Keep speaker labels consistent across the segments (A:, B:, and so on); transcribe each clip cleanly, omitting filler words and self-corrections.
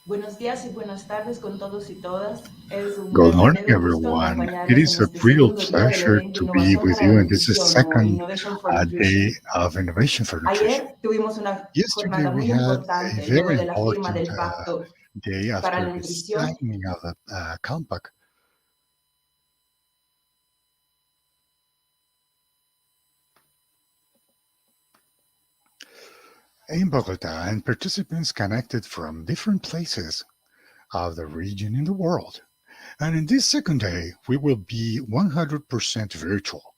A: Buenos días y buenas tardes con todos y todas. Es un
B: Good morning,
A: verdadero gusto
B: everyone. It
A: acompañarles
B: is
A: en
B: a
A: este
B: real
A: segundo día del
B: pleasure
A: evento
B: to be
A: Innovación
B: with
A: para la
B: you, and this is
A: Nutrición o
B: second
A: Innovation for
B: day
A: Nutrition.
B: of Innovation for Nutrition.
A: Ayer tuvimos una
B: Yesterday,
A: jornada
B: we
A: muy
B: had a
A: importante luego
B: very
A: de la firma
B: important
A: del Pacto
B: day
A: para
B: after
A: la
B: the
A: Nutrición.
B: signing of the compact. In Bogota, and participants connected from different places of the region in the world. And in this second day, we will be 100% virtual.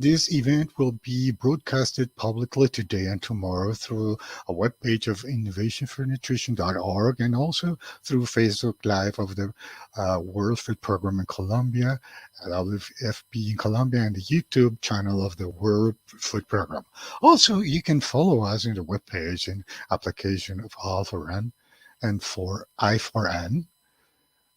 B: This event will be broadcasted publicly today and tomorrow through a webpage of innovationfornutrition.org and also through Facebook Live of the World Food Program in Colombia, WFP in Colombia, and the YouTube channel of the World Food Program. Also, you can follow us in the webpage and application of All4N and for I4N,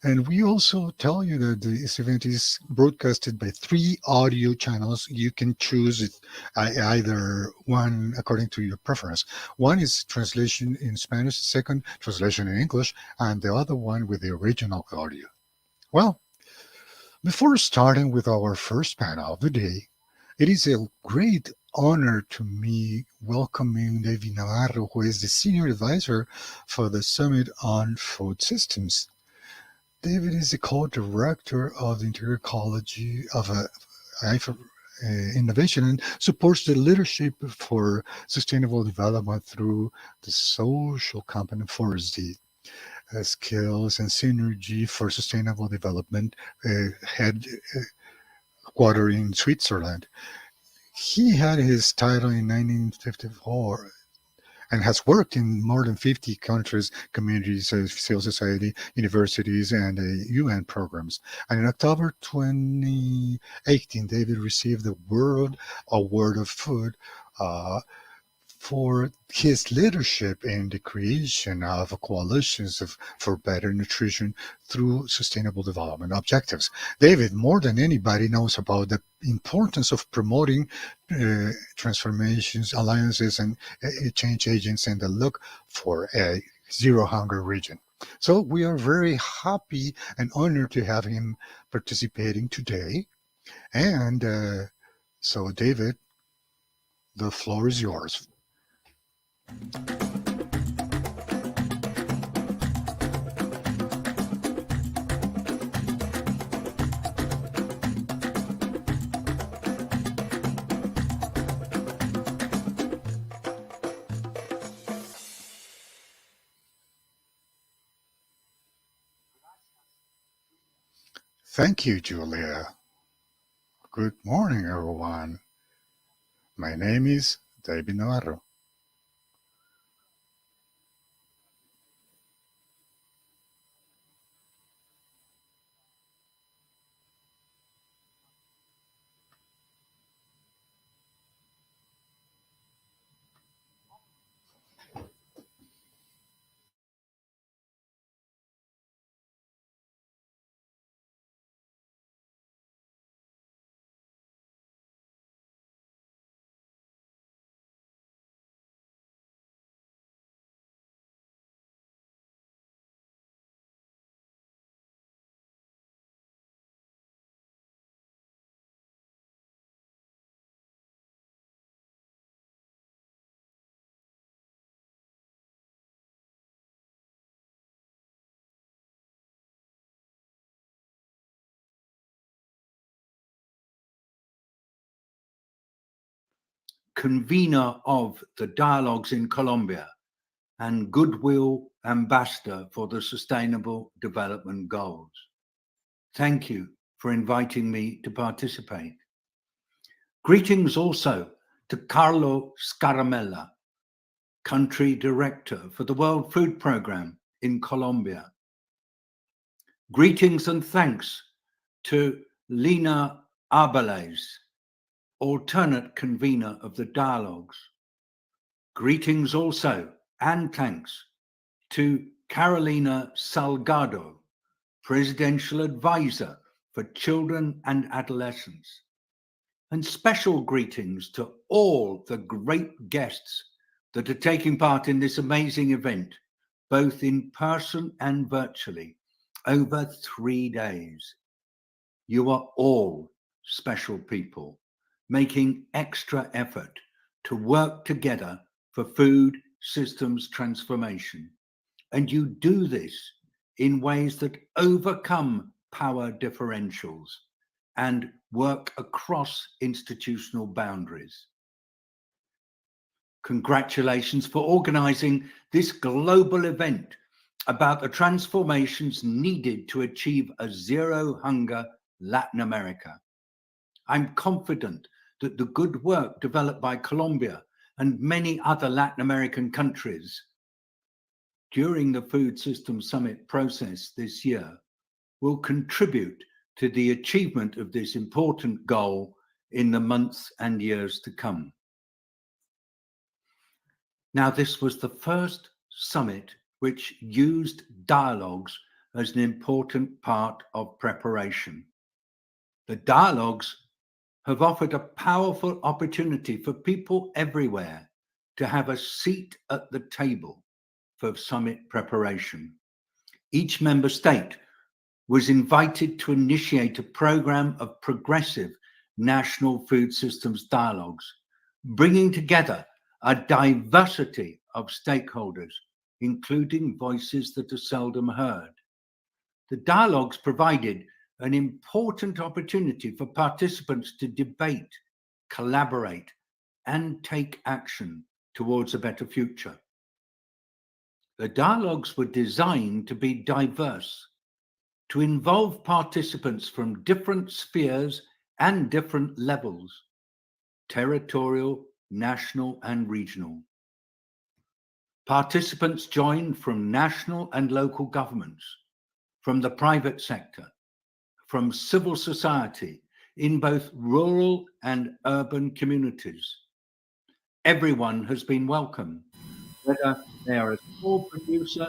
B: and we also tell you that this event is broadcasted by three audio channels. You can choose it, either one according to your preference. One is translation in Spanish, second, translation in English, and the other one with the original audio. Well, before starting with our first panel of the day, it is a great honor to me welcoming David Navarro, who is the Senior Advisor for the Summit on Food Systems. David is the co-director of the Interior Ecology of Innovation and supports the leadership for sustainable development through the social component for the skills and synergy for sustainable development headquartered in Switzerland. He had his title in 1954 and has worked in more than 50 countries, communities, civil society, universities, and UN programs. And in October 2018, David received the World Award of Food uh, for his leadership in the creation of coalitions for better nutrition through sustainable development objectives. David, more than anybody, knows about the importance of promoting transformations, alliances, and change agents and the look for a zero hunger region. So we are very happy and honored to have him participating today. And so, David, the floor is yours. Thank you, Julia. Good morning, everyone. My name is David Navarro.
C: Convener of the Dialogues in Colombia and Goodwill Ambassador for the Sustainable Development Goals. Thank you for inviting me to participate. Greetings also to Carlo Scaramella, Country Director for the World Food Program in Colombia. Greetings and thanks to Lina Arbales, alternate convener of the dialogues. Greetings also and thanks to Carolina Salgado, presidential advisor for children and adolescents. And special greetings to all the great guests that are taking part in this amazing event, both in person and virtually, over 3 days. You are all special people making extra effort to work together for food systems transformation. And you do this in ways that overcome power differentials and work across institutional boundaries. Congratulations for organizing this global event about the transformations needed to achieve a zero hunger Latin America. I'm confident that the good work developed by Colombia and many other Latin American countries during the Food Systems Summit process this year will contribute to the achievement of this important goal in the months and years to come. Now, this was the first summit which used dialogues as an important part of preparation. The dialogues have offered a powerful opportunity for people everywhere to have a seat at the table for summit preparation. Each member state was invited to initiate a program of progressive national food systems dialogues, bringing together a diversity of stakeholders, including voices that are seldom heard. The dialogues provided an important opportunity for participants to debate, collaborate, and take action towards a better future. The dialogues were designed to be diverse, to involve participants from different spheres and different levels, territorial, national, and regional. Participants joined from national and local governments, from the private sector, from civil society in both rural and urban communities. Everyone has been welcome, whether they are a small producer,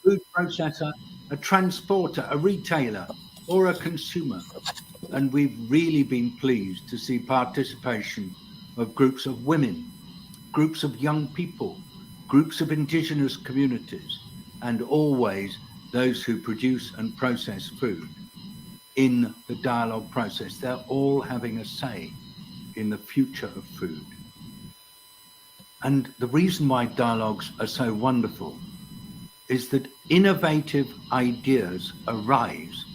C: food processor, a transporter, a retailer, or a consumer. And we've really been pleased to see participation of groups of women, groups of young people, groups of indigenous communities, and always those who produce and process food in the dialogue process. They're all having a say in the future of food. And the reason why dialogues are so wonderful is that innovative ideas arise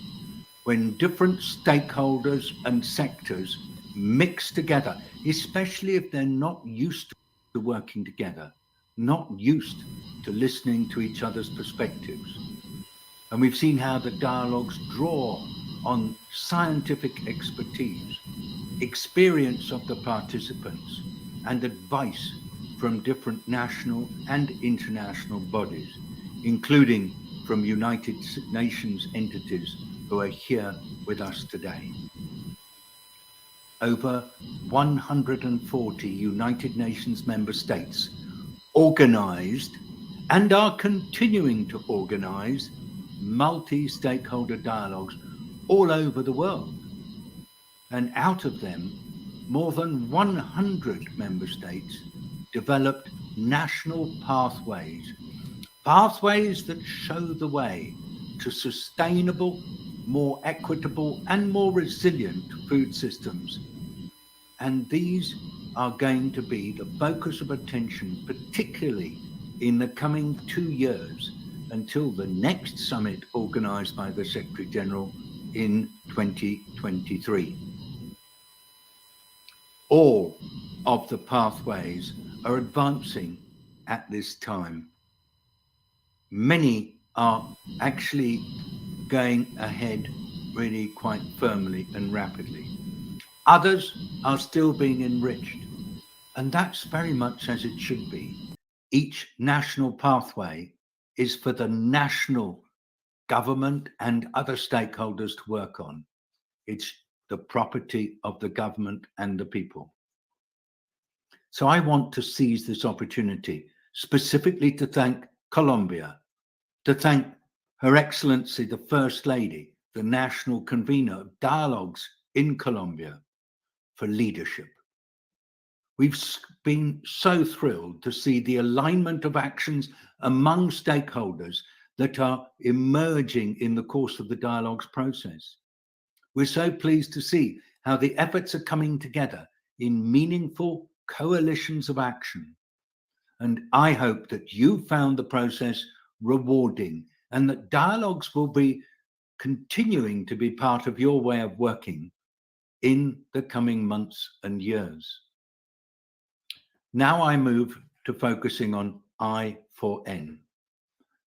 C: when different stakeholders and sectors mix together, especially if they're not used to working together, not used to listening to each other's perspectives. And we've seen how the dialogues draw on scientific expertise, experience of the participants, and advice from different national and international bodies, including from United Nations entities who are here with us today. Over 140 United Nations member states organized and are continuing to organize multi-stakeholder dialogues all over the world. And out of them, more than 100 member states developed national pathways that show the way to sustainable, more equitable, and more resilient food systems. And these are going to be the focus of attention, particularly in the coming 2 years until the next summit organized by the Secretary General in 2023. All of the pathways are advancing at this time. Many are actually going ahead really quite firmly and rapidly. Others are still being enriched, and that's very much as it should be. Each national pathway is for the national government and other stakeholders to work on. It's the property of the government and the people. So I want to seize this opportunity specifically to thank Colombia, to thank Her Excellency, the First Lady, the national convener of dialogues in Colombia, for leadership. been so thrilled to see the alignment of actions among stakeholders that are emerging in the course of the dialogues process. We're so pleased to see how the efforts are coming together in meaningful coalitions of action. And I hope that you found the process rewarding and that dialogues will be continuing to be part of your way of working in the coming months and years. Now I move to focusing on I for N.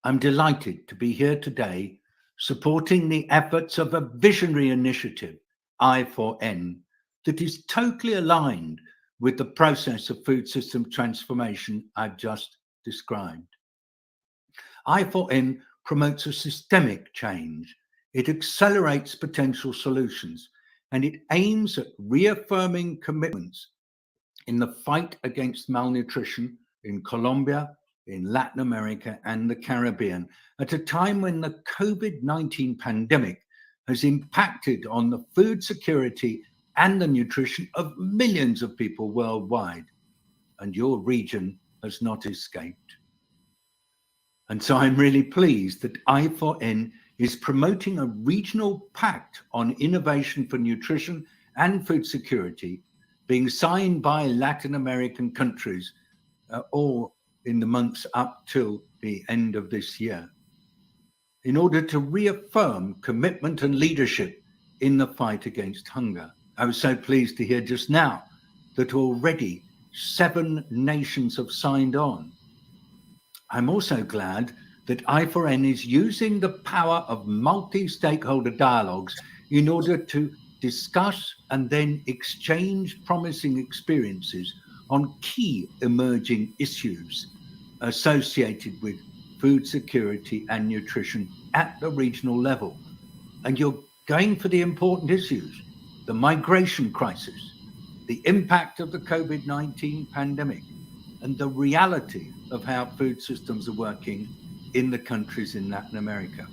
C: I'm delighted to be here today supporting the efforts of a visionary initiative, I for N, that is totally aligned with the process of food system transformation I've just described. I for N promotes a systemic change. It accelerates potential solutions, and it aims at reaffirming commitments in the fight against malnutrition in Colombia, in Latin America, and the Caribbean, at a time when the COVID-19 pandemic has impacted on the food security and the nutrition of millions of people worldwide, and your region has not escaped. And so I'm really pleased that I for N is promoting a regional pact on innovation for nutrition and food security being signed by Latin American countries all in the months up till the end of this year, in order to reaffirm commitment and leadership in the fight against hunger. I was so pleased to hear just now that already 7 nations have signed on. I'm also glad that I for N is using the power of multi-stakeholder dialogues in order to discuss and then exchange promising experiences on key emerging issues associated with food security and nutrition at the regional level. And you're going for the important issues: the migration crisis, the impact of the COVID-19 pandemic, and the reality of how food systems are working in the countries in Latin America.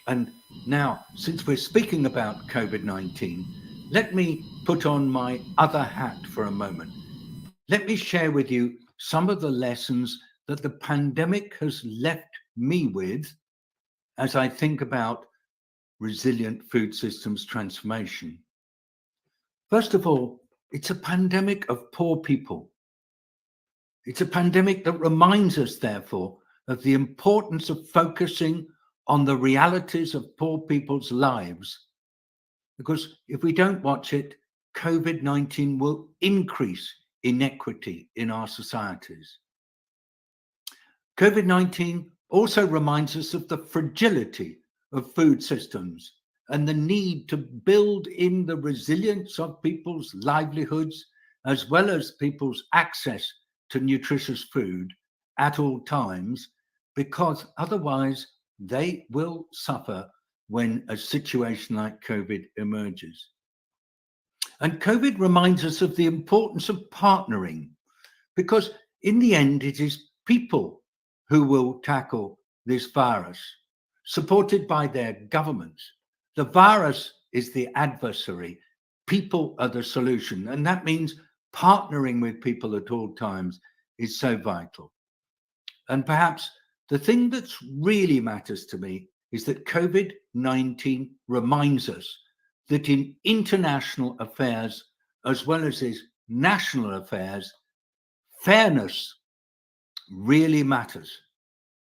C: And now, since we're speaking about COVID-19, let me put on my other hat for a moment. Let me share with you some of the lessons that the pandemic has left me with as I think about resilient food systems transformation. First of all, it's a pandemic of poor people. It's a pandemic that reminds us, therefore, of the importance of focusing on the realities of poor people's lives. Because if we don't watch it, COVID-19 will increase inequity in our societies. COVID-19 also reminds us of the fragility of food systems and the need to build in the resilience of people's livelihoods, as well as people's access to nutritious food at all times, because otherwise they will suffer when a situation like COVID emerges. And COVID reminds us of the importance of partnering, because in the end, it is people who will tackle this virus, supported by their governments. The virus is the adversary. People are the solution. And that means partnering with people at all times is so vital. And perhaps the thing that really matters to me is that COVID-19 reminds us that in international affairs, as well as in national affairs, fairness really matters.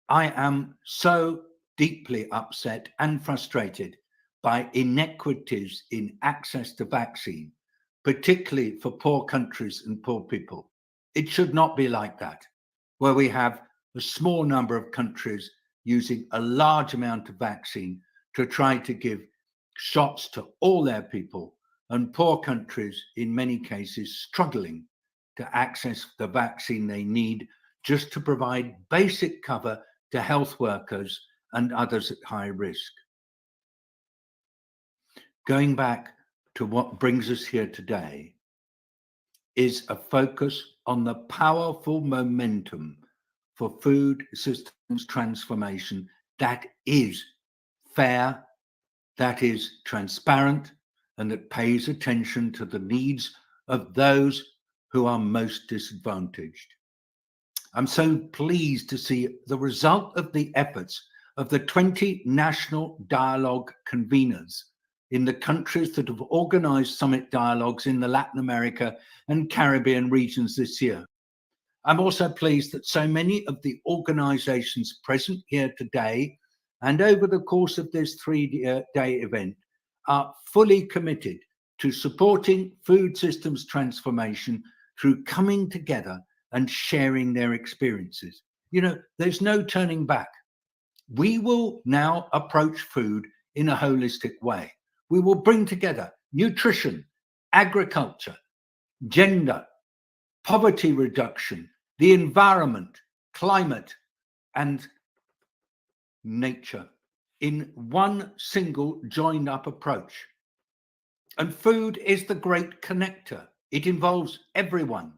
C: I am so deeply upset and frustrated by inequities in access to vaccine, particularly for poor countries and poor people. It should not be like that, where we have a small number of countries using a large amount of vaccine to try to give shots to all their people, and poor countries in many cases struggling to access the vaccine they need just to provide basic cover to health workers and others at high risk. Going back to what brings us here today is a focus on the powerful momentum for food systems transformation that is fair, that is transparent, and that pays attention to the needs of those who are most disadvantaged. I'm so pleased to see the result of the efforts of the 20 national dialogue conveners in the countries that have organized summit dialogues in the Latin America and Caribbean regions this year. I'm also pleased that so many of the organizations present here today and over the course of this 3-day event are fully committed to supporting food systems transformation through coming together and sharing their experiences. You know, there's no turning back. We will now approach food in a holistic way. We will bring together nutrition, agriculture, gender, poverty reduction, the environment, climate, and nature in one single joined up approach. And food is the great connector. It involves everyone,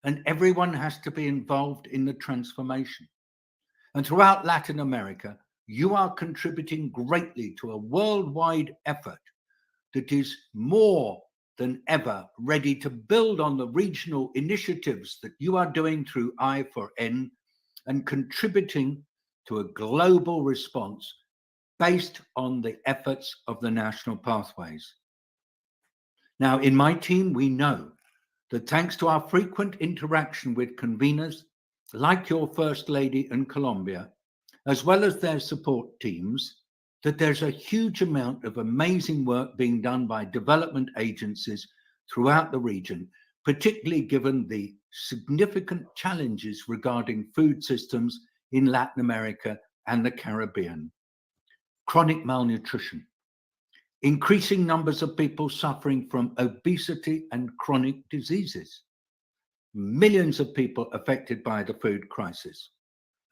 C: and everyone has to be involved in the transformation. And throughout Latin America, you are contributing greatly to a worldwide effort that is more than ever ready to build on the regional initiatives that you are doing through I4N and contributing to a global response based on the efforts of the national pathways. Now, in my team, we know that thanks to our frequent interaction with conveners like your First Lady in Colombia, as well as their support teams, that there's a huge amount of amazing work being done by development agencies throughout the region, particularly given the significant challenges regarding food systems in Latin America and the Caribbean. Chronic malnutrition, increasing numbers of people suffering from obesity and chronic diseases, millions of people affected by the food crisis,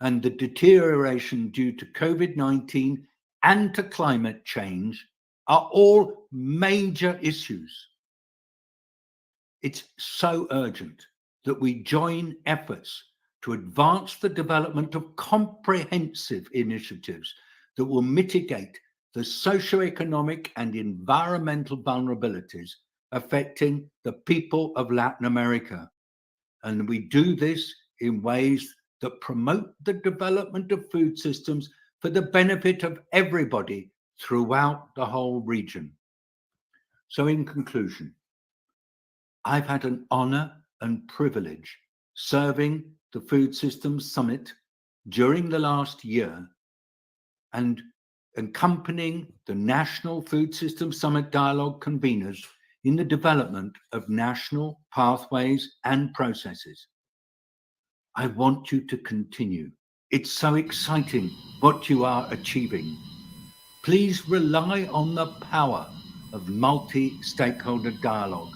C: and the deterioration due to COVID-19 and to climate change are all major issues. It's so urgent that we join efforts to advance the development of comprehensive initiatives that will mitigate the socioeconomic and environmental vulnerabilities affecting the people of Latin America. And we do this in ways that promote the development of food systems for the benefit of everybody throughout the whole region. So in conclusion, I've had an honor and privilege serving the Food Systems Summit during the last year and accompanying the National Food Systems Summit Dialogue conveners in the development of national pathways and processes. I want you to continue. It's so exciting what you are achieving. Please rely on the power of multi-stakeholder dialogue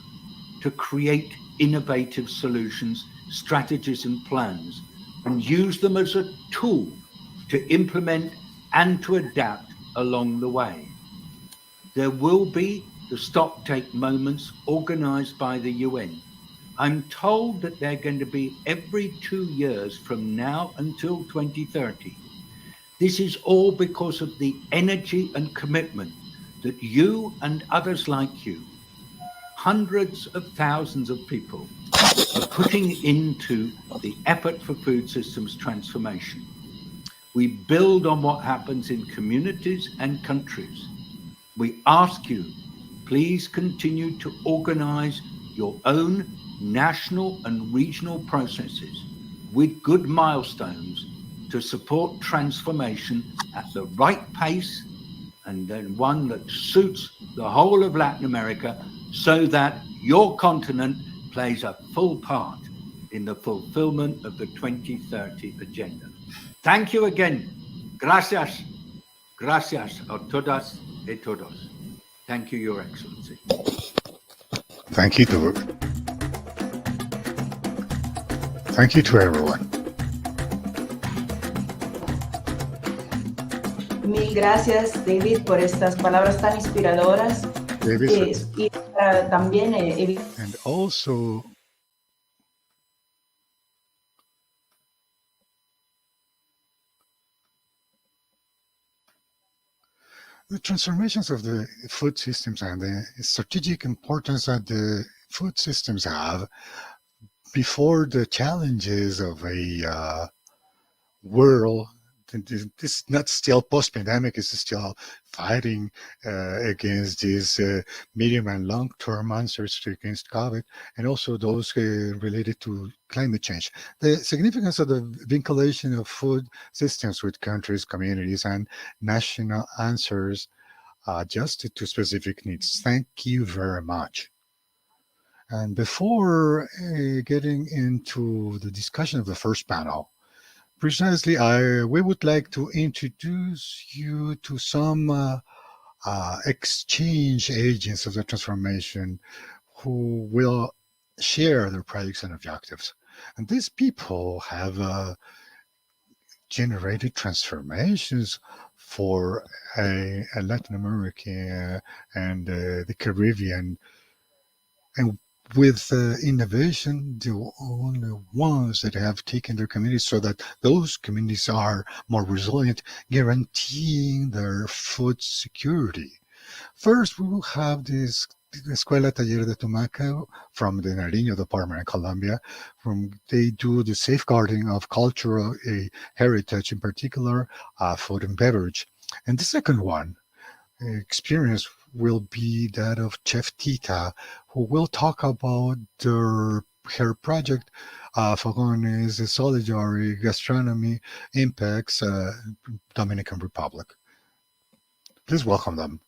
C: to create innovative solutions, strategies, and plans, and use them as a tool to implement and to adapt along the way. There will be the stocktake moments organized by the UN. I'm told that they're going to be every 2 years from now until 2030. This is all because of the energy and commitment that you and others like you, hundreds of thousands of people, are putting into the effort for food systems transformation. We build on what happens in communities and countries. We ask you, please continue to organize your own national and regional processes with good milestones to support transformation at the right pace and then one that suits the whole of Latin America so that your continent plays a full part in the fulfillment of the 2030 agenda. Thank you again. Gracias. Gracias a todas y todos. Thank you, Your Excellency.
B: Thank you to everyone.
A: Mil gracias, David, por estas palabras tan inspiradoras.
B: David,
A: Y también
B: and also the transformations of the food systems and the strategic importance that the food systems have before the challenges of a world. This is not still post-pandemic. It's still fighting against these medium and long-term answers against COVID, and also those related to climate change. The significance of the vinculation of food systems with countries, communities, and national answers adjusted to specific needs. Thank you very much. And before getting into the discussion of the first panel, precisely, we would like to introduce you to some exchange agents of the transformation who will share their projects and objectives. And these people have generated transformations for a Latin America and the Caribbean, and with innovation, the only ones that have taken their communities so that those communities are more resilient, guaranteeing their food security. First, we will have this Escuela Taller de Tumaco from the Nariño department in Colombia. They do the safeguarding of cultural heritage, in particular food and beverage. And the second one, experience, will be that of Chef Tita, who will talk about her project, Fogones Solidary Gastronomy Impacts, Dominican Republic. Please welcome them.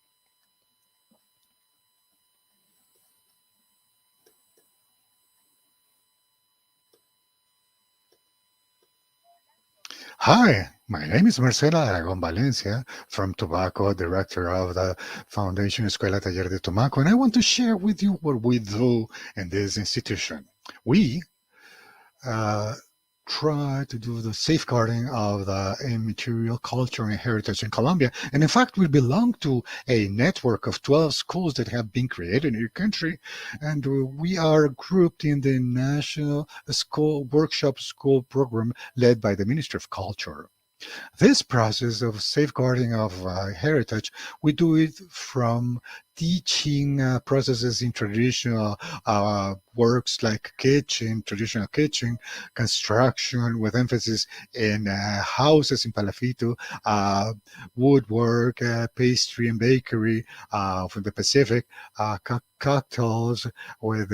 B: Hi, my name is Marcela Aragon Valencia from Tobacco, director of the Foundation Escuela Taller de Tumaco, and I want to share with you what we do in this institution. We try to do the safeguarding of the immaterial culture and heritage in Colombia. And in fact, we belong to a network of 12 schools that have been created in your country. And we are grouped in the National School Workshop School Program led by the Ministry of Culture. This process of safeguarding of heritage, we do it from teaching processes in traditional works like traditional kitchen, construction with emphasis in houses in Palafito, woodwork, pastry and bakery from the Pacific, cocktails with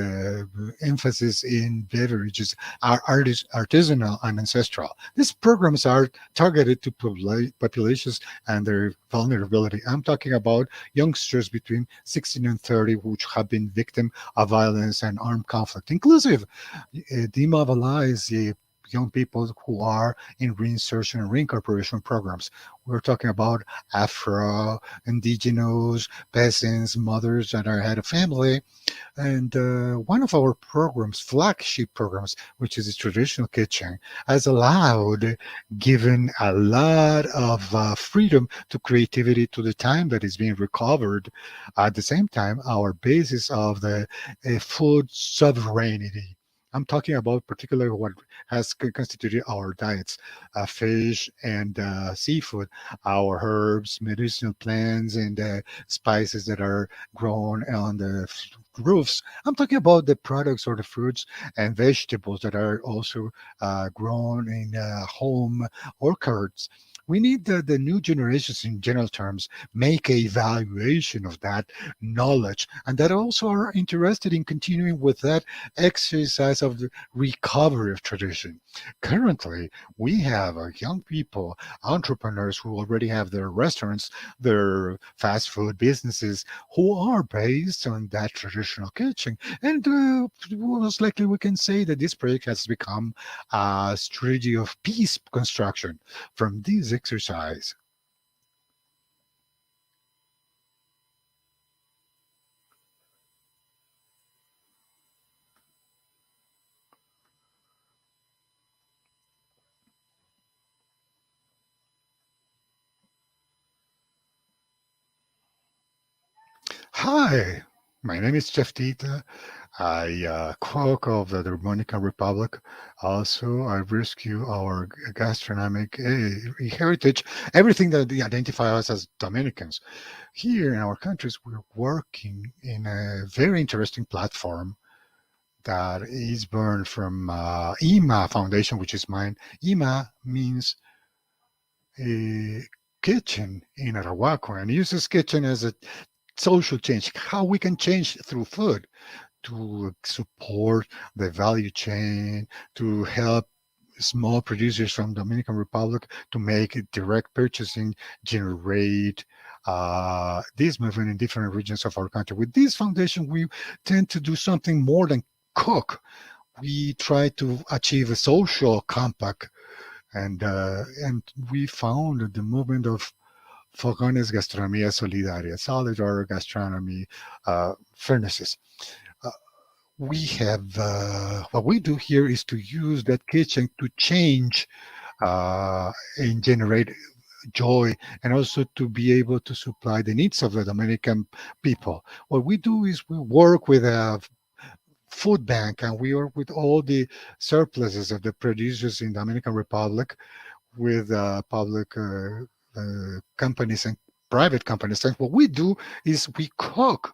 B: emphasis in beverages, artisanal and ancestral. These programs are targeted to populations and their vulnerability. I'm talking about youngsters between 16 and 30 which have been victim of violence and armed conflict. Inclusive, demobilize the young people who are in reinsertion and reincorporation programs. We're talking about Afro, Indigenous, peasants, mothers that are head of family. And one of our programs, flagship programs, which is the traditional kitchen, has allowed, given a lot of freedom to creativity to the time that is being recovered. At the same time, our basis of the food sovereignty. I'm talking about particularly what has constituted our diets, fish and seafood, our herbs, medicinal plants, and spices that are grown on the roofs. I'm talking about the products or the fruits and vegetables that are also grown in home orchards. We need the new generations, in general terms, make a evaluation of that knowledge, and that also are interested in continuing with that exercise of the recovery of tradition. Currently, we have young people, entrepreneurs who already have their restaurants, their fast food businesses, who are based on that traditional kitchen. And most likely we can say that this project has become a strategy of peace construction from this exercise. Hi, my name is Jeff Tita. I cook of the Dominican Republic. Also, I rescue our gastronomic heritage, everything that they identify us as Dominicans. Here in our countries, we're working in a very interesting platform that is born from IMA Foundation, which is mine. IMA means a kitchen in Arahuaco and uses kitchen as a social change, how we can change through food to support the value chain, to help small producers from Dominican Republic to make direct purchasing, generate this movement in different regions of our country. With this foundation, we tend to do something more than cook. We try to achieve a social compact, and we found the movement of Fogones Gastronomía Solidaria, solidar gastronomy furnaces. Uh, we have what we do here is to use that kitchen to change and generate joy, and also to be able to supply the needs of the Dominican people. What we do is we work with a food bank, and we work with all the surpluses of the producers in Dominican Republic with public companies and private companies. And what we do is we cook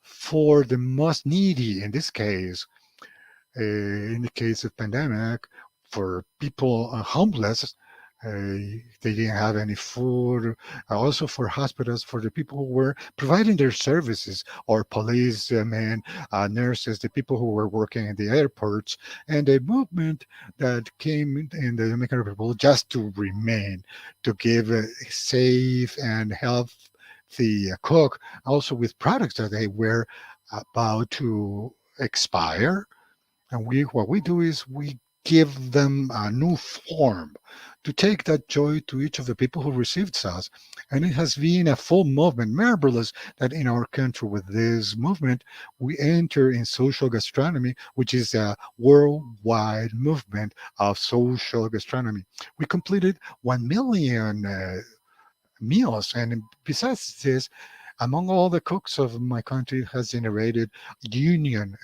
B: for the most needy. In this case, in the case of pandemic, for people homeless, they didn't have any food. Also for hospitals, for the people who were providing their services, or policemen, nurses, the people who were working in the airports, and a movement that came in the Dominican Republic just to remain, to give a safe and healthy cook, also with products that they were about to expire. And what we do is we give them a new form to take that joy to each of the people who received us. And it has been a full movement. Marvelous that in our country, with this movement, we enter in social gastronomy, which is a worldwide movement of social gastronomy. We completed 1 million meals. And besides this, among all the cooks of my country, has generated union.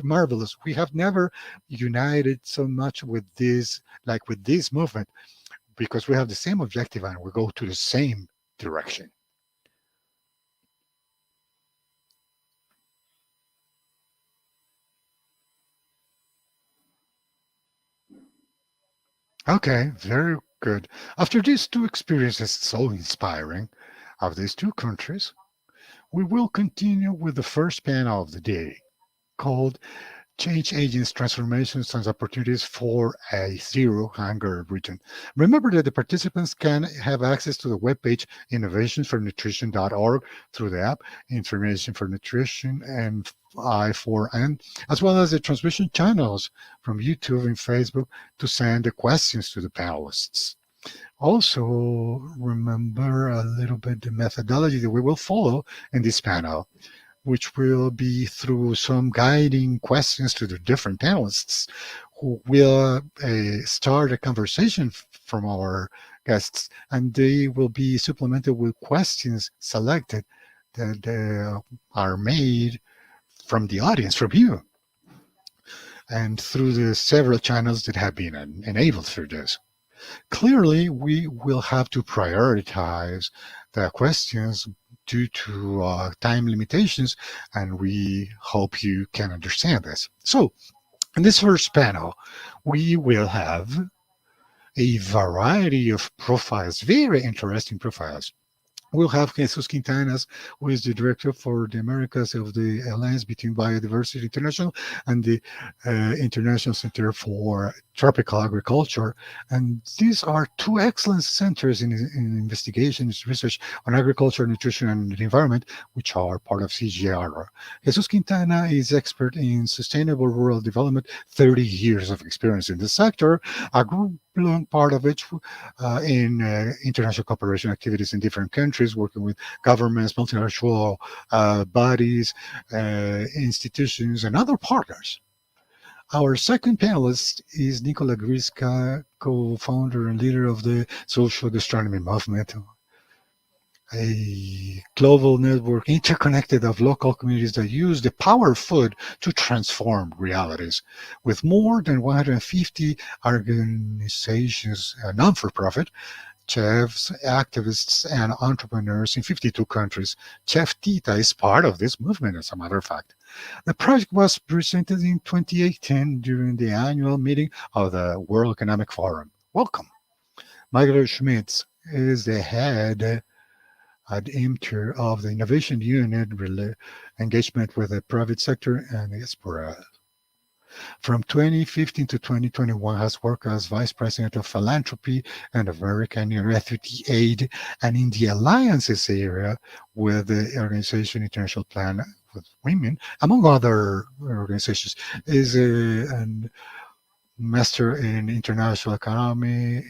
B: Marvelous. We have never united so much with this, like with this movement, because we have the same objective and we go to the same direction. Okay, very good. After these two experiences, so inspiring, of these two countries, we will continue with the first panel of the day, called Change Agents, Transformations, and Opportunities for a Zero Hunger Region. Remember that the participants can have access to the webpage innovationsfornutrition.org through the app Information for Nutrition and I4N, as well as the transmission channels from YouTube and Facebook to send the questions to the panelists. Also, remember a little bit the methodology that we will follow in this panel, which will be through some guiding questions to the different panelists, who will start a conversation from our guests, and they will be supplemented with questions selected that are made from the audience, from you, and through the several channels that have been enabled for this. Clearly, we will have to prioritize the questions due to time limitations, and we hope you can understand this. So, in this first panel, we will have a variety of profiles, very interesting profiles. We'll have Jesus Quintanas, who is the director for the Americas of the Alliance Between Biodiversity International and the International Center for Tropical Agriculture. And these are two excellent centers in investigations, research on agriculture, nutrition, and the environment, which are part of CGR. Jesus Quintana is expert in sustainable rural development, 30 years of experience in the sector, a long part of it in international cooperation activities in different countries, working with governments, multinational bodies, institutions, and other partners. Our second panelist is Nikola Griska, co-founder and leader of the Social Gastronomy Movement, a global network interconnected of local communities that use the power of food to transform realities. With more than 150 organizations, non-for-profit, chefs, activists, and entrepreneurs in 52 countries. Chef Tita is part of this movement, as a matter of fact. The project was presented in 2018 during the annual meeting of the World Economic Forum. Welcome. Michael Schmitz is the head at IMTER of the Innovation Unit engagement with the private sector and diaspora. From 2015 to 2021, has worked as Vice President of Philanthropy and American Refugee Aid, and in the alliances area with the organization International Plan with Women, among other organizations, is an Master in International Economy,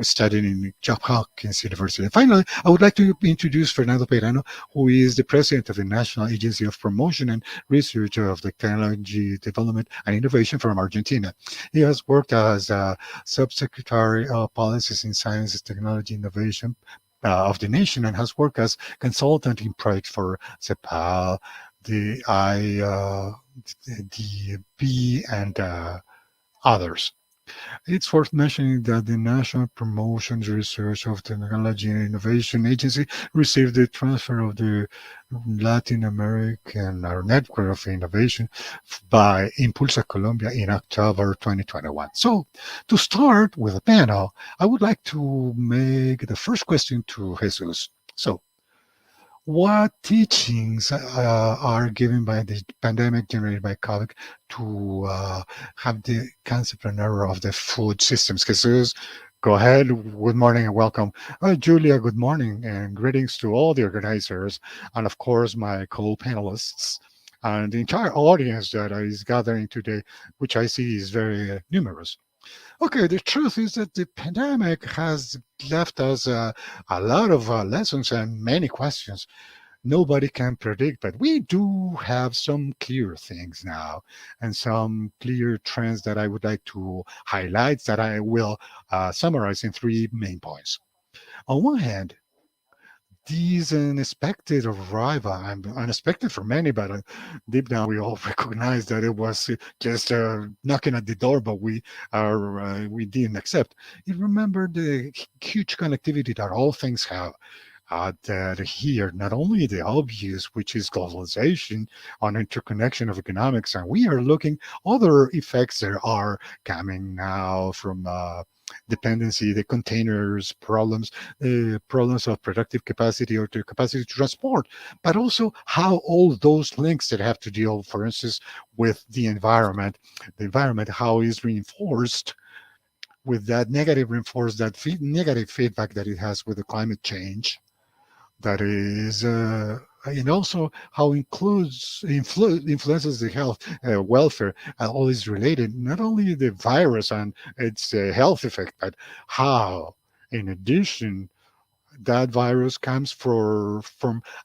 B: studying in Johns Hopkins University. And finally, I would like to introduce Fernando Peirano, who is the president of the National Agency of Promotion and Research of the Technology Development and Innovation from Argentina. He has worked as a subsecretary of policies in science, technology, innovation of the nation, and has worked as consultant in projects for CEPAL, the B, and others. It's worth mentioning that the National Promotions Research of Technology and Innovation Agency received the transfer of the Latin American Network of Innovation by Impulsa Colombia in October 2021. So, to start with the panel, I would like to make the first question to Jesus. So, what teachings are given by the pandemic generated by COVID to have the concept and error of the food systems? Jesus, go ahead. Good morning and welcome. Julia, good morning and greetings to all the organizers and, of course, my co-panelists and the entire audience that is gathering today, which I see is very numerous. Okay, the truth is that the pandemic has left us a lot of lessons and many questions nobody can predict, but we do have some clear things now and some clear trends that I would like to highlight that I will summarize in three main points. On one hand, these unexpected arrival, and unexpected for many, but deep down we all recognize that it was just knocking at the door, but we didn't accept. It remembered the huge connectivity that all things have that here not only the obvious, which is globalization on interconnection of economics, and we are looking other effects that are coming now from dependency, the containers problems, problems of productive capacity or the capacity to transport, but also how all those links that have to deal, for instance, with the environment, how is reinforced with that negative reinforce that negative feedback that it has with the climate change that is and also how influences the health welfare all is related not only the virus and its health effect but how in addition that virus comes from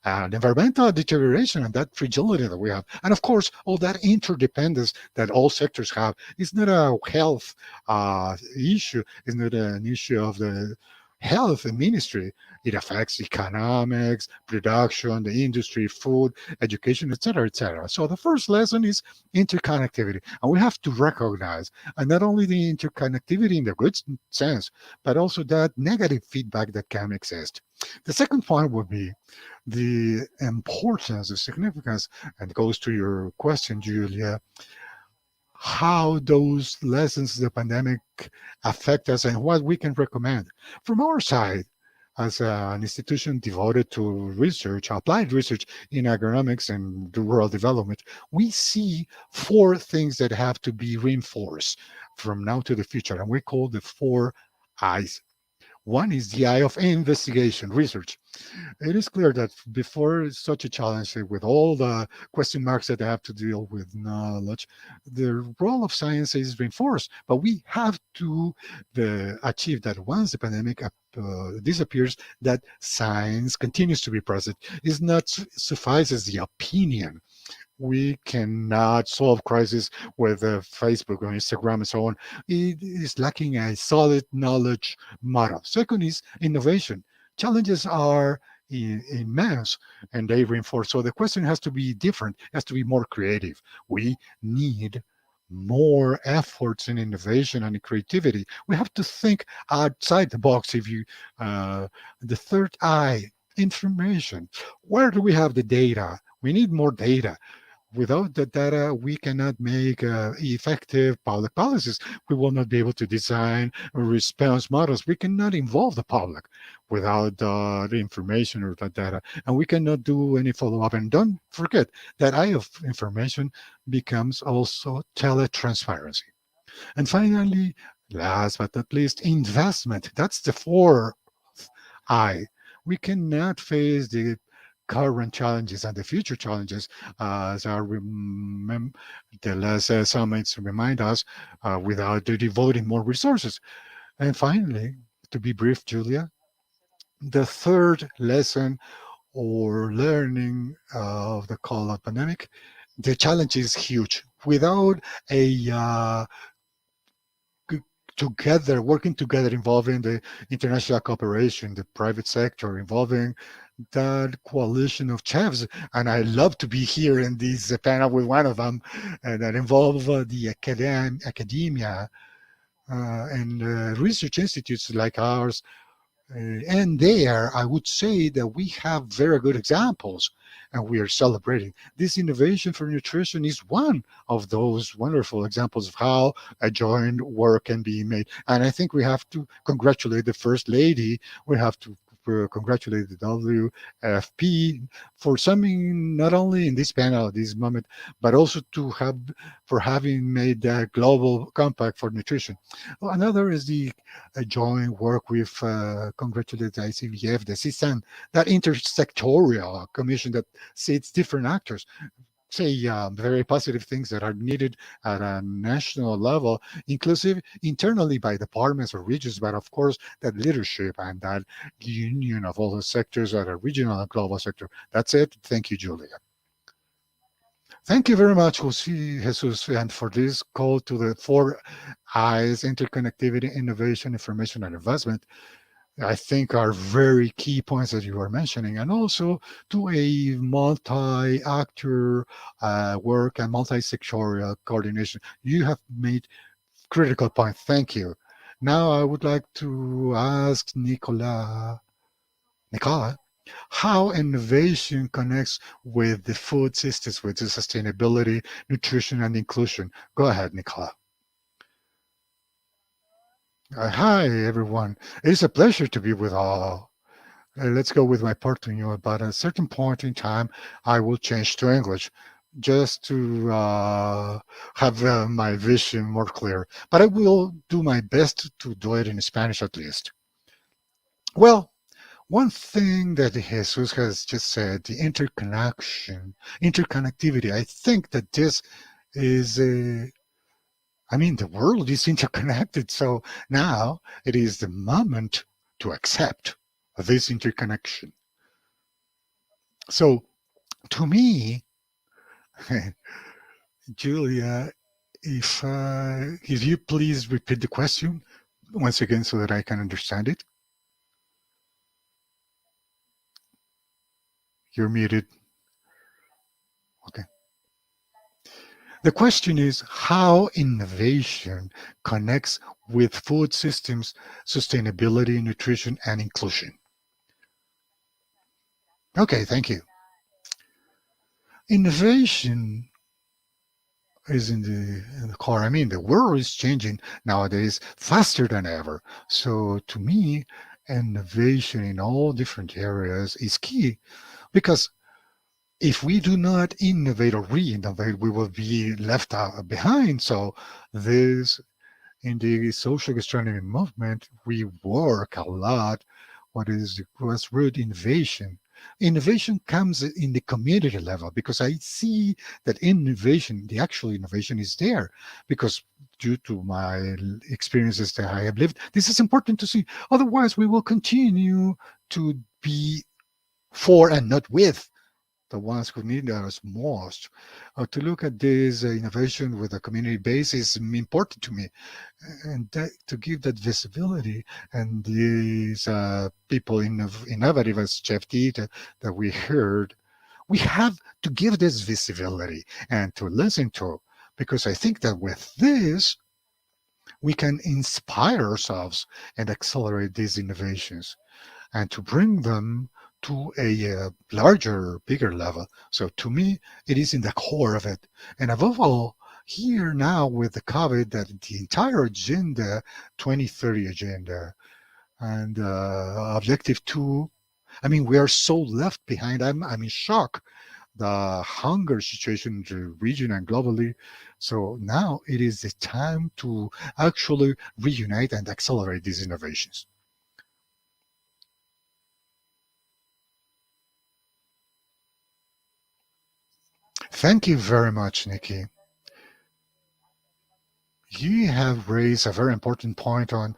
B: environmental deterioration and that fragility that we have. And of course, all that interdependence that all sectors have is not a health issue, it's not an issue of the health ministry. It affects economics, production, the industry, food, education, etc., etc. So the first lesson is interconnectivity. And we have to recognize, and not only the interconnectivity in the good sense, but also that negative feedback that can exist. The second point would be the importance, the significance, and goes to your question, Julia, how those lessons of the pandemic affect us and what we can recommend. From our side, as an institution devoted to research, applied research in agronomics and rural development, we see four things that have to be reinforced from now to the future, and we call the four I's. One is the eye of investigation, research. It is clear that before such a challenge, with all the question marks that have to deal with knowledge, the role of science is reinforced. But we have to achieve that once the pandemic disappears, that science continues to be present. It's not suffices the opinion. We cannot solve crisis with Facebook or Instagram and so on. It is lacking a solid knowledge model. Second is innovation. Challenges are immense and they reinforce. So the question has to be different, has to be more creative. We need more efforts in innovation and in creativity. We have to think outside the box. If you, the third eye, information. Where do we have the data? We need more data. Without the data, we cannot make effective public policies. We will not be able to design response models. We cannot involve the public without the information or the data. And we cannot do any follow up. And don't forget that eye of information becomes also teletransparency. And finally, last but not least, investment. That's the fourth I. We cannot face the current challenges and the future challenges, as the last summits remind us, without devoting more resources. And finally, to be brief, Julia, the third lesson or learning of the cold pandemic, the challenge is huge. Without a together, working together, involving the international cooperation, the private sector, involving that coalition of chefs. And I love to be here in this panel with one of them that involve the academia and research institutes like ours. And there, I would say that we have very good examples and we are celebrating. This innovation for nutrition is one of those wonderful examples of how a joint work can be made. And I think we have to congratulate the First Lady. We have to congratulate the WFP for something not only in this panel at this moment, but also to have for having made that global compact for nutrition. Another is the joint work with congratulate the ICVF, the CSAN, that intersectorial commission that sits different actors, say very positive things that are needed at a national level, inclusive internally by departments or regions, but of course that leadership and that union of all the sectors at a regional and global sector. That's it. Thank you, Julia. Thank you very much, Jesus, and for this call to the four eyes: interconnectivity, innovation, information, and investment. I think are very key points that you are mentioning, and also to a multi-actor work and multi-sectorial coordination. You have made critical points. Thank you. Now I would like to ask Nicola, how innovation connects with the food systems, with the sustainability, nutrition, and inclusion. Go ahead, Nicola. Hi, everyone. It is a pleasure to be with all. Let's go with my Portuguese, but at a certain point in time, I will change to English just to have my vision more clear. But I will do my best to do it in Spanish at least. Well, one thing that Jesus has just said, the interconnection, interconnectivity, I think that this is I mean, the world is interconnected. So now it is the moment to accept this interconnection. So to me, Julia, if you please repeat the question once again so that I can understand it. You're muted. Okay. The question is how innovation connects with food systems, sustainability, nutrition, and inclusion. Okay, thank you. Innovation is in the core. I mean, the world is changing nowadays faster than ever. So to me, innovation in all different areas is key because if we do not innovate or re-innovate, we will be left out behind. So this in the social gastronomy movement, we work a lot. What is the grassroots innovation? Innovation comes in the community level because I see that innovation, the actual innovation is there because due to my experiences that I have lived, this is important to see. Otherwise, we will continue to be for and not with the ones who need us most. To look at this innovation with a community base is important to me, and to give that visibility. And these people innovative as Jeff did that we heard, we have to give this visibility and to listen to because I think that with this, we can inspire ourselves and accelerate these innovations and to bring them to a larger, bigger level. So to me, it is in the core of it. And above all, here now with the COVID, that the entire agenda, 2030 agenda, and Objective 2, I mean, we are so left behind. I'm in shock. The hunger situation in the region and globally. So now it is the time to actually reunite and accelerate these innovations. Thank you very much, Nikki. You have raised a very important point on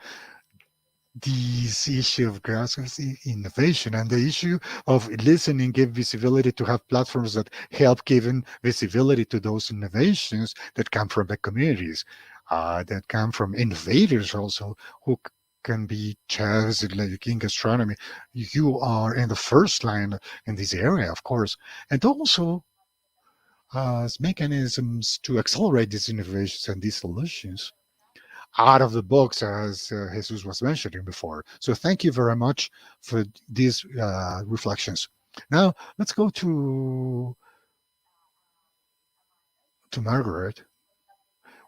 B: this issue of grassroots innovation and the issue of listening, give visibility, to have platforms that help giving visibility to those innovations that come from the communities, that come from innovators also who can be chefs like in gastronomy. You are in the first line in this area, of course, and also as mechanisms to accelerate these innovations and these solutions out of the box, as Jesus was mentioning before. So thank you very much for these reflections. Now let's go to Margaret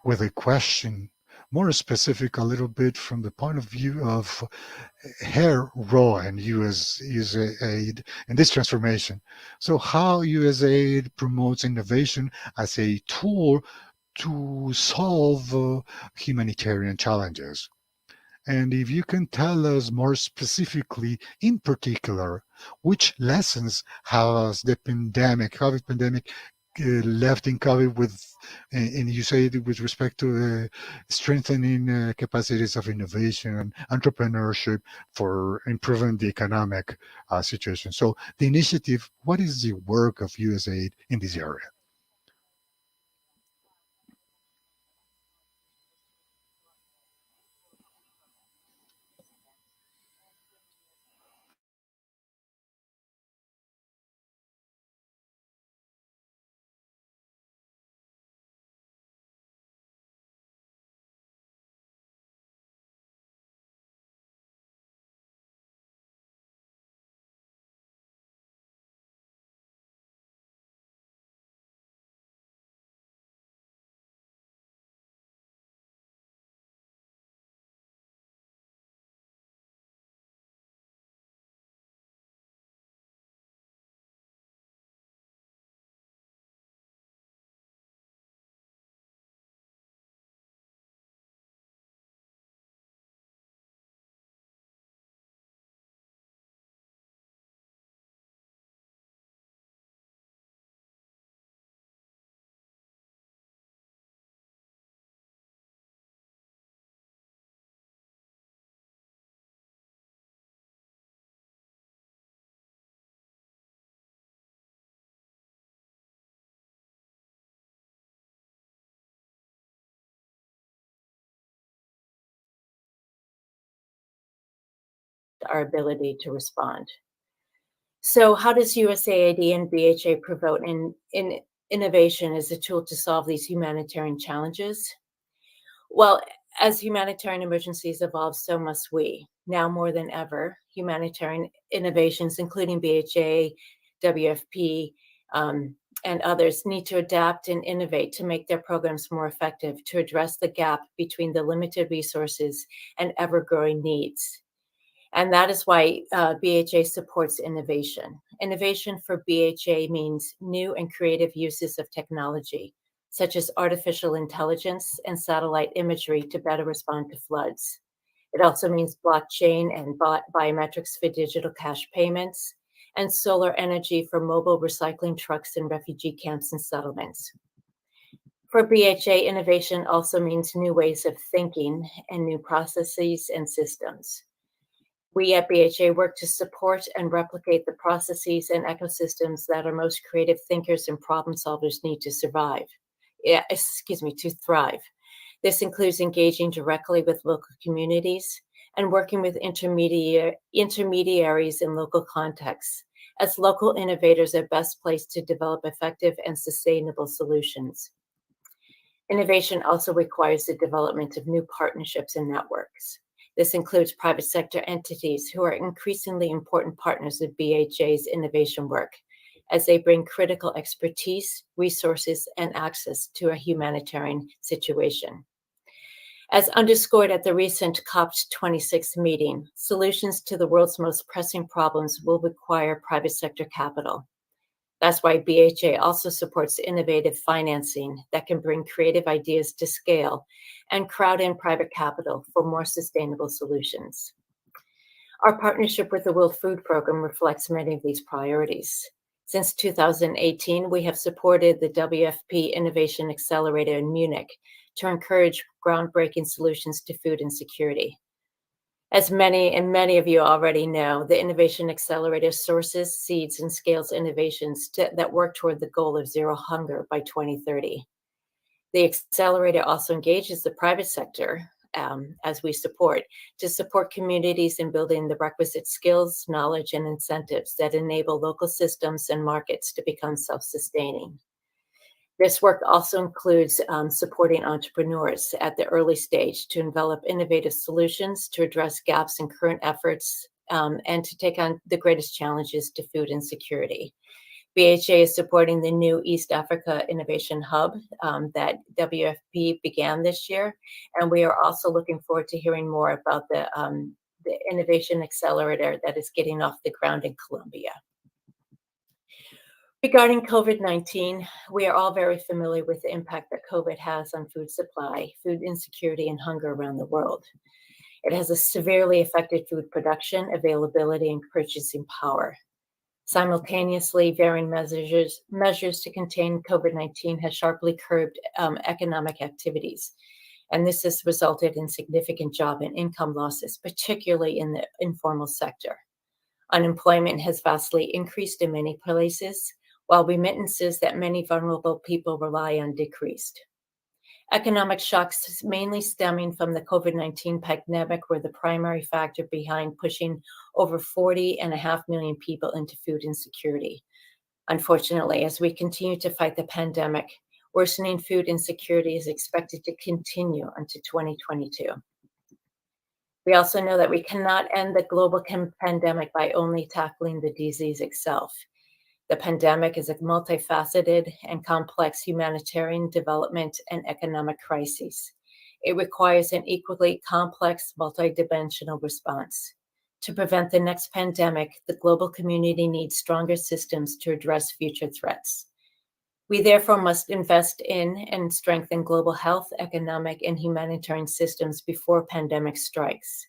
B: with a question, more specific, a little bit from the point of view of her role and USAID in this transformation. So how USAID promotes innovation as a tool to solve humanitarian challenges. And if you can tell us more specifically, in particular, which lessons has the pandemic, COVID pandemic, left in COVID with, and you say it with respect to strengthening capacities of innovation and entrepreneurship for improving the economic situation. So the initiative, what is the work of USAID in this area?
D: our ability to respond. So, how does USAID and BHA promote innovation as a tool to solve these humanitarian challenges? Well, as humanitarian emergencies evolve, so must we. Now more than ever, humanitarian innovations, including BHA, WFP, and others, need to adapt and innovate to make their programs more effective, to address the gap between the limited resources and ever growing needs. And that is why BHA supports innovation. Innovation for BHA means new and creative uses of technology, such as artificial intelligence and satellite imagery to better respond to floods. It also means blockchain and biometrics for digital cash payments, and solar energy for mobile recycling trucks in refugee camps and settlements. For BHA, innovation also means new ways of thinking and new processes and systems. We at BHA work to support and replicate the processes and ecosystems that our most creative thinkers and problem solvers need to survive. To thrive. This includes engaging directly with local communities and working with intermediaries in local contexts, as local innovators are best placed to develop effective and sustainable solutions. Innovation also requires the development of new partnerships and networks. This includes private sector entities who are increasingly important partners of BHA's innovation work as they bring critical expertise, resources, and access to a humanitarian situation. As underscored at the recent COP26 meeting, solutions to the world's most pressing problems will require private sector capital. That's why BHA also supports innovative financing that can bring creative ideas to scale and crowd in private capital for more sustainable solutions. Our partnership with the World Food Programme reflects many of these priorities. Since 2018, we have supported the WFP Innovation Accelerator in Munich to encourage groundbreaking solutions to food insecurity. As many of you already know, the Innovation Accelerator sources, seeds, and scales innovations that work toward the goal of zero hunger by 2030. The accelerator also engages the private sector, as we support, to support communities in building the requisite skills, knowledge, and incentives that enable local systems and markets to become self-sustaining. This work also includes supporting entrepreneurs at the early stage to develop innovative solutions to address gaps in current efforts and to take on the greatest challenges to food insecurity. BHA is supporting the new East Africa Innovation Hub that WFP began this year, and we are also looking forward to hearing more about the Innovation Accelerator that is getting off the ground in Colombia. Regarding COVID-19, we are all very familiar with the impact that COVID has on food supply, food insecurity, and hunger around the world. It has severely affected food production, availability, and purchasing power. Simultaneously, varying measures to contain COVID-19 has sharply curbed economic activities, and this has resulted in significant job and income losses, particularly in the informal sector. Unemployment has vastly increased in many places, while remittances that many vulnerable people rely on decreased. Economic shocks, mainly stemming from the COVID-19 pandemic, were the primary factor behind pushing over 40.5 million people into food insecurity. Unfortunately, as we continue to fight the pandemic, worsening food insecurity is expected to continue into 2022. We also know that we cannot end the global pandemic by only tackling the disease itself. The pandemic is a multifaceted and complex humanitarian, development, and economic crisis. It requires an equally complex, multidimensional response. To prevent the next pandemic, the global community needs stronger systems to address future threats. We therefore must invest in and strengthen global health, economic, and humanitarian systems before pandemic strikes.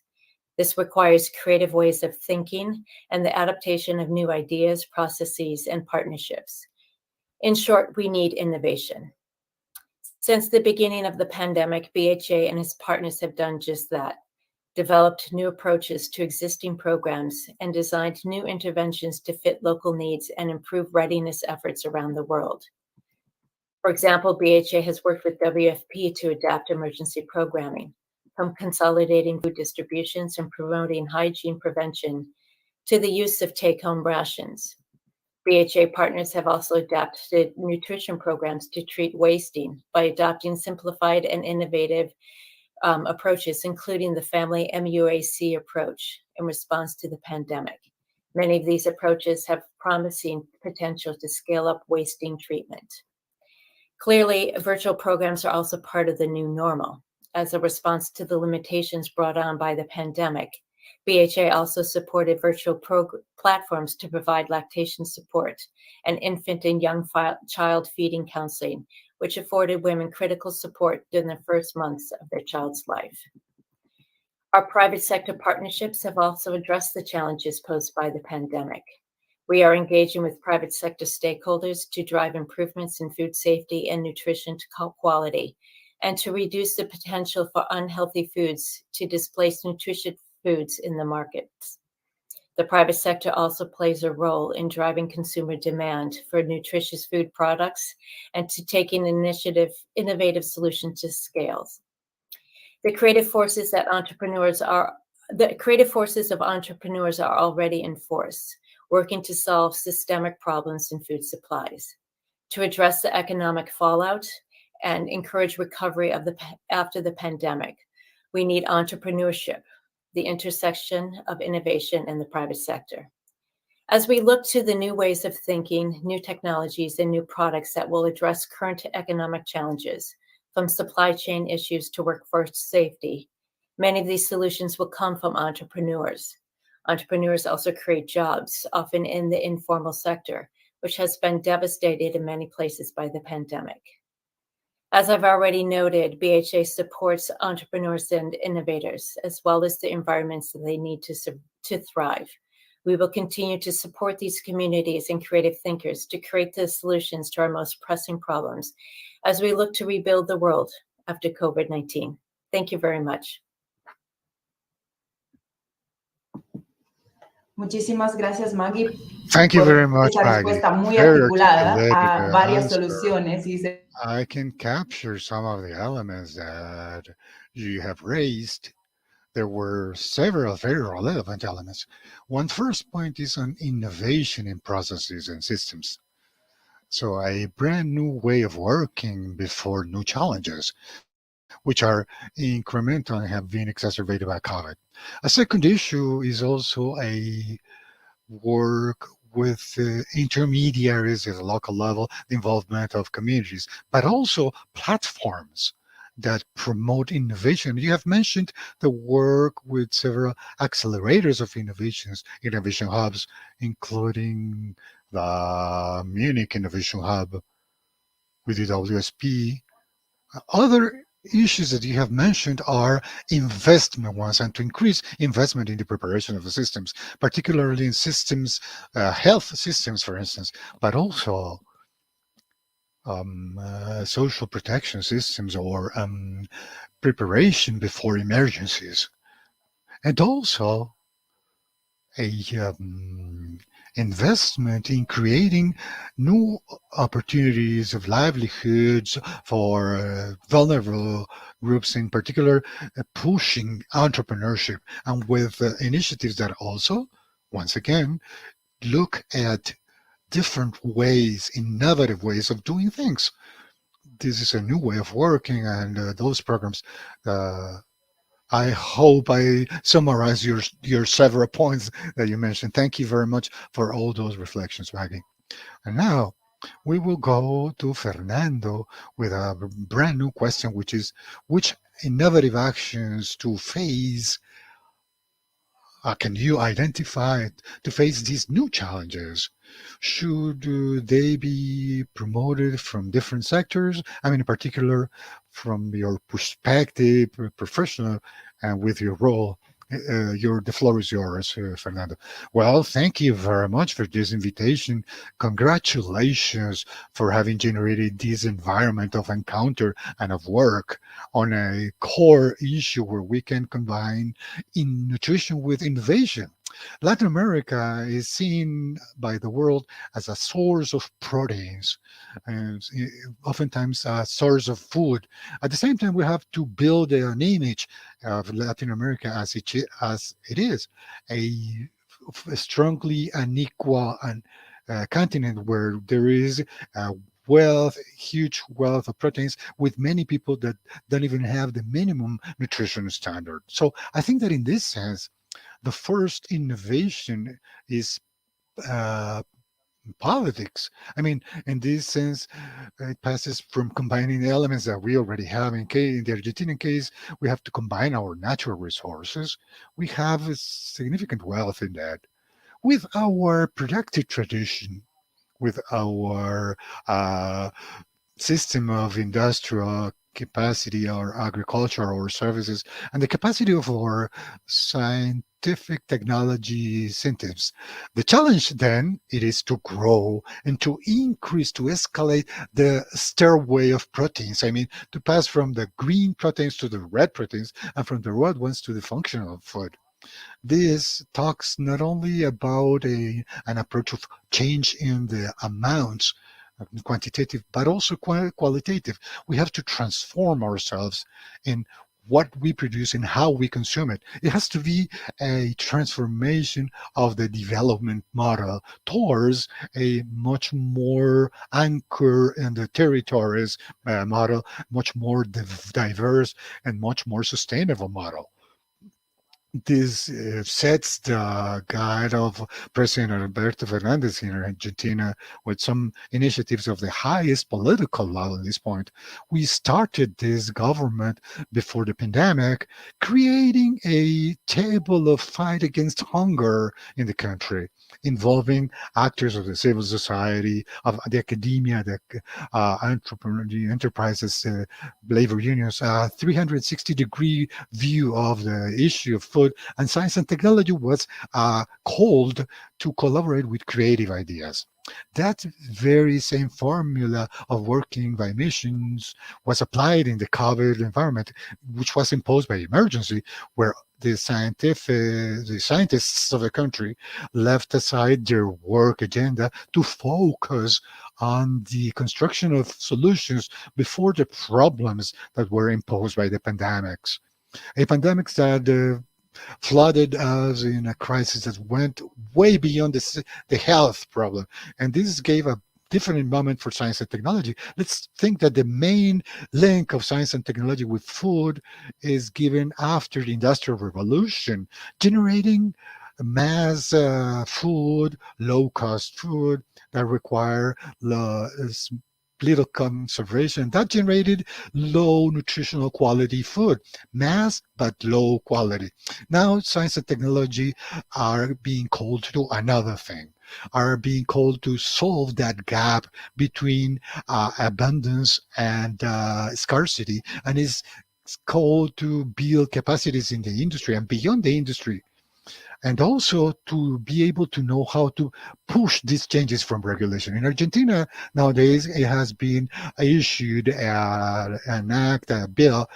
D: This requires creative ways of thinking and the adaptation of new ideas, processes, and partnerships. In short, we need innovation. Since the beginning of the pandemic, BHA and its partners have done just that, developed new approaches to existing programs, and designed new interventions to fit local needs and improve readiness efforts around the world. For example, BHA has worked with WFP to adapt emergency programming, from consolidating food distributions and promoting hygiene prevention to the use of take-home rations. BHA partners have also adapted nutrition programs to treat wasting by adopting simplified and innovative approaches, including the family MUAC approach in response to the pandemic. Many of these approaches have promising potential to scale up wasting treatment. Clearly, virtual programs are also part of the new normal. As a response to the limitations brought on by the pandemic, BHA also supported virtual platforms to provide lactation support and infant and young child feeding counseling, which afforded women critical support during the first months of their child's life. Our private sector partnerships have also addressed the challenges posed by the pandemic. We are engaging with private sector stakeholders to drive improvements in food safety and nutrition quality, and to reduce the potential for unhealthy foods to displace nutritious foods in the markets. The private sector also plays a role in driving consumer demand for nutritious food products and to taking innovative solutions to scales. The creative forces of entrepreneurs are already in force, working to solve systemic problems in food supplies. To address the economic fallout and encourage recovery after the pandemic. We need entrepreneurship, the intersection of innovation and the private sector. As we look to the new ways of thinking, new technologies, and new products that will address current economic challenges, from supply chain issues to workforce safety, many of these solutions will come from entrepreneurs. Entrepreneurs also create jobs, often in the informal sector, which has been devastated in many places by the pandemic. As I've already noted, BHA supports entrepreneurs and innovators, as well as the environments that they need to thrive. We will continue to support these communities and creative thinkers to create the solutions to our most pressing problems as we look to rebuild the world after COVID-19. Thank you very much.
A: Muchísimas gracias, Maggie.
B: Thank you very much,
A: esa
B: Maggie.
A: respuesta muy
B: Very
A: articulada
B: articulated
A: a varias
B: answer.
A: soluciones.
B: I can capture some of the elements that you have raised. There were several very relevant elements. One first point is on innovation in processes and systems. So a brand new way of working before new challenges, which are incremental and have been exacerbated by COVID. A second issue is also a work with intermediaries at the local level, the involvement of communities, but also platforms that promote innovation. You have mentioned the work with several accelerators of innovations, innovation hubs, including the Munich Innovation Hub with the WSP. Other issues that you have mentioned are investment ones, and to increase investment in the preparation of the systems, particularly in systems, health systems, for instance, but also social protection systems or preparation before emergencies, and also a investment in creating new opportunities of livelihoods for vulnerable groups, in particular, pushing entrepreneurship, and with initiatives that also, once again, look at different ways, innovative ways of doing things. This is a new way of working, and those programs. I hope I summarize your several points that you mentioned. Thank you very much for all those reflections, Maggie. And now we will go to Fernando with a brand new question, which is which innovative actions to face can you identify to face these new challenges? Should they be promoted from different sectors? I mean, in particular, from your perspective, professional, and with your role. The floor is yours, Fernando. Well, thank you very much for this invitation. Congratulations for having generated this environment of encounter and of work on a core issue where we can combine in nutrition with innovation. Latin America is seen by the world as a source of proteins and oftentimes a source of food. At the same time, we have to build an image of Latin America as it is, a strongly unequal continent where there is huge wealth of proteins with many people that don't even have the minimum nutrition standard. So I think that in this sense, the first innovation is politics. I mean, in this sense, it passes from combining elements that we already have. In the Argentinian case, we have to combine our natural resources. We have a significant wealth in that with our productive tradition, with our system of industrial capacity, our agriculture, our services, and the capacity of our scientific technology incentives. The challenge then it is to grow and to increase, to escalate the stairway of proteins. I mean, to pass from the green proteins to the red proteins and from the red ones to the functional food. This talks not only about an approach of change in the amounts, quantitative, but also qualitative. We have to transform ourselves in what we produce and how we consume it. It has to be a transformation of the development model towards a much more anchor in the territories model, much more diverse and much more sustainable model. This sets the guide of President Alberto Fernandez here in Argentina with some initiatives of the highest political level at this point. We started this government before the pandemic, creating a table of fight against hunger in the country, involving actors of the civil society, of the academia, the entrepreneur, the enterprises, labor unions, 360-degree view of the issue of food, and science and technology was called to collaborate with creative ideas. That very same formula of working by missions was applied in the COVID environment, which was imposed by emergency, where the scientists of the country left aside their work agenda to focus on the construction of solutions before the problems that were imposed by the pandemics. A pandemic that flooded us in a crisis that went way beyond the health problem. And this gave a different moment for science and technology. Let's think that the main link of science and technology with food is given after the Industrial Revolution, generating mass food, low cost food that require little conservation. That generated low nutritional quality food, mass but low quality. Now science and technology are being called to do another thing, are being called to solve that gap between abundance and scarcity, and is called to build capacities in the industry and beyond the industry, and also to be able to know how to push these changes from regulation. In Argentina, nowadays, it has been issued an act, a bill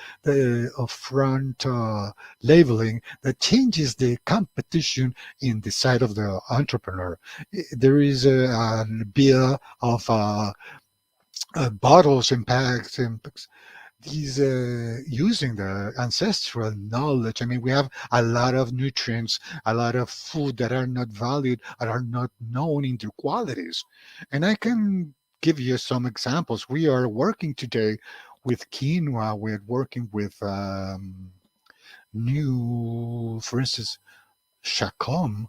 B: of front labeling that changes the competition in the side of the entrepreneur. There is a bill of bottles impacts, he's using the ancestral knowledge. I mean, we have a lot of nutrients, a lot of food that are not valued, that are not known in their qualities. And I can give you some examples. We are working today with quinoa. We're working with for instance, shacom.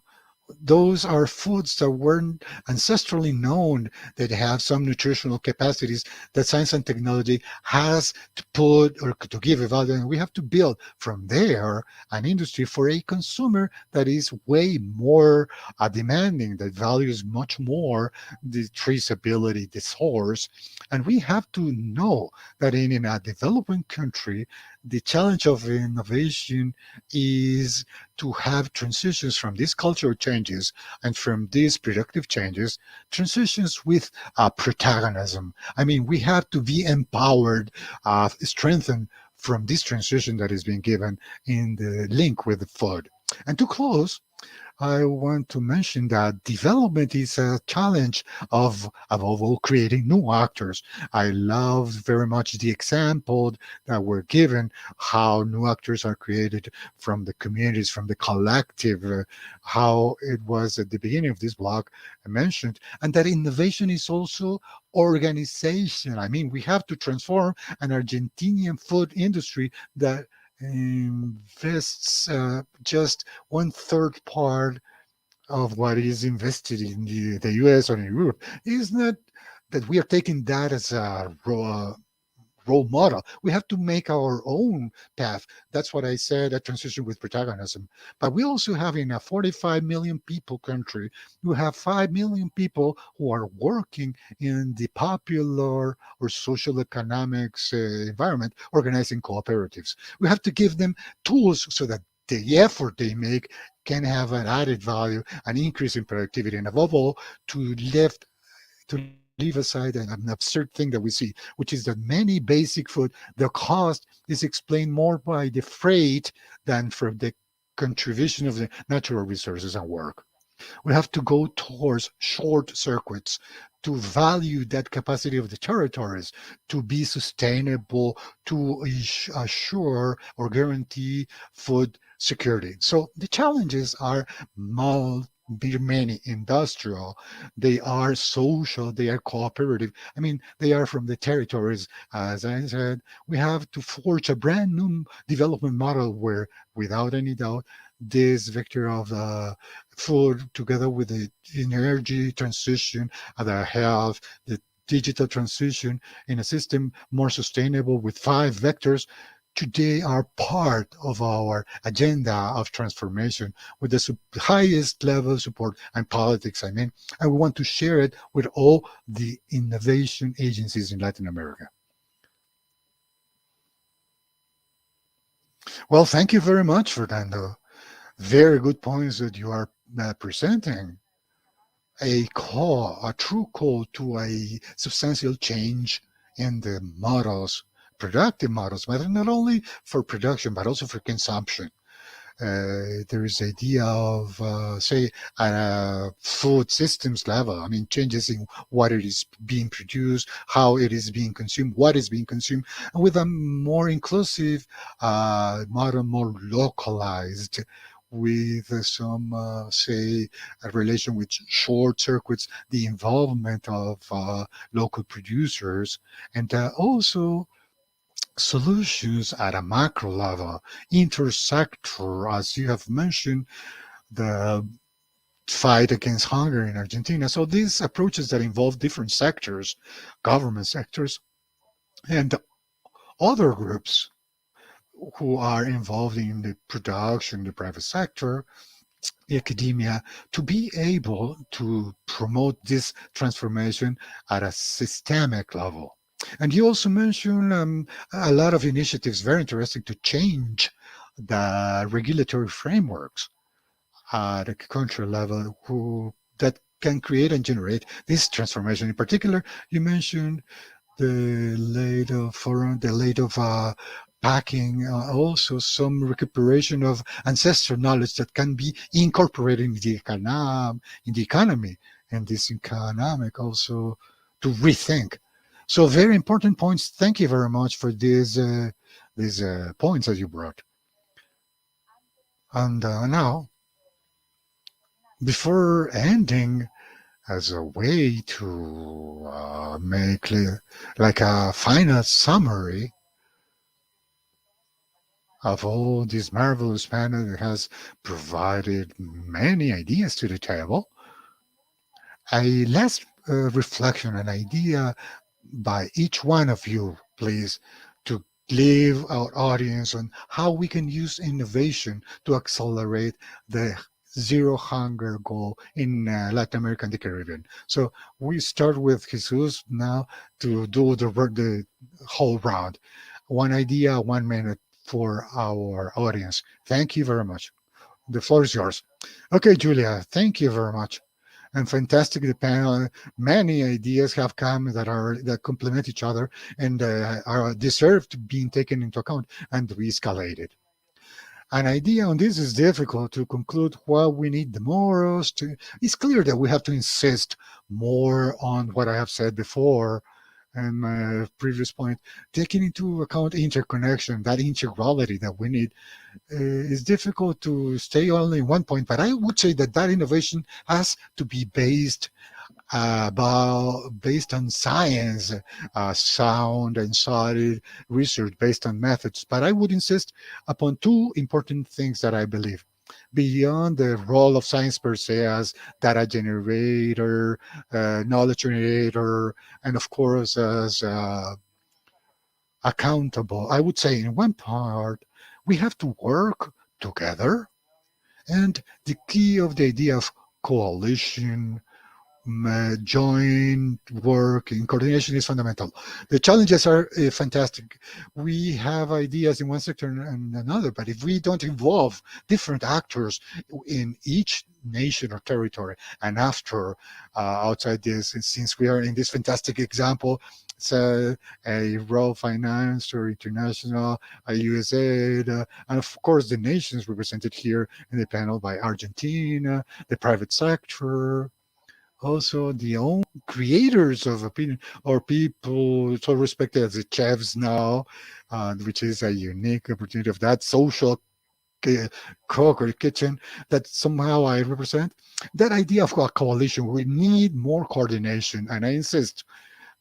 B: Those are foods that weren't ancestrally known, that have some nutritional capacities that science and technology has to put or to give a value. And we have to build from there an industry for a consumer that is way more demanding, that values much more the traceability, the source. And we have to know that in a developing country, the challenge of innovation is to have transitions from these cultural changes and from these productive changes, transitions with protagonism. I mean, we have to be empowered, strengthened from this transition that is being given in the link with the food. And to close, I want to mention that development is a challenge of, above all, creating new actors. I love very much the example that were given, how new actors are created from the communities, from the collective, how it was at the beginning of this blog I mentioned, and that innovation is also organization. I mean, we have to transform an Argentinian food industry that invests just one third part of what is invested in the US or in Europe. Is not that we are taking that as a role model. We have to make our own path. That's what I said, a transition with protagonism. But we also have in a 45 million people country, you have 5 million people who are working in the popular or social economics environment, organizing cooperatives. We have to give them tools so that the effort they make can have an added value, an increase in productivity, and above all, to leave aside an absurd thing that we see, which is that many basic food, the cost is explained more by the freight than for the contribution of the natural resources and work. We have to go towards short circuits to value that capacity of the territories to be sustainable, to assure or guarantee food security. So the challenges are many industrial, they are social, they are cooperative. I mean, they are from the territories. As I said, we have to forge a brand new development model where, without any doubt, this vector of food together with the energy transition, the health, the digital transition in a system more sustainable with 5 vectors today are part of our agenda of transformation with the highest level support and politics. I mean, and we want to share it with all the innovation agencies in Latin America. Well, thank you very much, Fernando. Very good points that you are presenting. A true call to a substantial change in the models, productive models, but not only for production, but also for consumption. There is idea of, say, at a food systems level. I mean, changes in what it is being produced, how it is being consumed, what is being consumed, and with a more inclusive model, more localized, with some, say, a relation with short circuits, the involvement of local producers, and also solutions at a macro level, intersector, as you have mentioned, the fight against hunger in Argentina. So these approaches that involve different sectors, government sectors, and other groups who are involved in the production, the private sector, the academia, to be able to promote this transformation at a systemic level. And you also mentioned a lot of initiatives, very interesting, to change the regulatory frameworks at a country level that can create and generate this transformation. In particular, you mentioned the late of forum, the late of packing, also some recuperation of ancestral knowledge that can be incorporated in the economy, and this economic also to rethink. So very important points. Thank you very much for these points that you brought. And now, before ending, as a way to make like a final summary of all this marvelous panel that has provided many ideas to the table, a last reflection, an idea by each one of you, please, to leave our audience on how we can use innovation to accelerate the zero hunger goal in Latin America and the Caribbean. So we start with Jesus now to do the whole round. One idea, 1 minute for our audience. Thank you very much. The floor is yours. Okay, Julia, thank you very much. And fantastic, the panel. Many ideas have come that complement each other and are deserve to being taken into account and re-escalated. An idea on this is difficult to conclude what we need the most. It's clear that we have to insist more on what I have said before and my previous point, taking into account interconnection, that integrality that we need. It's difficult to stay only in one point, but I would say that innovation has to be based on science, sound and solid research based on methods. But I would insist upon 2 important things that I believe. Beyond the role of science per se as data generator, knowledge generator, and of course as accountable, I would say in one part, we have to work together. And the key of the idea of coalition, joint work and coordination is fundamental. The challenges are fantastic. We have ideas in one sector and another, but if we don't involve different actors in each nation or territory. And after, outside this, since we are in this fantastic example, so a world finance or international, USAID, and of course the nations represented here in the panel by Argentina, the private sector, also the own creators of opinion or people so respected as the chefs now, which is a unique opportunity of that social cook or kitchen that somehow I represent. That idea of a coalition, we need more coordination, and I insist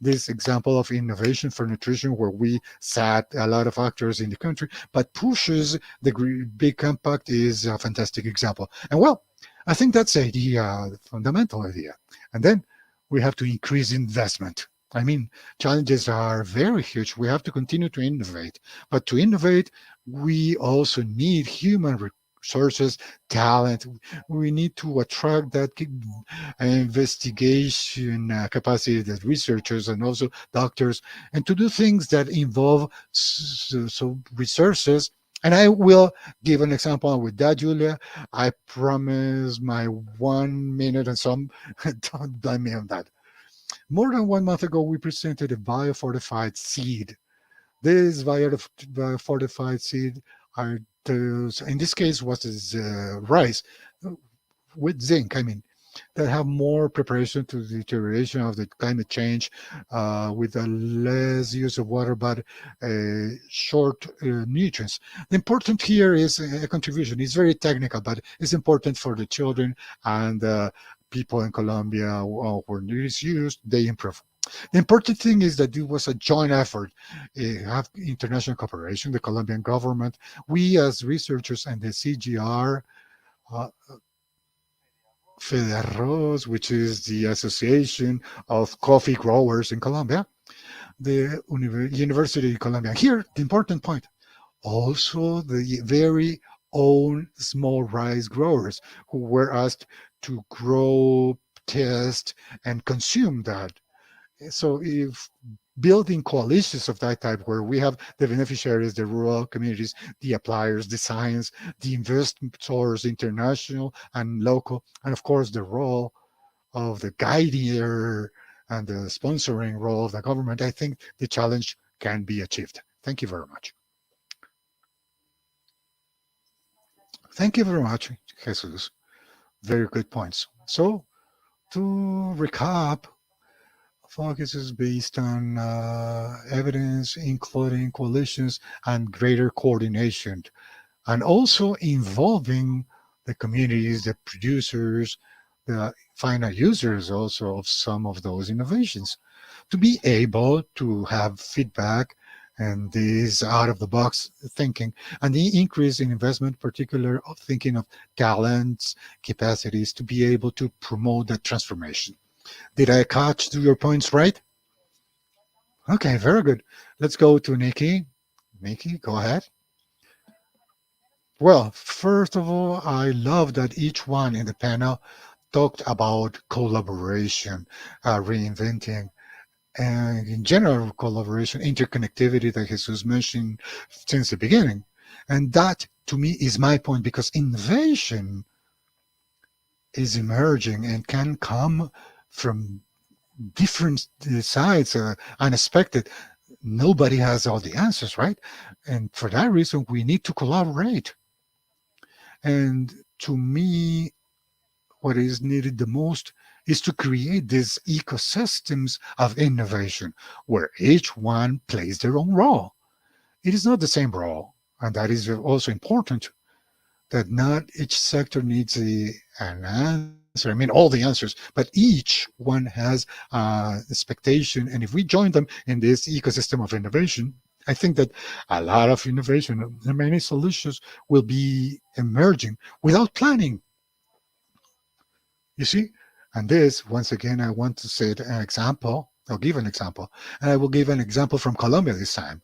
B: this example of innovation for nutrition where we sat a lot of actors in the country but pushes the big compact is a fantastic example. And well, I think that's the idea, the fundamental idea. And then we have to increase investment. I mean, challenges are very huge. We have to continue to innovate, but to innovate we also need human resources, talent. We need to attract that investigation capacity, that researchers and also doctors, and to do things that involve resources. And I will give an example with that, Julia. I promise my 1 minute and some. Don't blame me on that. More than 1 month ago, we presented a biofortified seed. This biofortified seed are those, in this case, was rice with zinc. I mean, that have more preparation to the deterioration of the climate change, with a less use of water, but short nutrients. The important here is a contribution. It's very technical, but it's important for the children and people in Colombia when it is used, they improve. The important thing is that it was a joint effort. Have international cooperation, the Colombian government, we as researchers, and the CGR, uh, Federos, which is the Association of Coffee Growers in Colombia, the University of Colombia. Here, the important point, also the very own small rice growers who were asked to grow, test, and consume that. So if building coalitions of that type where we have the beneficiaries, the rural communities, the appliers, the science, the investors, international and local, and of course the role of the guider and the sponsoring role of the government, I think the challenge can be achieved. Thank you very much. Thank you very much, Jesus. Very good points. So to recap, focus is based on evidence, including coalitions and greater coordination, and also involving the communities, the producers, the final users also of some of those innovations, to be able to have feedback and this out of the box thinking, and the increase in investment, particular of thinking of talents, capacities to be able to promote that transformation. Did I catch your points right? Okay, very good. Let's go to Nikki. Nikki, go ahead. Well, first of all, I love that each one in the panel talked about collaboration, reinventing, and in general collaboration, interconnectivity that Jesus mentioned since the beginning. And that, to me, is my point, because innovation is emerging and can come from different sides, unexpected. Nobody has all the answers, right? And for that reason, we need to collaborate. And to me, what is needed the most is to create these ecosystems of innovation where each one plays their own role. It is not the same role, and that is also important, that not each sector needs an answer. I mean, all the answers, but each one has expectation. And if we join them in this ecosystem of innovation, I think that a lot of innovation and many solutions will be emerging without planning. You see? And this, once again, I want to say an example. I'll give an example. And I will give an example from Colombia this time.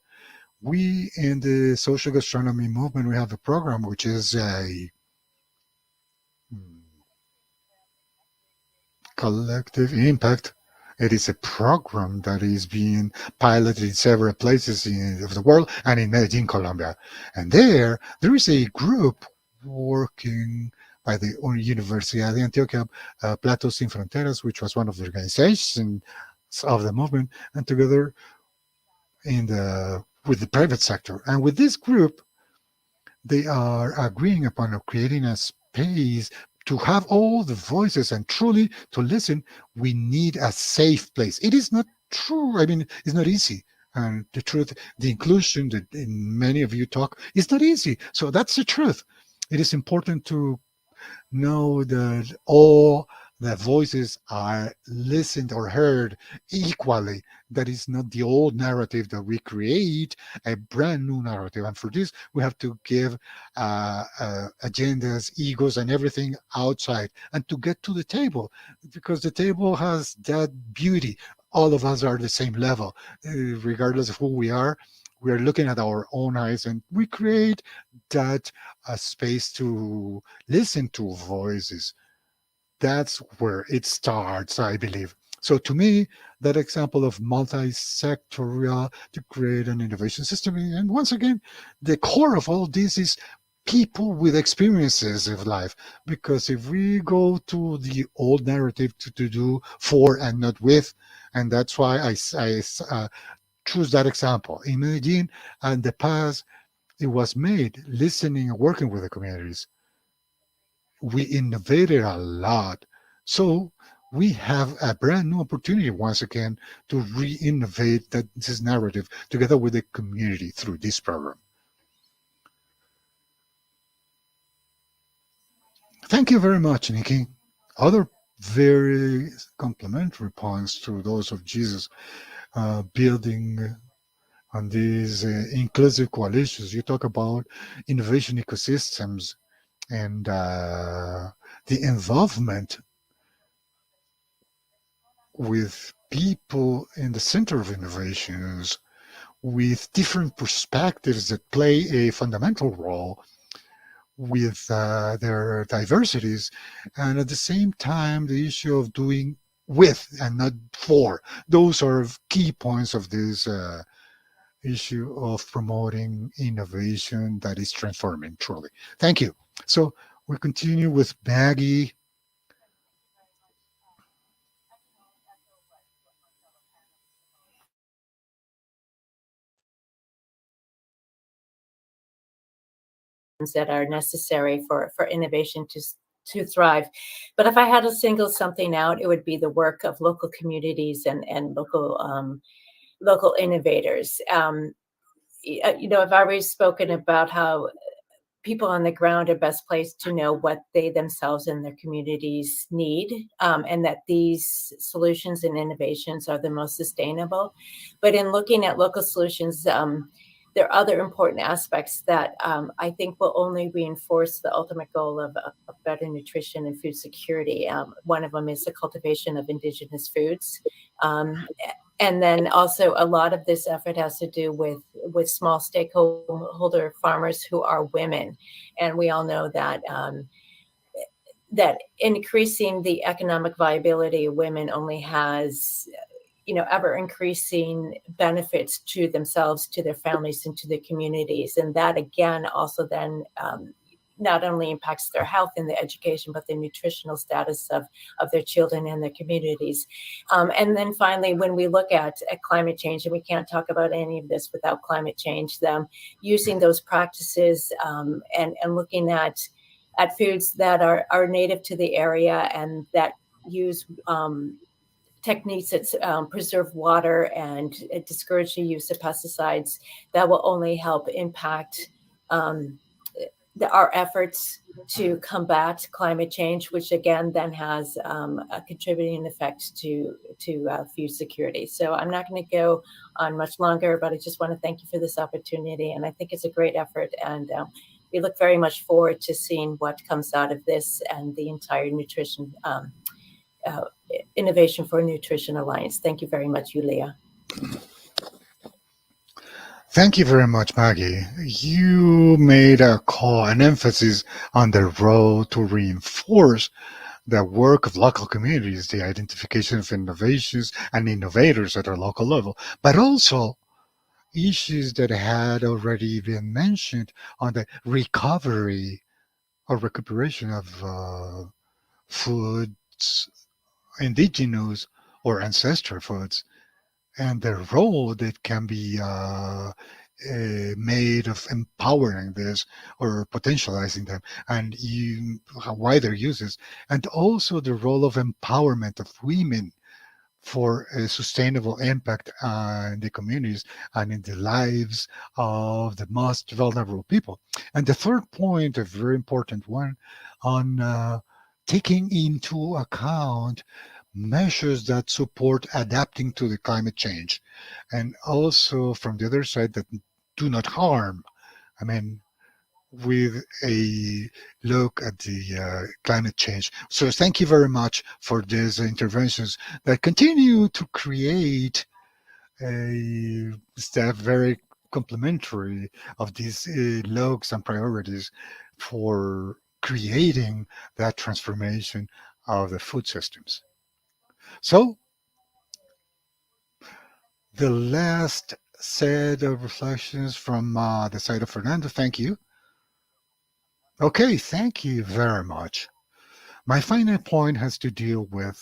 B: We in the social gastronomy movement, we have a program which is a collective impact. It is a program that is being piloted in several places of the world and in Medellin, Colombia. And there is a group working by the Universidad de Antioquia, Platos Sin Fronteras, which was one of the organizations of the movement, and together with the private sector. And with this group, they are agreeing upon creating a space to have all the voices and truly to listen. We need a safe place. It is not true. I mean, it's not easy. And the truth, the inclusion that many of you talk is not easy. So that's the truth. It is important to know that all the voices are listened or heard equally. That is not the old narrative that we create, a brand new narrative. And for this, we have to give agendas, egos, and everything outside and to get to the table because the table has that beauty. All of us are the same level, regardless of who we are. We are looking at our own eyes and we create that space to listen to voices. That's where it starts, I believe. So to me, that example of multi-sectorial to create an innovation system, and once again, the core of all this is people with experiences of life. Because if we go to the old narrative to do for and not with, and that's why I choose that example. In Medellin, and the past, it was made listening and working with the communities. We innovated a lot. So we have a brand new opportunity once again to re-innovate this narrative together with the community through this program. Thank you very much, Nikki. Other very complimentary points to those of Jesus, building on these inclusive coalitions. You talk about innovation ecosystems and the involvement with people in the center of innovations with different perspectives that play a fundamental role with their diversities, and at the same time the issue of doing with and not for. Those are key points of this issue of promoting innovation that is transforming truly. Thank you. So we continue with Maggie.
D: that are necessary for innovation to thrive. But if I had to single something out, it would be the work of local communities and local innovators. I've already spoken about how people on the ground are best placed to know what they themselves and their communities need, and that these solutions and innovations are the most sustainable. But in looking at local solutions, there are other important aspects that I think will only reinforce the ultimate goal of better nutrition and food security. One of them is the cultivation of indigenous foods. And then also a lot of this effort has to do with small stakeholder farmers who are women. And we all know that that increasing the economic viability of women only has ever increasing benefits to themselves, to their families, and to their communities. And that again also then not only impacts their health and their education, but the nutritional status of their children and their communities. And then finally, when we look at climate change, and we can't talk about any of this without climate change, them using those practices and looking at foods that are native to the area and that use techniques that preserve water and discourage the use of pesticides, that will only help impact our efforts to combat climate change, which again then has a contributing effect to food security. So I'm not going to go on much longer, but I just want to thank you for this opportunity, and I think it's a great effort, and we look very much forward to seeing what comes out of this and the entire nutrition Innovation for Nutrition Alliance. Thank you very much, Yulia.
B: Thank you very much, Maggie. You made a call, an emphasis on the role to reinforce the work of local communities, the identification of innovations and innovators at a local level, but also issues that had already been mentioned on the recovery or recuperation of foods, indigenous or ancestral foods, and the role that can be made of empowering this or potentializing them, and how wider uses, and also the role of empowerment of women for a sustainable impact on the communities and in the lives of the most vulnerable people. And the third point, a very important one, on taking into account measures that support adapting to the climate change, and also from the other side that do not harm. I mean, with a look at the climate change. So thank you very much for these interventions that continue to create a staff very complementary of these looks and priorities for creating that transformation of the food systems. So the last set of reflections from the side of Fernando. Thank you. Okay, thank you very much. My final point has to deal with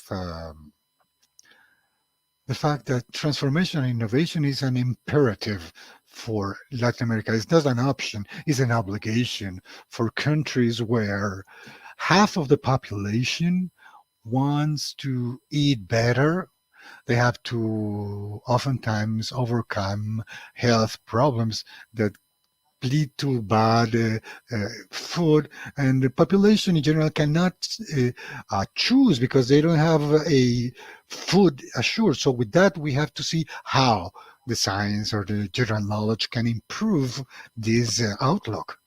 B: the fact that transformation and innovation is an imperative for Latin America. It's not an option, it's an obligation for countries where half of the population wants to eat better. They have to oftentimes overcome health problems that lead to bad food, and the population in general cannot choose because they don't have a food assured. So with that, we have to see how the science or the general knowledge can improve this outlook.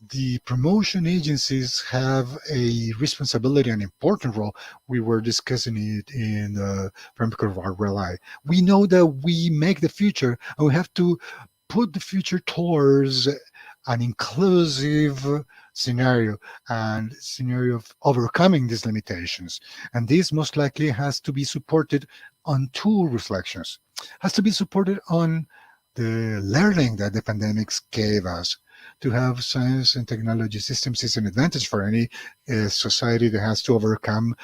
B: The promotion agencies have a responsibility and important role. We were discussing it in the framework of our rely. We know that we make the future, and we have to put the future towards an inclusive scenario and scenario of overcoming these limitations. And this most likely has to be supported on two reflections. Has to be supported on the learning that the pandemics gave us. To have science and technology systems is an advantage for any society that has to overcome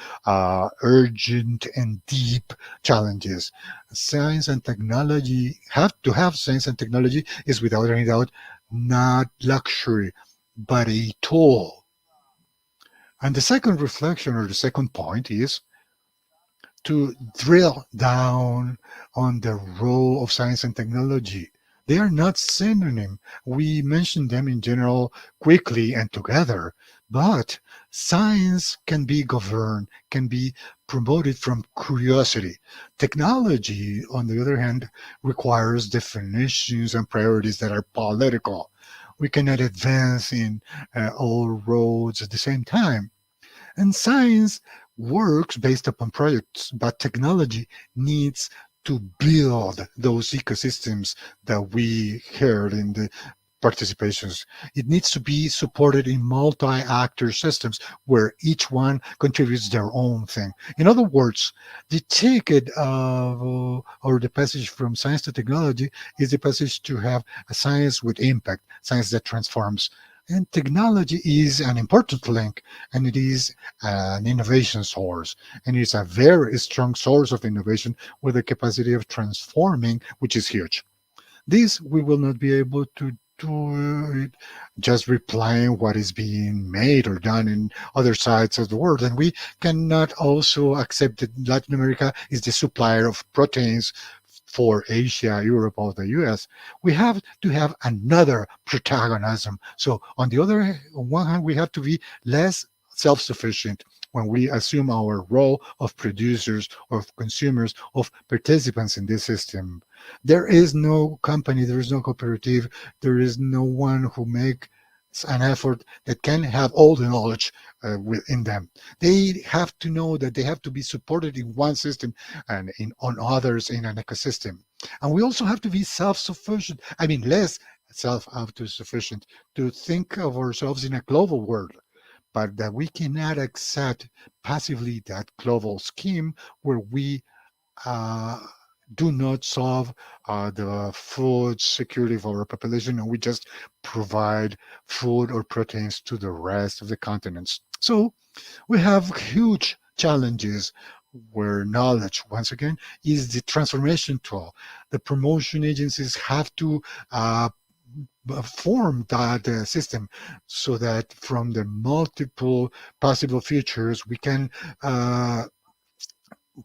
B: urgent and deep challenges. Science and technology have science and technology is without any doubt not luxury, but a tool. And the second reflection or the second point is to drill down on the role of science and technology. They are not synonym. We mention them in general quickly and together, but science can be governed, can be promoted from curiosity. Technology, on the other hand, requires definitions and priorities that are political. We cannot advance in all roads at the same time. And science works based upon projects, but technology needs to build those ecosystems that we heard in the participations. It needs to be supported in multi-actor systems where each one contributes their own thing. In other words, the ticket of or the passage from science to technology is the passage to have a science with impact, science that transforms. And technology is an important link, and it is an innovation source. And it's a very strong source of innovation with the capacity of transforming, which is huge. This we will not be able to do it just replying what is being made or done in other sides of the world. And we cannot also accept that Latin America is the supplier of proteins for Asia, Europe, or the US. We have to have another protagonism. So on the other on one hand, we have to be less self-sufficient when we assume our role of producers, of consumers, of participants in this system. There is no company, there is no cooperative, there is no one who makes an effort that can have all the knowledge within them. They have to know that they have to be supported in one system and on others in an ecosystem. And we also have to be self-sufficient. I mean, less self-sufficient to think of ourselves in a global world, but that we cannot accept passively that global scheme where we uh, do not solve the food security of our population, and we just provide food or proteins to the rest of the continents. So we have huge challenges where knowledge, once again, is the transformation tool. The promotion agencies have to form that system so that from the multiple possible futures, we can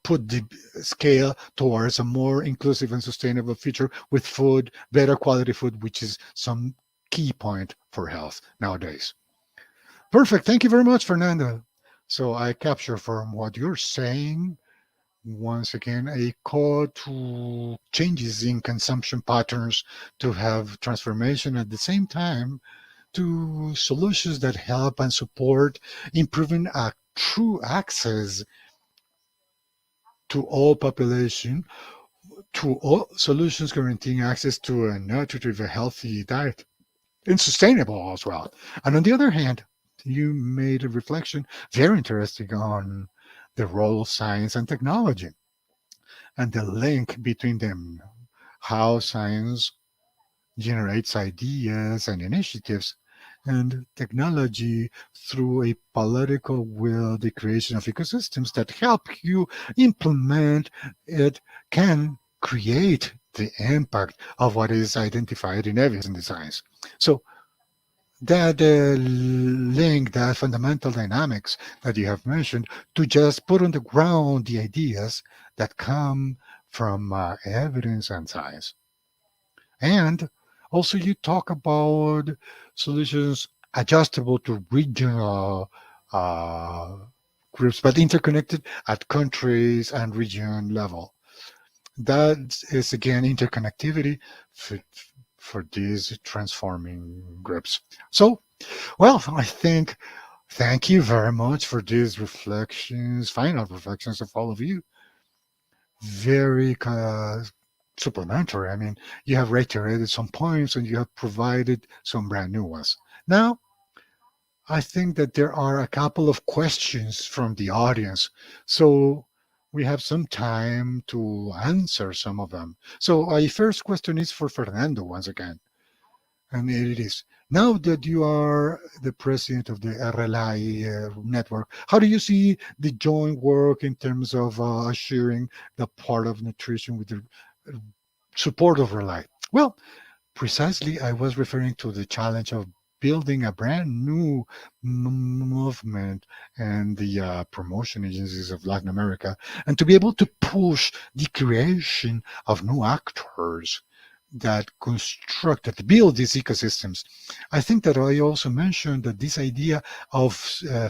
B: put the scale towards a more inclusive and sustainable future with food, better quality food, which is some key point for health nowadays. Perfect. Thank you very much, Fernando. So I capture from what you're saying, once again, a call to changes in consumption patterns to have transformation at the same time to solutions that help and support improving a true access to all population, to all solutions guaranteeing access to a nutritive, healthy diet and sustainable as well. And on the other hand, you made a reflection very interesting on the role of science and technology and the link between them, how science generates ideas and initiatives, and technology through a political will, the creation of ecosystems that help you implement it, can create the impact of what is identified in evidence in the science. So that link, that fundamental dynamics that you have mentioned, to just put on the ground the ideas that come from evidence and science. And also, you talk about solutions adjustable to regional uh, groups, but interconnected at countries and region level. That is again interconnectivity for, for these transforming groups. So, well, I think thank you very much for these reflections, final reflections of all of you. Very supplementary. I mean, you have reiterated some points and you have provided some brand new ones. Now, I think that there are a couple of questions from the audience. So we have some time to answer some of them. So, a first question is for Fernando once again. And it is now that you are the president of the RLI network, how do you see the joint work in terms of assuring the part of nutrition with the uh, support of RLI? Well, precisely, I was referring to the challenge of building a brand new movement and the promotion agencies of Latin America, and to be able to push the creation of new actors that construct, that build these ecosystems. I think that I also mentioned that this idea of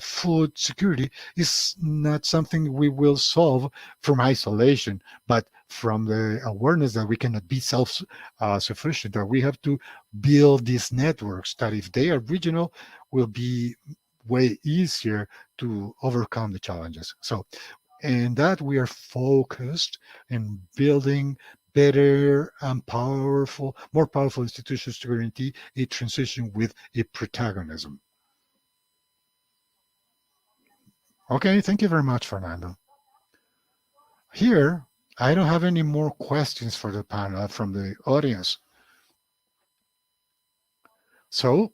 B: food security is not something we will solve from isolation, but from the awareness that we cannot be self sufficient, that we have to build these networks that, if they are regional, will be way easier to overcome the challenges. So, in that, we are focused in building better and powerful, more powerful institutions to guarantee a transition with a protagonism. Okay, thank you very much, Fernando. Here, I don't have any more questions for the panel from the audience. So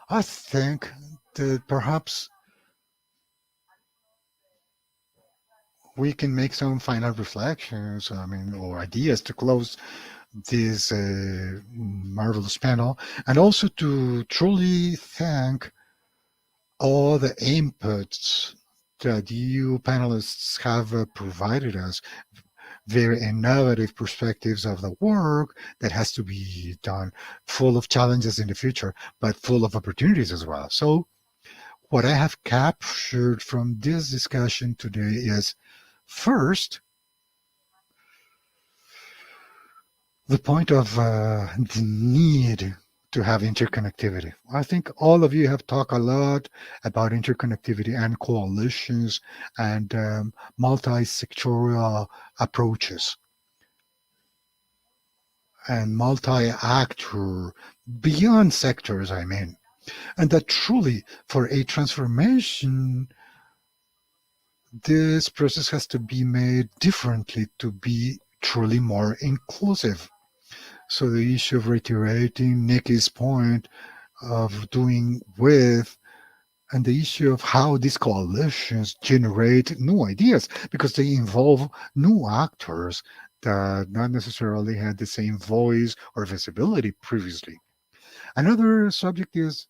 B: I think that perhaps we can make some final reflections, I mean, or ideas to close this marvelous panel, and also to truly thank all the inputs that you panelists have provided us, very innovative perspectives of the work that has to be done, full of challenges in the future, but full of opportunities as well. So, what I have captured from this discussion today is first, the point of the need to have interconnectivity. I think all of you have talked a lot about interconnectivity and coalitions and multi-sectorial approaches and multi-actor beyond sectors, I mean. And that truly, for a transformation this process has to be made differently to be truly more inclusive. So the issue of reiterating Nikki's point of doing with, and the issue of how these coalitions generate new ideas, because they involve new actors that not necessarily had the same voice or visibility previously. Another subject is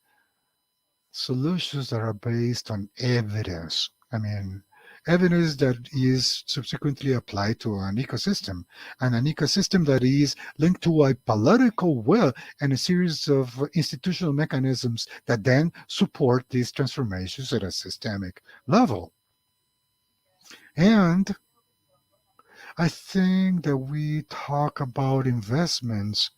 B: solutions that are based on evidence. I mean, evidence that is subsequently applied to an ecosystem, and an ecosystem that is linked to a political will and a series of institutional mechanisms that then support these transformations at a systemic level. And I think that we talk about investments,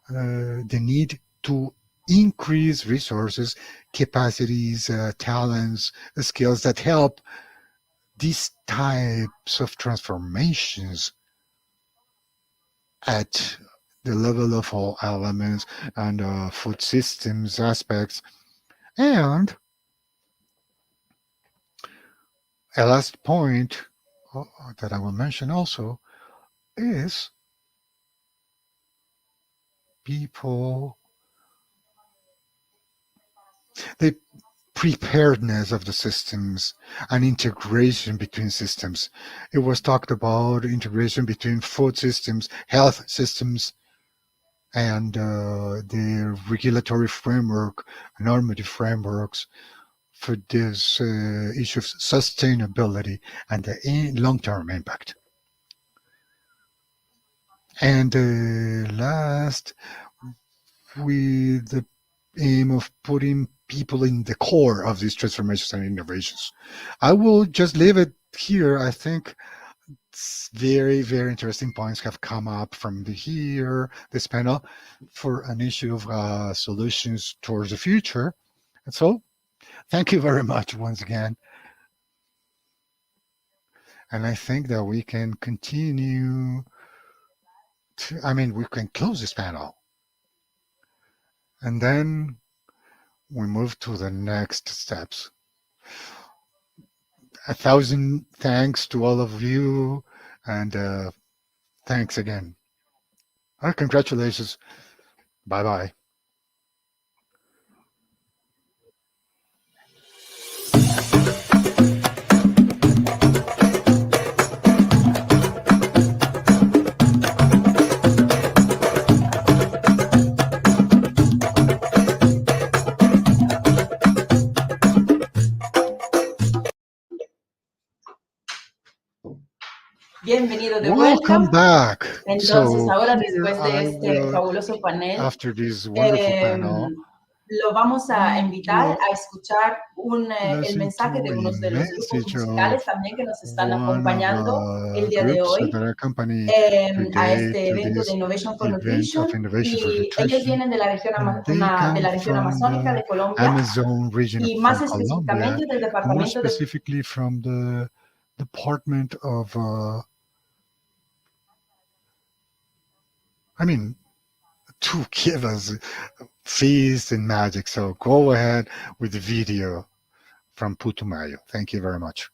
B: the need to increase resources, capacities, talents, skills that help these types of transformations at the level of all elements and food systems aspects. And a last point that I will mention also is people, the preparedness of the systems and integration between systems. It was talked about integration between food systems, health systems, and the regulatory framework, normative frameworks for this issue of sustainability and the long-term impact. And last, with the aim of putting people in the core of these transformations and innovations. I will just leave it here. I think very, very interesting points have come up from this panel, for an issue of solutions towards the future. And so, thank you very much once again. And I think that we can continue we can close this panel. And then we move to the next steps. 1,000 thanks to all of you, and thanks again. Congratulations. Bye-bye.
A: Bienvenido de
B: Welcome
A: vuelta.
B: back.
A: Entonces,
B: So
A: ahora
B: here
A: después de
B: I
A: este
B: will,
A: fabuloso panel,
B: after this wonderful panel,
A: lo vamos a invitar
B: will
A: a escuchar el
B: listen
A: mensaje
B: to
A: de
B: a
A: unos de los grupos
B: message
A: musicales
B: of
A: también que nos están
B: one of
A: acompañando el día de
B: groups
A: hoy
B: that accompany
A: a
B: today
A: este
B: to
A: evento de
B: this
A: Innovation for
B: event of
A: Nutrition,
B: Innovation for
A: y ellos
B: Nutrition,
A: vienen de la región,
B: and they
A: de
B: come
A: la región
B: from
A: amazónica
B: the
A: de Colombia,
B: Amazon region
A: y
B: from
A: más
B: Colombia,
A: específicamente del
B: more
A: departamento de
B: specifically from the Department of, to give us feast and magic. So go ahead with the video from Putumayo. Thank you very much.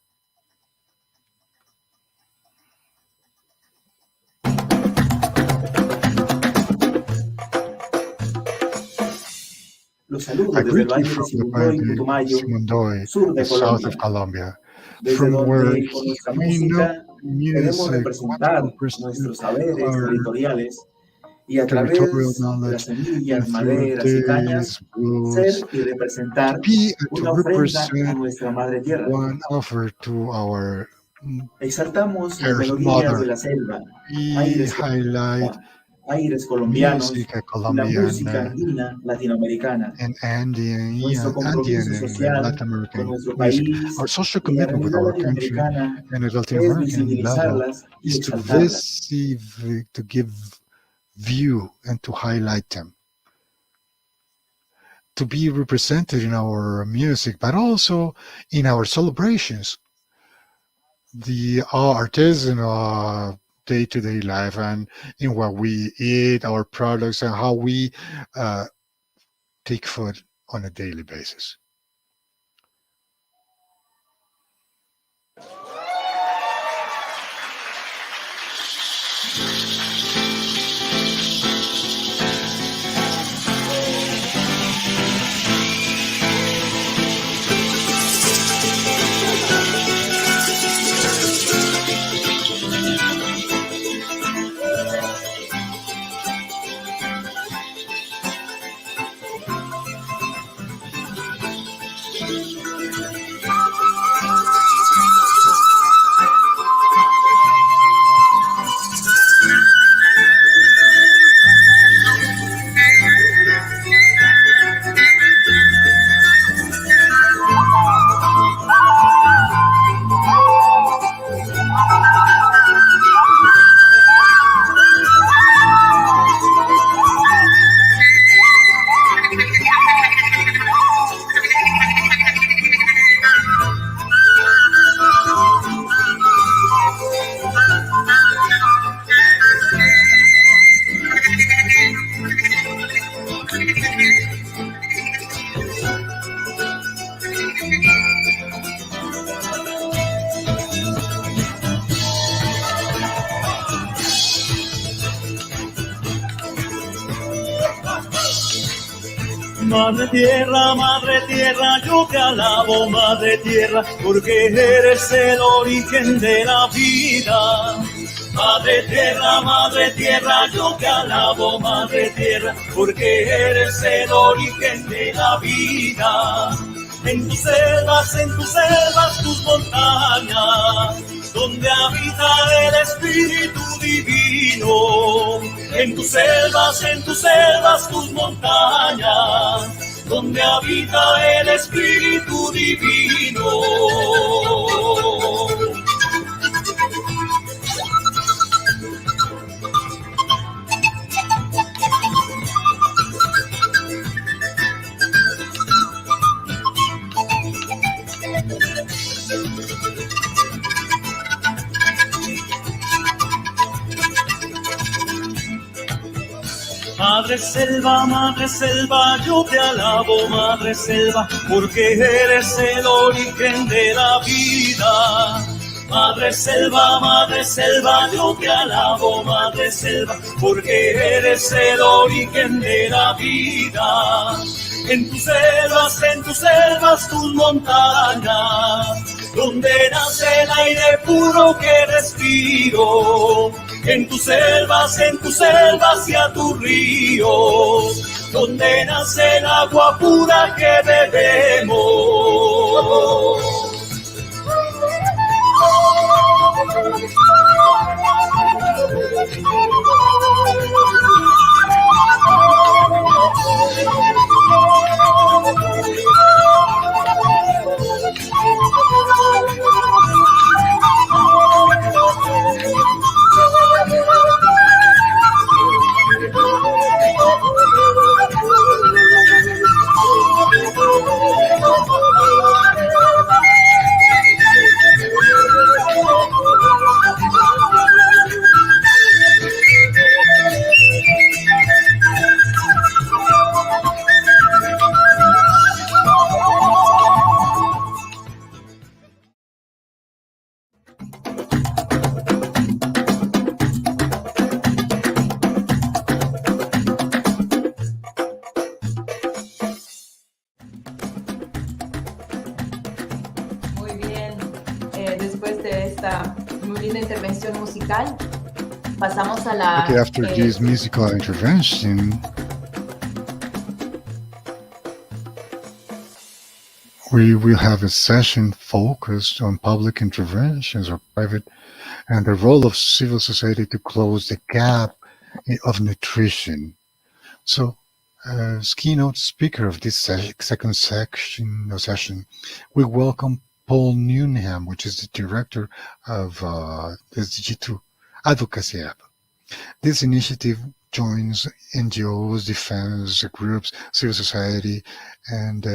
E: Los saludo
B: I
E: desde el
B: greet you
E: valle de
B: from the Valle de
E: Simundoy,
B: Simundoy,
E: sur
B: the
E: de
B: south of
E: Colombia,
B: Colombia,
E: desde
B: from where
E: donde con nuestra
B: we know
E: música queremos
B: music, want to
E: representar
B: represent
E: nuestros saberes
B: our
E: territoriales y a
B: territorial
E: través de las
B: knowledge,
E: semillas,
B: and through
E: maderas y cañas,
B: these roots,
E: ser y
B: to
E: representar
B: be and to
E: una ofrenda a
B: represent
E: nuestra Madre Tierra.
B: one offer to our
E: Exaltamos las
B: Earth
E: melodías de
B: Mother.
E: la selva,
B: We
E: aires
B: highlight
E: aires colombianos
B: music
E: y la
B: Colombian
E: música andina latinoamericana.
B: and Andean,
E: Nuestro
B: Andean
E: compromiso
B: and
E: social
B: Latin
E: con
B: American
E: nuestro
B: music.
E: país
B: Our social
E: y la
B: commitment with
E: realidad
B: our country
E: latinoamericana
B: and at Latin
E: es
B: American level
E: visibilizarlas y
B: is to
E: exaltarlas.
B: to give view and to highlight them, to be represented in our music, but also in our celebrations, the artisanal day-to-day life, and in what we eat, our products, and how we take food on a daily basis.
F: Madre Tierra, yo te alabo, Madre Tierra, porque eres el origen de la vida. Madre Tierra, yo te alabo, Madre Tierra, porque eres el origen de la vida. En tus selvas, tus montañas, donde habita el Espíritu Divino. En tus selvas, tus montañas, donde habita el Espíritu Divino. Madre selva, yo te alabo, Madre selva, porque eres el origen de la vida. Madre selva, yo te alabo, Madre selva, porque eres el origen de la vida. En tus selvas, tus montañas, donde nace el aire puro que respiro. En tus selvas y a tus ríos, donde nace el agua pura que bebemos.
A: Muy bien. Después de esta muy linda intervención musical, pasamos a la...
B: Okay, after this musical intervention, we will have a session focused on public interventions or private and the role of civil society to close the gap of nutrition. So, as keynote speaker of this second session, we welcome Paul Newman, which is the director of the Digital Advocacy App. This initiative joins NGOs, defense groups, civil society, and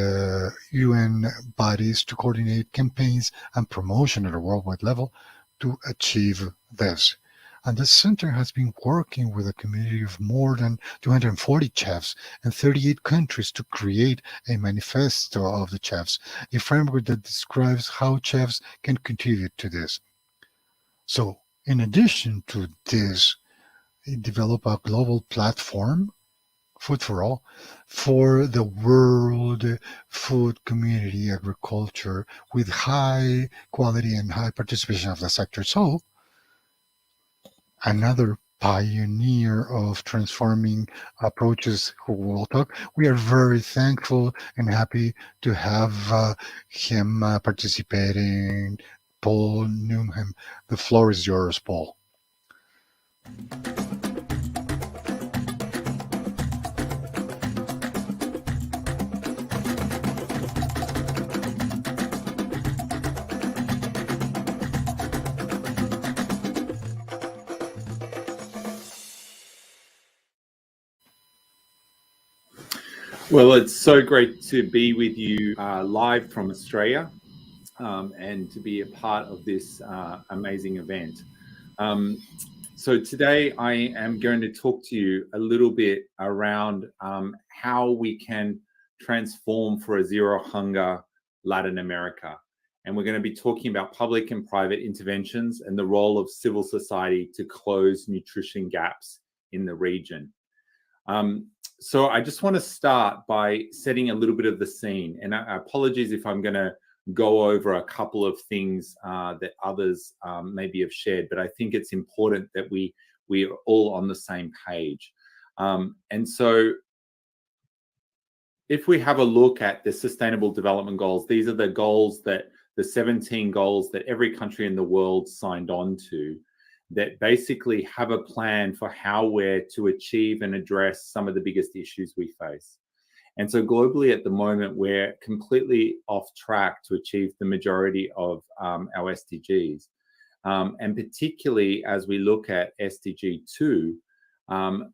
B: UN bodies to coordinate campaigns and promotion at a worldwide level to achieve this. And the center has been working with a community of more than 240 chefs in 38 countries to create a manifesto of the chefs, a framework that describes how chefs can contribute to this. So, in addition to this, it developed a global platform, Food for All, for the world food community agriculture with high quality and high participation of the sector. So, another pioneer of transforming approaches who will talk. We are very thankful and happy to have him participating. Paul Newman, the floor is yours, Paul.
G: Well, it's so great to be with you live from Australia and to be a part of this amazing event. So today I am going to talk to you a little bit around how we can transform for a zero hunger Latin America. And we're going to be talking about public and private interventions and the role of civil society to close nutrition gaps in the region. So I just want to start by setting a little bit of the scene, and apologies if I'm going to go over a couple of things that others maybe have shared, but I think it's important that we are all on the same page. And so if we have a look at the Sustainable Development Goals, these are the goals that the 17 goals that every country in the world signed on to, that basically have a plan for how we're to achieve and address some of the biggest issues we face. And so globally at the moment, we're completely off track to achieve the majority of our SDGs. And particularly as we look at SDG 2,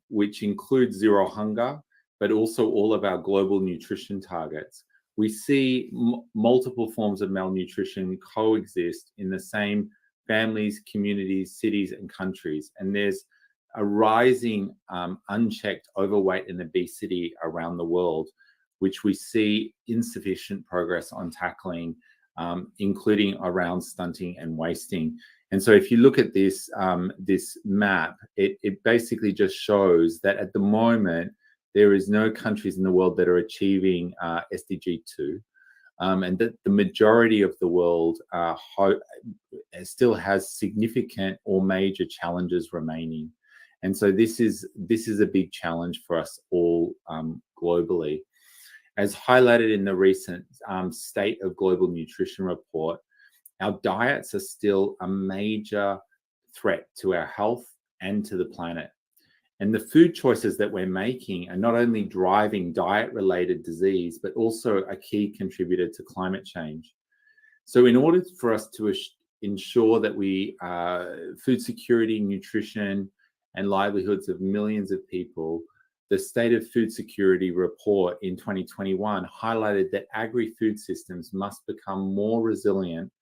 G: which includes zero hunger, but also all of our global nutrition targets, we see multiple forms of malnutrition coexist in the same families, communities, cities, and countries. And there's a rising unchecked overweight and obesity around the world, which we see insufficient progress on tackling, including around stunting and wasting. And so if you look at this, this map, it basically just shows that at the moment, there is no countries in the world that are achieving SDG 2, and that the majority of the world still has significant or major challenges remaining. And so this is a big challenge for us all globally. As highlighted in the recent State of Global Nutrition report, our diets are still a major threat to our health and to the planet. And the food choices that we're making are not only driving diet-related disease, but also a key contributor to climate change. So in order for us to ensure that we food security, nutrition, and livelihoods of millions of people, the State of Food Security report in 2021 highlighted that agri-food systems must become more resilient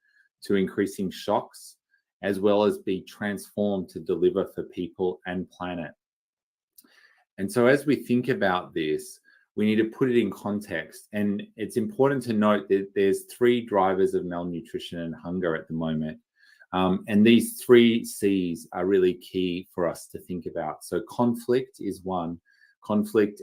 G: to increasing shocks, as well as be transformed to deliver for people and planet. And so as we think about this, we need to put it in context. And it's important to note that there's 3 drivers of malnutrition and hunger at the moment. And these 3 C's are really key for us to think about. So conflict is one. Conflict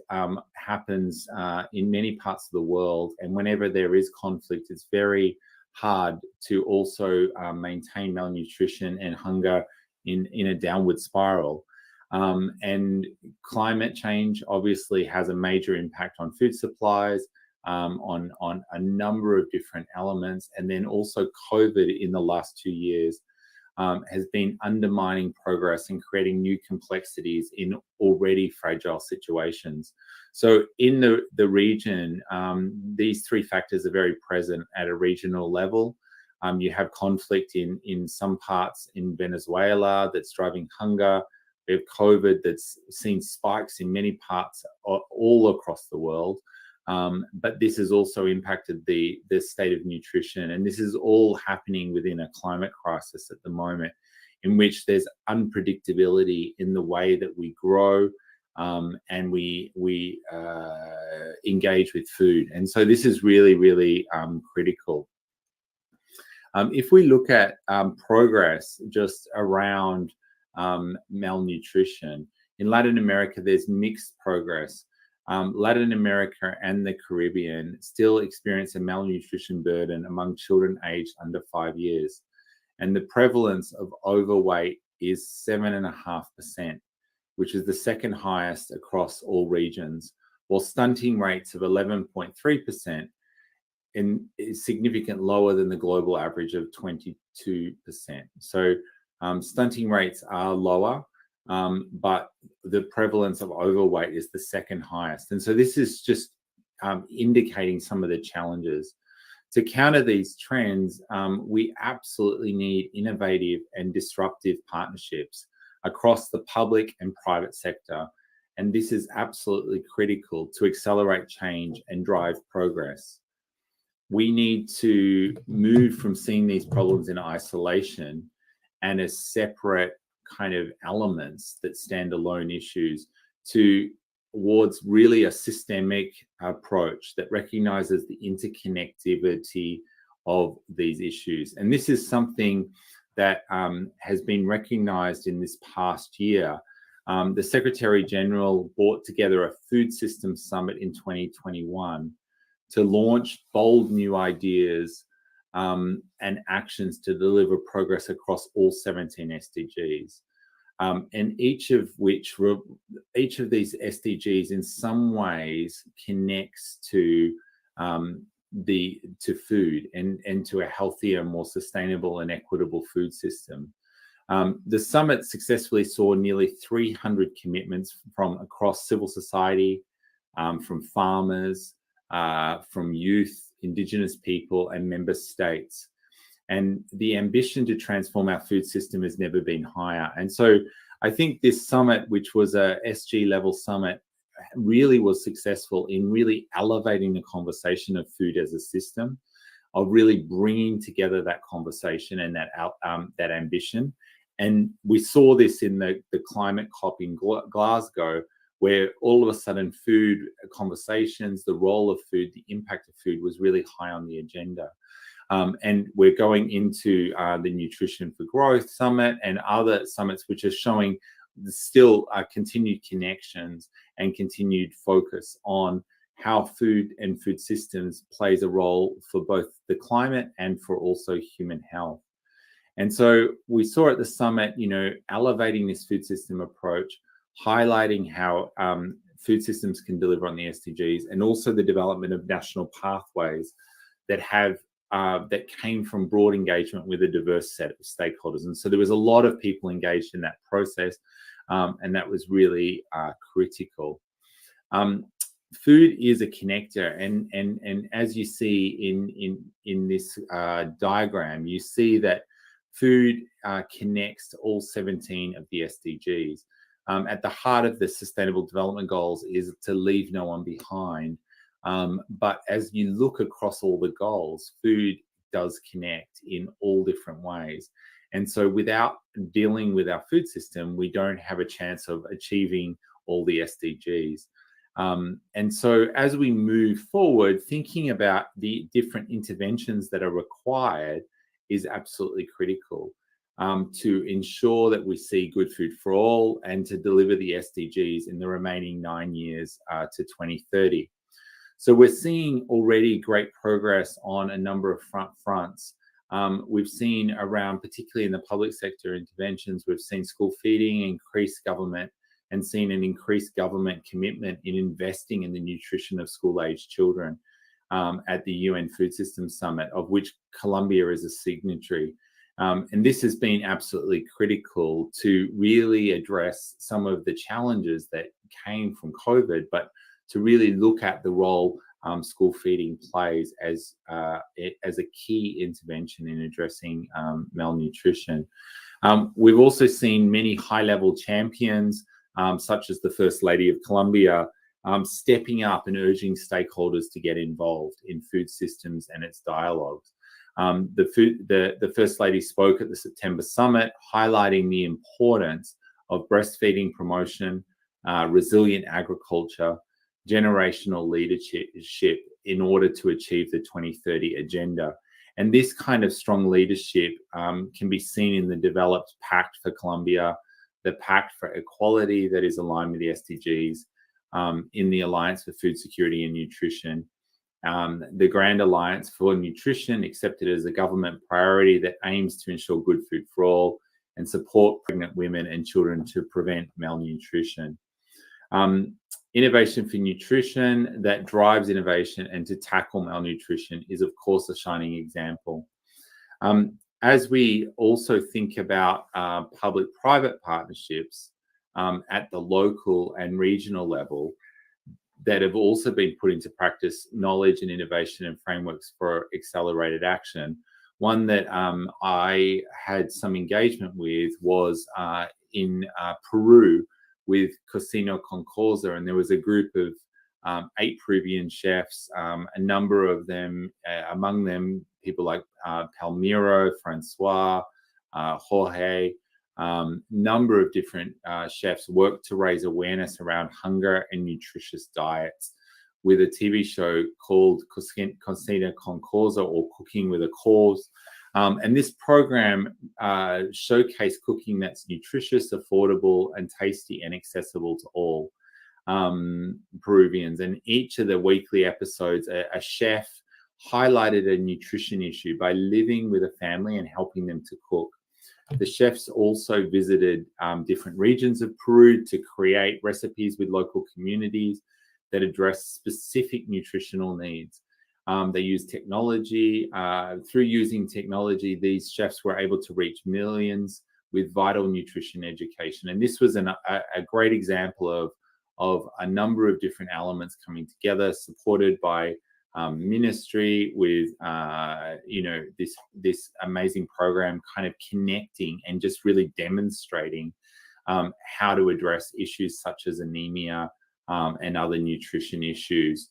G: happens in many parts of the world. And whenever there is conflict, it's very hard to also maintain malnutrition and hunger in a downward spiral. And climate change obviously has a major impact on food supplies, on a number of different elements. And then also COVID in the last 2 years has been undermining progress and creating new complexities in already fragile situations. So in the region, these 3 factors are very present at a regional level. You have conflict in some parts in Venezuela that's driving hunger. We have COVID that's seen spikes in many parts all across the world. But this has also impacted the state of nutrition. And this is all happening within a climate crisis at the moment, in which there's unpredictability in the way that we grow and we engage with food. And so this is really, really critical. If we look at progress just around malnutrition, in Latin America, there's mixed progress. Latin America and the Caribbean still experience a malnutrition burden among children aged under 5 years. And the prevalence of overweight is 7.5%, which is the second highest across all regions, while stunting rates of 11.3% is significantly lower than the global average of 22%. So stunting rates are lower, but the prevalence of overweight is the second highest. And so this is just indicating some of the challenges. To counter these trends, we absolutely need innovative and disruptive partnerships across the public and private sector. And this is absolutely critical to accelerate change and drive progress. We need to move from seeing these problems in isolation and as separate kind of elements that stand alone issues towards really a systemic approach that recognizes the interconnectivity of these issues. And this is something that has been recognized in this past year the Secretary General brought together a food systems summit in 2021 to launch bold new ideas and actions to deliver progress across all 17 SDGs. And each of these SDGs in some ways connects to food and to a healthier, more sustainable and equitable food system. The summit successfully saw nearly 300 commitments from across civil society, from farmers, from youth, Indigenous people and member states. And the ambition to transform our food system has never been higher. And so I think this summit, which was a SG level summit, really was successful in really elevating the conversation of food as a system, of really bringing together that conversation and that ambition. And we saw this in the climate COP in Glasgow, where all of a sudden food conversations, the role of food, the impact of food was really high on the agenda. And we're going into the Nutrition for Growth Summit and other summits, which are showing still continued connections and continued focus on how food and food systems plays a role for both the climate and for also human health. And so we saw at the summit, elevating this food system approach, highlighting how food systems can deliver on the SDGs, and also the development of national pathways that came from broad engagement with a diverse set of stakeholders. And so there was a lot of people engaged in that process, and that was really critical. Food is a connector, and as you see in this diagram, you see that food connects all 17 of the SDGs. At the heart of the Sustainable Development Goals is to leave no one behind. But as you look across all the goals, food does connect in all different ways. And so without dealing with our food system, we don't have a chance of achieving all the SDGs. And so as we move forward, thinking about the different interventions that are required is absolutely critical to ensure that we see good food for all and to deliver the SDGs in the remaining 9 years to 2030. So we're seeing already great progress on a number of fronts. We've seen around, particularly in the public sector interventions, we've seen school feeding, increased government, and seen an increased government commitment in investing in the nutrition of school-aged children at the UN Food Systems Summit, of which Colombia is a signatory. And this has been absolutely critical to really address some of the challenges that came from COVID, but to really look at the role school feeding plays as a key intervention in addressing malnutrition. We've also seen many high-level champions, such as the First Lady of Colombia, stepping up and urging stakeholders to get involved in food systems and its dialogues. The First Lady spoke at the September summit, highlighting the importance of breastfeeding promotion, resilient agriculture, generational leadership in order to achieve the 2030 agenda. And this kind of strong leadership can be seen in the developed Pact for Colombia, the Pact for Equality that is aligned with the SDGs, in the Alliance for Food Security and Nutrition, the Grand Alliance for Nutrition, accepted as a government priority that aims to ensure good food for all and support pregnant women and children to prevent malnutrition. Innovation for Nutrition that drives innovation and to tackle malnutrition is, of course, a shining example. As we also think about public-private partnerships at the local and regional level that have also been put into practice, knowledge and innovation and frameworks for accelerated action. One that I had some engagement with was in Peru with Cocina con Causa, and there was a group of 8 Peruvian chefs, a number of them, among them people like Palmiro, Francois, Jorge, number of different chefs worked to raise awareness around hunger and nutritious diets with a TV show called Cocina con Causa, or Cooking with a Cause, And this program showcased cooking that's nutritious, affordable, and tasty and accessible to all Peruvians. And each of the weekly episodes, a chef highlighted a nutrition issue by living with a family and helping them to cook. The chefs also visited different regions of Peru to create recipes with local communities that address specific nutritional needs. They used technology. Through using technology, these chefs were able to reach millions with vital nutrition education. And this was a great example of a number of different elements coming together, supported by ministry with this amazing program, kind of connecting and just really demonstrating how to address issues such as anemia and other nutrition issues.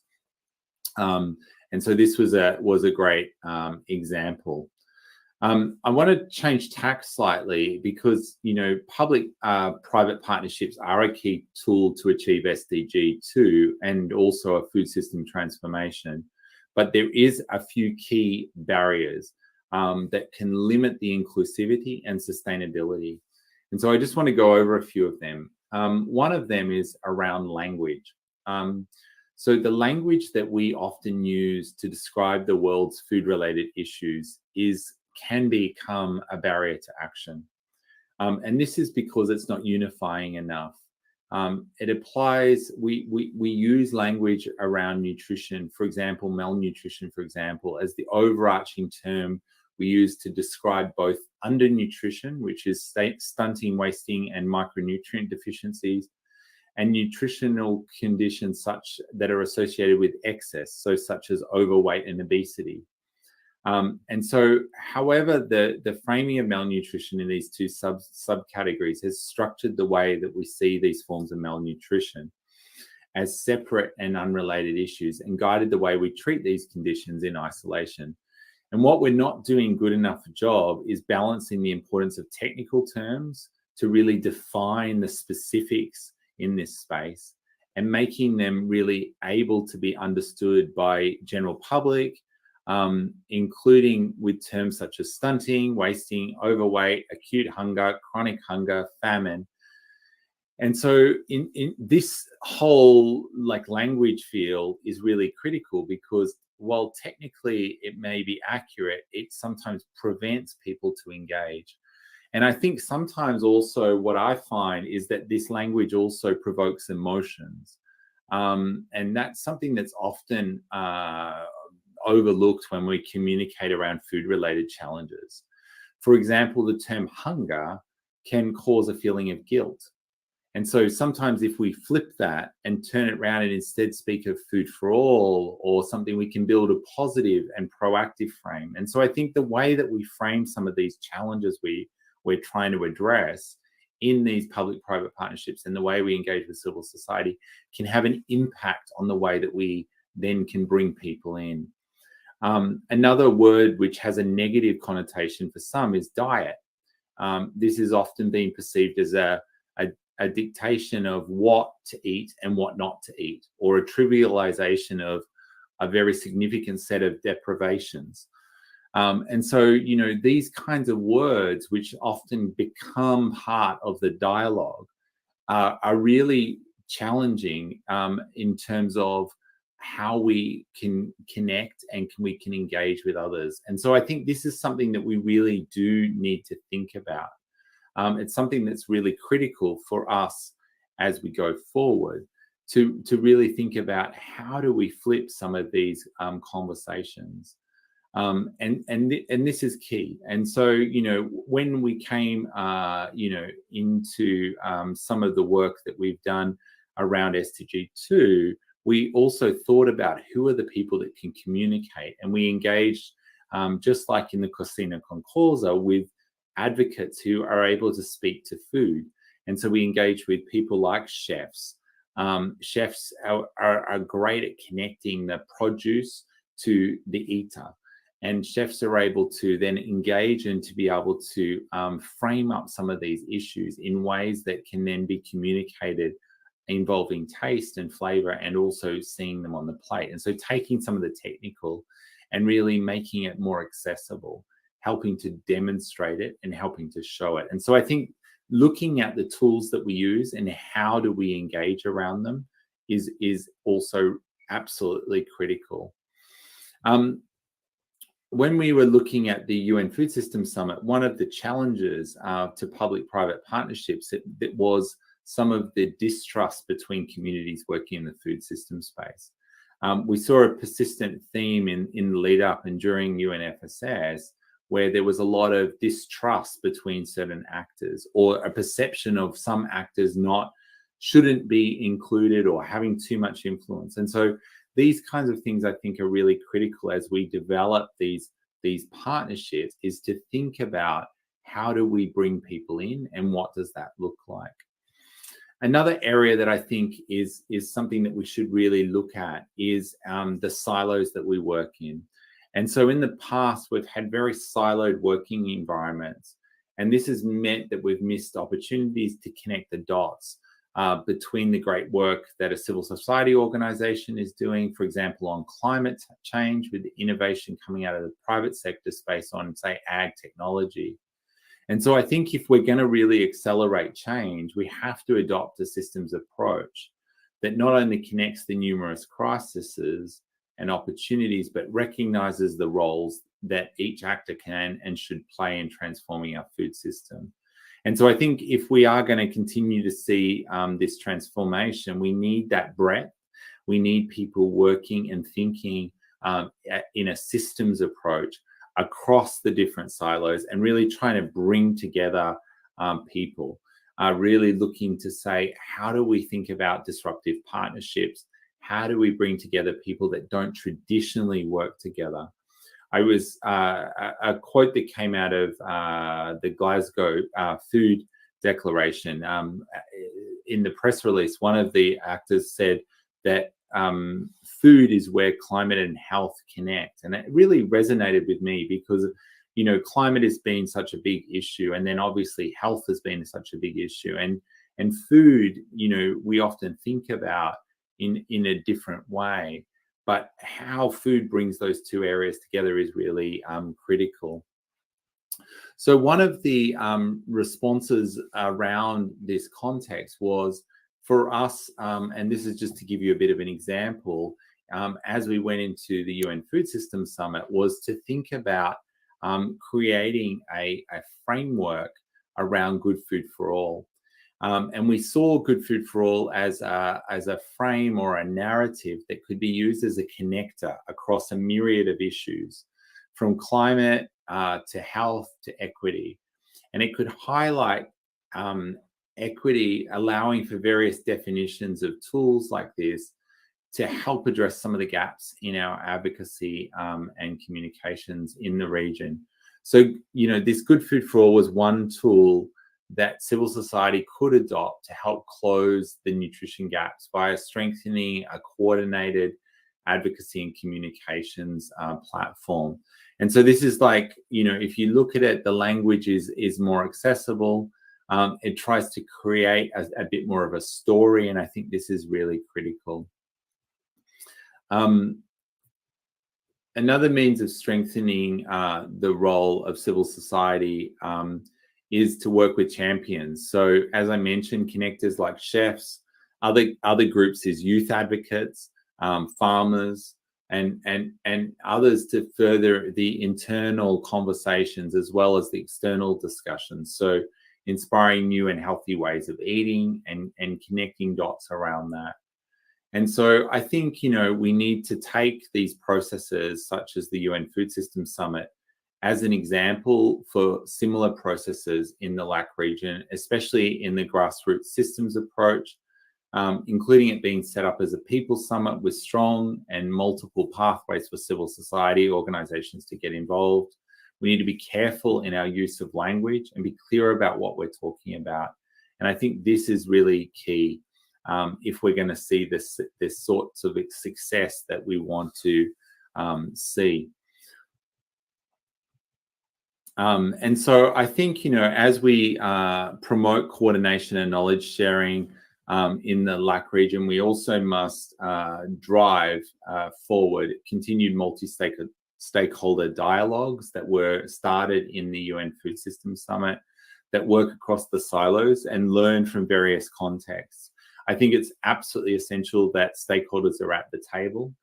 G: And so this was a great example. I want to change tack slightly because, public-private partnerships are a key tool to achieve SDG 2 and also a food system transformation. But there is a few key barriers that can limit the inclusivity and sustainability. And so I just want to go over a few of them. One of them is around language. So the language that we often use to describe the world's food-related issues can become a barrier to action. And this is because it's not unifying enough. It applies, we use language around nutrition, for example, malnutrition, for example, as the overarching term we use to describe both undernutrition, which is stunting, wasting, and micronutrient deficiencies, and nutritional conditions such that are associated with excess, so such as overweight and obesity. And so, however, the framing of malnutrition in these two subcategories has structured the way that we see these forms of malnutrition as separate and unrelated issues and guided the way we treat these conditions in isolation. And what we're not doing good enough a job is balancing the importance of technical terms to really define the specifics in this space and making them really able to be understood by general public, including with terms such as stunting, wasting, overweight, acute hunger, chronic hunger, famine. And so in this whole language field is really critical because while technically it may be accurate, it sometimes prevents people to engage. And I think sometimes also what I find is that this language also provokes emotions. And that's something that's often overlooked when we communicate around food-related challenges. For example, the term hunger can cause a feeling of guilt. And so sometimes if we flip that and turn it around and instead speak of food for all or something, we can build a positive and proactive frame. And so I think the way that we frame some of these challenges we're trying to address in these public-private partnerships and the way we engage with civil society can have an impact on the way that we then can bring people in. Another word which has a negative connotation for some is diet. This is often being perceived as a dictation of what to eat and what not to eat, or a trivialization of a very significant set of deprivations. And so, these kinds of words, which often become part of the dialogue, are really challenging in terms of how we can connect and we can engage with others. And so I think this is something that we really do need to think about. It's something that's really critical for us as we go forward to really think about how do we flip some of these conversations. And this is key. And so, when we came, into some of the work that we've done around SDG 2, we also thought about who are the people that can communicate. And we engaged, just like in the Cocina con Causa, with advocates who are able to speak to food. And so we engage with people like chefs. Chefs are great at connecting the produce to the eater. And chefs are able to then engage and to be able to frame up some of these issues in ways that can then be communicated involving taste and flavor and also seeing them on the plate. And so taking some of the technical and really making it more accessible. helping to demonstrate it and helping to show it. And so I think looking at the tools that we use and how do we engage around them is also absolutely critical. When we were looking at the UN Food Systems Summit, one of the challenges to public-private partnerships that was some of the distrust between communities working in the food system space. We saw a persistent theme in the lead up and during UNFSS, where there was a lot of distrust between certain actors, or a perception of some actors shouldn't be included or having too much influence. And so these kinds of things I think are really critical as we develop these partnerships, is to think about how do we bring people in and what does that look like. Another area that I think is something that we should really look at is the silos that we work in. And so in the past, we've had very siloed working environments, and this has meant that we've missed opportunities to connect the dots between the great work that a civil society organization is doing, for example, on climate change, with the innovation coming out of the private sector space on, say, ag technology. And so I think if we're going to really accelerate change, we have to adopt a systems approach that not only connects the numerous crises and opportunities, but recognizes the roles that each actor can and should play in transforming our food system. And so I think if we are going to continue to see this transformation, we need that breadth. We need people working and thinking in a systems approach across the different silos, and really trying to bring together people, really looking to say, how do we think about disruptive partnerships? How do we bring together people that don't traditionally work together? I was a quote that came out of the Glasgow Food Declaration. In the press release, one of the actors said that food is where climate and health connect. And it really resonated with me because, you know, climate has been such a big issue. And then obviously health has been such a big issue. And food, you know, we often think about in a different way. But how food brings those two areas together is really critical. So one of the responses around this context was for us, and this is just to give you a bit of an example, as we went into the UN Food Systems Summit, was to think about creating a framework around good food for all. And we saw good food for all as a frame or a narrative that could be used as a connector across a myriad of issues, from climate to health to equity. And it could highlight equity, allowing for various definitions of tools like this to help address some of the gaps in our advocacy and communications in the region. So, you know, this Good Food for All was one tool that civil society could adopt to help close the nutrition gaps via strengthening a coordinated advocacy and communications platform. And so this is like, you know, if you look at it, the language is more accessible. It tries to create a bit more of a story, and I think this is really critical. Another means of strengthening the role of civil society is to work with champions. So as I mentioned, connectors like chefs, other groups is youth advocates, farmers, and others to further the internal conversations as well as the external discussions. So inspiring new and healthy ways of eating and connecting dots around that. And so I think, you know, we need to take these processes such as the UN Food Systems Summit as an example for similar processes in the LAC region, especially in the grassroots systems approach, including it being set up as a people summit with strong and multiple pathways for civil society organizations to get involved. We need to be careful in our use of language and be clear about what we're talking about. And I think this is really key if we're going to see this sorts of success that we want to see. And so I think, you know, as we promote coordination and knowledge sharing in the LAC region, we also must drive forward continued multi-stakeholder stakeholder dialogues that were started in the UN Food Systems Summit that work across the silos and learn from various contexts. I think it's absolutely essential that stakeholders are at the table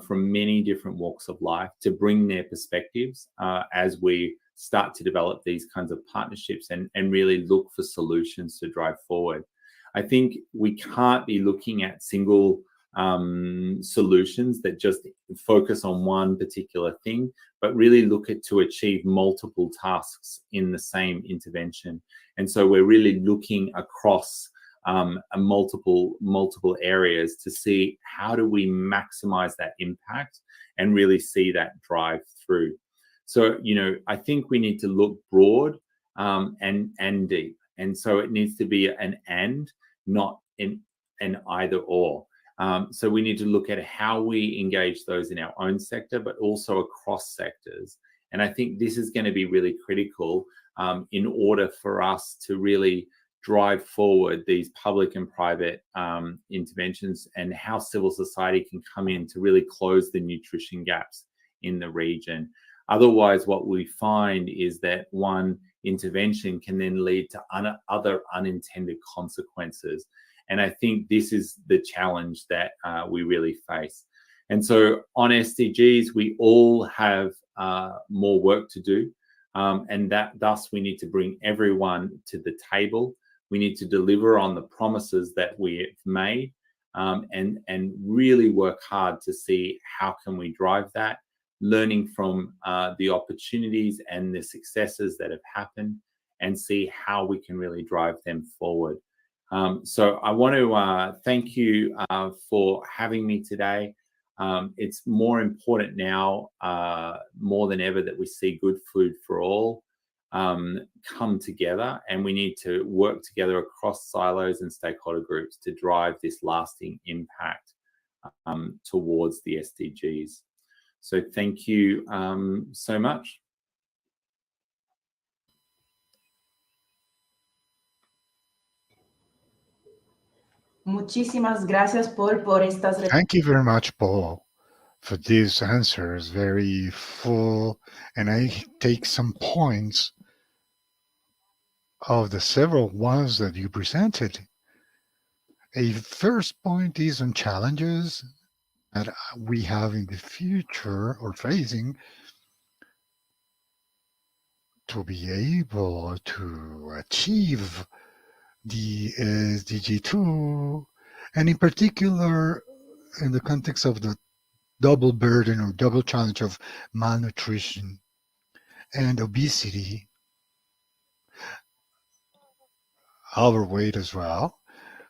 G: from many different walks of life to bring their perspectives as we start to develop these kinds of partnerships and really look for solutions to drive forward. I think we can't be looking at single solutions that just focus on one particular thing, but really look at to achieve multiple tasks in the same intervention. And so we're really looking across multiple areas to see how do we maximize that impact and really see that drive through. So, you know, I think we need to look broad and deep. And so it needs to be an and, not an either or. So we need to look at how we engage those in our own sector, but also across sectors. And I think this is going to be really critical in order for us to really drive forward these public and private interventions and how civil society can come in to really close the nutrition gaps in the region. Otherwise, what we find is that one intervention can then lead to other unintended consequences. And I think this is the challenge that we really face. And so on SDGs, we all have more work to do. And that thus we need to bring everyone to the table. We need to deliver on the promises that we've made and really work hard to see how can we drive that, learning from the opportunities and the successes that have happened and see how we can really drive them forward. So I want to thank you for having me today. It's more important now, more than ever, that we see good food for all come together, and we need to work together across silos and stakeholder groups to drive this lasting impact towards the SDGs. So thank you so much.
A: Muchísimas gracias, Paul, por estas.
B: Thank you very much, Paul, for these answers. Very full, and I take some points of the several ones that you presented. A first point is on challenges that we have in the future or facing to be able to achieve the SDG 2, and in particular in the context of the double burden or double challenge of malnutrition and obesity, overweight as well,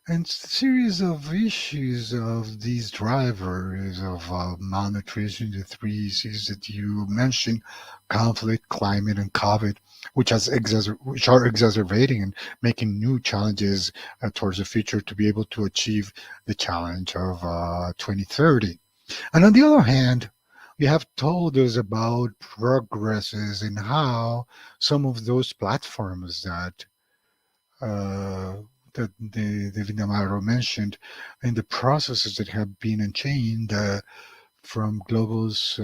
B: and series of issues of these drivers of malnutrition, the three C's that you mentioned: conflict, climate, and COVID, which are exacerbating and making new challenges towards the future to be able to achieve the challenge of 2030. And on the other hand, you have told us about progresses in how some of those platforms that David Amaro mentioned in the processes that have been unchained from Global's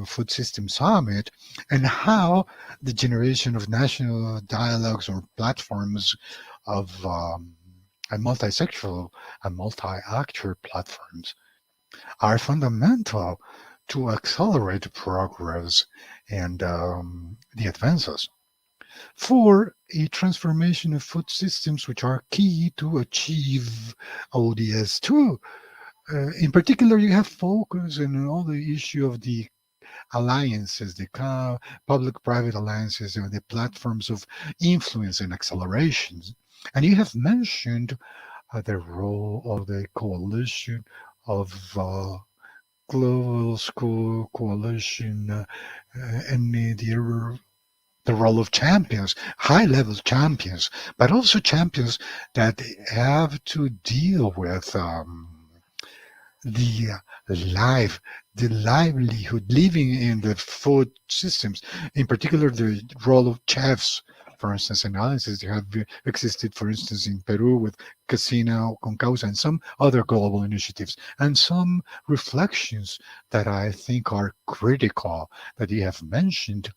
B: Food System Summit, and how the generation of national dialogues or platforms of and multisectoral and multi-actor platforms are fundamental to accelerate progress and the advances for a transformation of food systems, which are key to achieve ODS 2. In particular, you have focused on all the issue of the alliances, the public-private alliances, and the platforms of influence and accelerations. And you have mentioned the role of the coalition of Global School Coalition and the role of champions, high-level champions, but also champions that have to deal with the livelihood, living in the food systems, in particular the role of chefs, For instance, analysis that have existed, for instance, in Peru with Casina con Causa and some other global initiatives, and some reflections that I think are critical that you have mentioned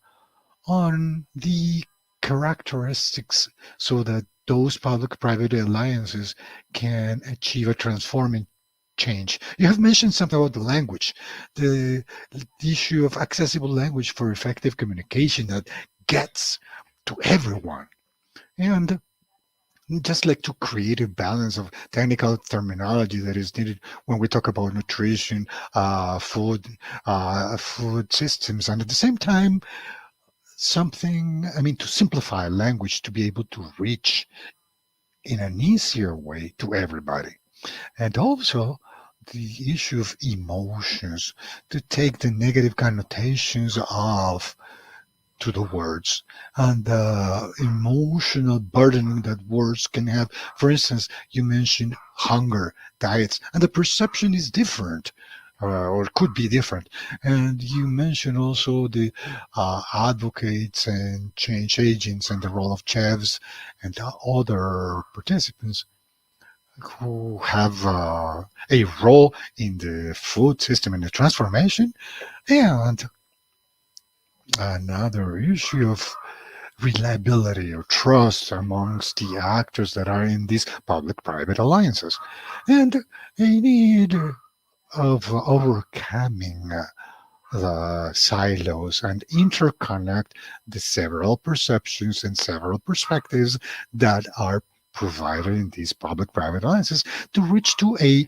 B: on the characteristics so that those public-private alliances can achieve a transforming change. You have mentioned something about the language, the issue of accessible language for effective communication that gets to everyone. And just like to create a balance of technical terminology that is needed when we talk about nutrition, food systems, and at the same time, to simplify language to be able to reach in an easier way to everybody. And also the issue of emotions, to take the negative connotations off to the words and the emotional burden that words can have. For instance, you mentioned hunger, diets, and the perception is different. Or could be different. And you mentioned also the advocates and change agents and the role of chefs and other participants who have a role in the food system and the transformation. And another issue of reliability or trust amongst the actors that are in these public-private alliances, and a need of overcoming the silos and interconnect the several perceptions and several perspectives that are provided in these public-private alliances to reach to a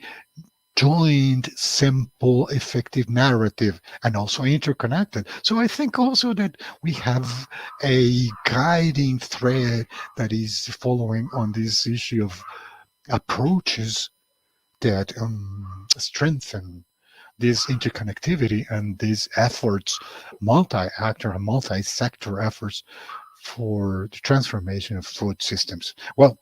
B: joined, simple, effective narrative, and also interconnected. So I think also that we have a guiding thread that is following on this issue of approaches that strengthen this interconnectivity and these efforts, multi-actor and multi-sector efforts for the transformation of food systems. Well,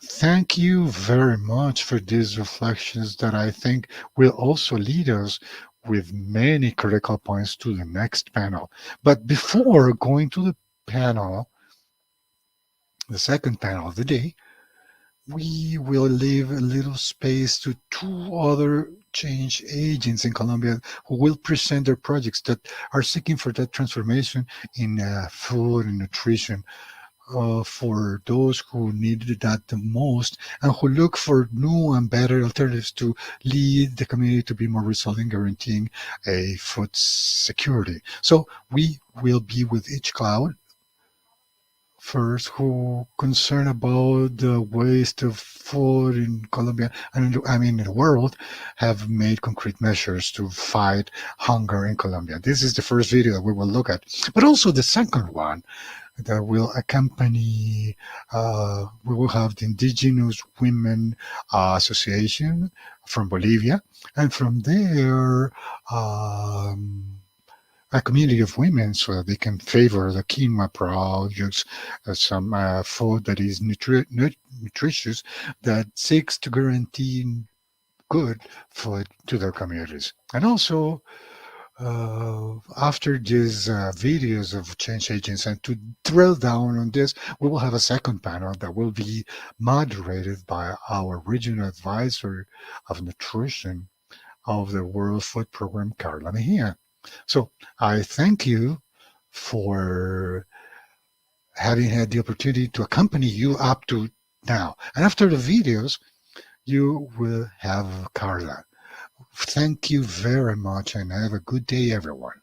B: thank you very much for these reflections that I think will also lead us with many critical points to the next panel. But before going to the panel, the second panel of the day, we will leave a little space to two other change agents in Colombia who will present their projects that are seeking for that transformation in food and nutrition for those who needed that the most and who look for new and better alternatives to lead the community to be more resilient, guaranteeing a food security. So we will be with each cloud first, who concerned about the waste of food in Colombia and in the world, have made concrete measures to fight hunger in Colombia. This is the first video that we will look at, but also the second one that will accompany. We will have the Indigenous Women Association from Bolivia, and from there. A community of women so that they can favor the quinoa projects, some food that is nutritious, that seeks to guarantee good food to their communities. And also, after these videos of change agents, and to drill down on this, we will have a second panel that will be moderated by our regional advisor of nutrition of the World Food Program, Carla Mejia. So I thank you for having had the opportunity to accompany you up to now. And after the videos, you will have Carla. Thank you very much and have a good day, everyone.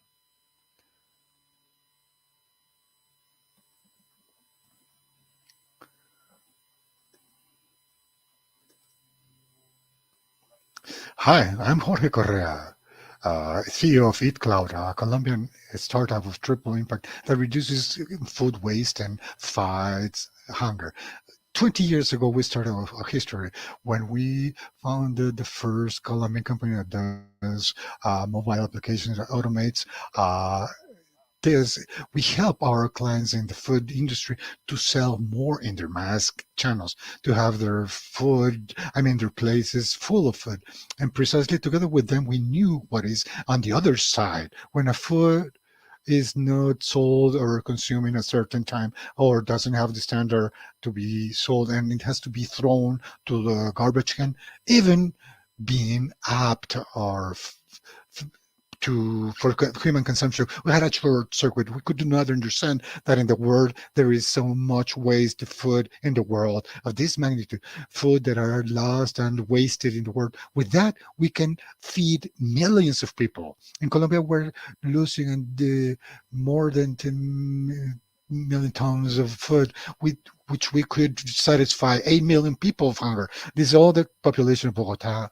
B: Hi, I'm Jorge Correa, CEO of EatCloud, a Colombian startup of triple impact that reduces food waste and fights hunger. 20 years ago, we started a history when we founded the first Colombian company that does mobile applications that automates this. We help our clients in the food industry to sell more in their mass channels, to have their food, their places full of food. And precisely together with them, we knew what is on the other side. When a food is not sold or consumed in a certain time or doesn't have the standard to be sold and it has to be thrown to the garbage can, even being apt or for human consumption. We had a short circuit. We could not understand that in the world there is so much waste of food in the world of this magnitude, food that are lost and wasted in the world. With that, we can feed millions of people. In Colombia, we're losing more than 10 million tons of food with which we could satisfy 8 million people of hunger. This is all the population of Bogota.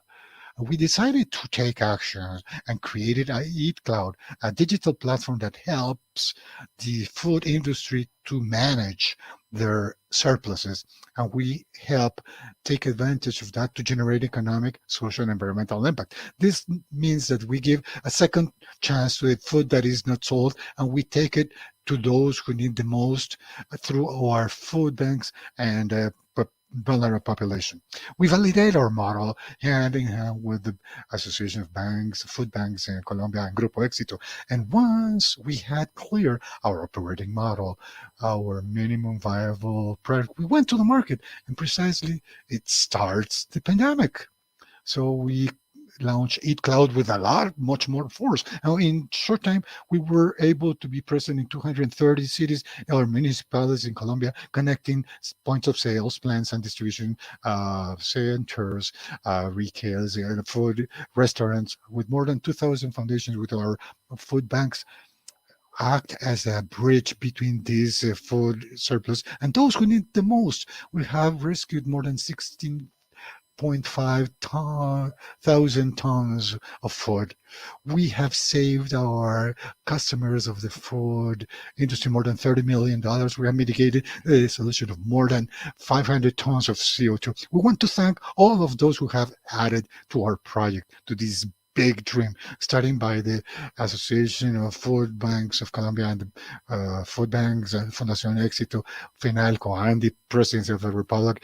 B: We decided to take action and created a Eat Cloud, a digital platform that helps the food industry to manage their surpluses. And we help take advantage of that to generate economic, social, and environmental impact. This means that we give a second chance to the food that is not sold, and we take it to those who need the most through our food banks and vulnerable population. We validate our model hand in hand with the Association of Banks, Food Banks in Colombia and Grupo Éxito. And once we had clear our operating model, our minimum viable product, we went to the market and precisely it starts the pandemic. So we launched Eat Cloud with much more force. Now, in short time, we were able to be present in 230 cities or municipalities in Colombia, connecting points of sales, plants, and distribution centers, retails, food restaurants, with more than 2,000 foundations with our food banks act as a bridge between these food surplus and those who need the most. We have rescued more than 16.5 thousand tons of food. We have saved our customers of the food industry more than $30 million. We have mitigated the solution of more than 500 tons of CO2. We want to thank all of those who have added to our project, to this big dream, starting by the Association of Food Banks of Colombia and the Food Banks, Fundación Éxito, FENALCO, and the Presidency of the Republic,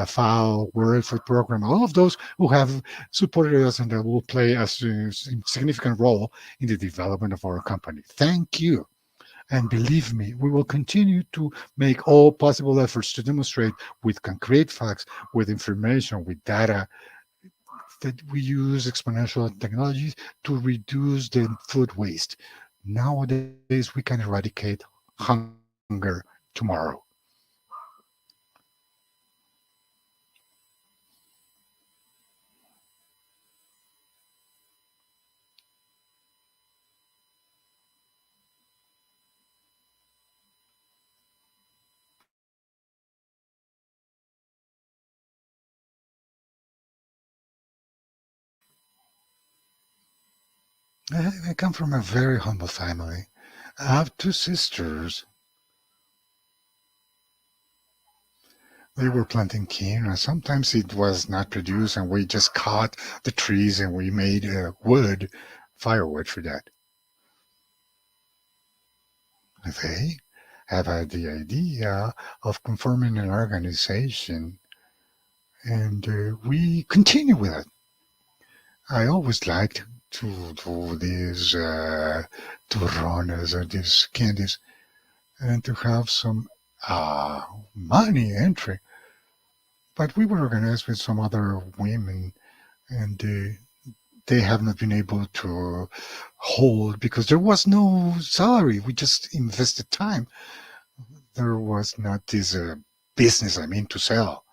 B: FAO, World Food Program, all of those who have supported us and that will play a significant role in the development of our company. Thank you. And believe me, we will continue to make all possible efforts to demonstrate with concrete facts, with information, with data, that we use exponential technologies to reduce the food waste. Nowadays, we can eradicate hunger tomorrow. I come from a very humble family. I have two sisters. They were planting quinoa. Sometimes it was not produced, and we just cut the trees and we made wood, firewood for that. They have had the idea of conforming an organization, and we continue with it. I always liked to do these turrones or these candies and to have some money entry. But we were organized with some other women and they have not been able to hold because there was no salary. We just invested time. There was not this business, to sell.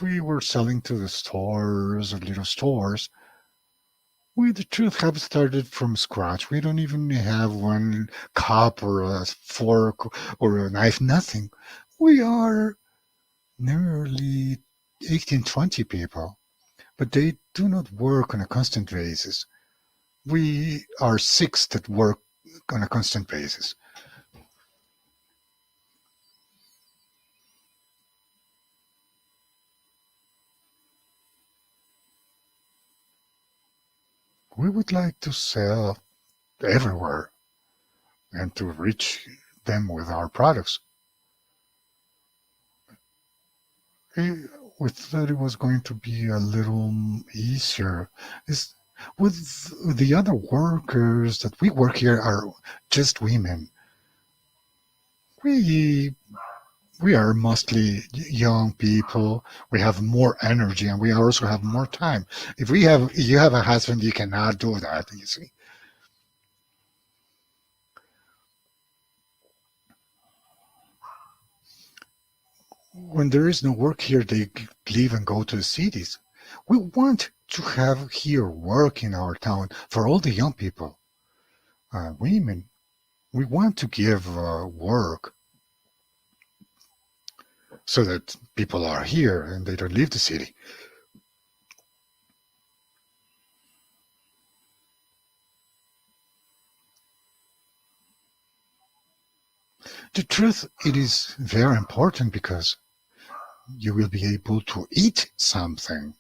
B: We were selling to the stores, little stores. We, the truth, have started from scratch. We don't even have one cup or a fork or a knife, nothing. We are nearly 18, 20 people, but they do not work on a constant basis. We are 6 that work on a constant basis. We would like to sell everywhere and to reach them with our products. We thought it was going to be a little easier. with the other workers that we work here are just women. We are mostly young people. We have more energy and we also have more time. If you have a husband, you cannot do that, you see. When there is no work here, they leave and go to the cities. We want to have here work in our town for all the young people, women. We want to give work so that people are here and they don't leave the city. The truth, it is very important because you will be able to eat something.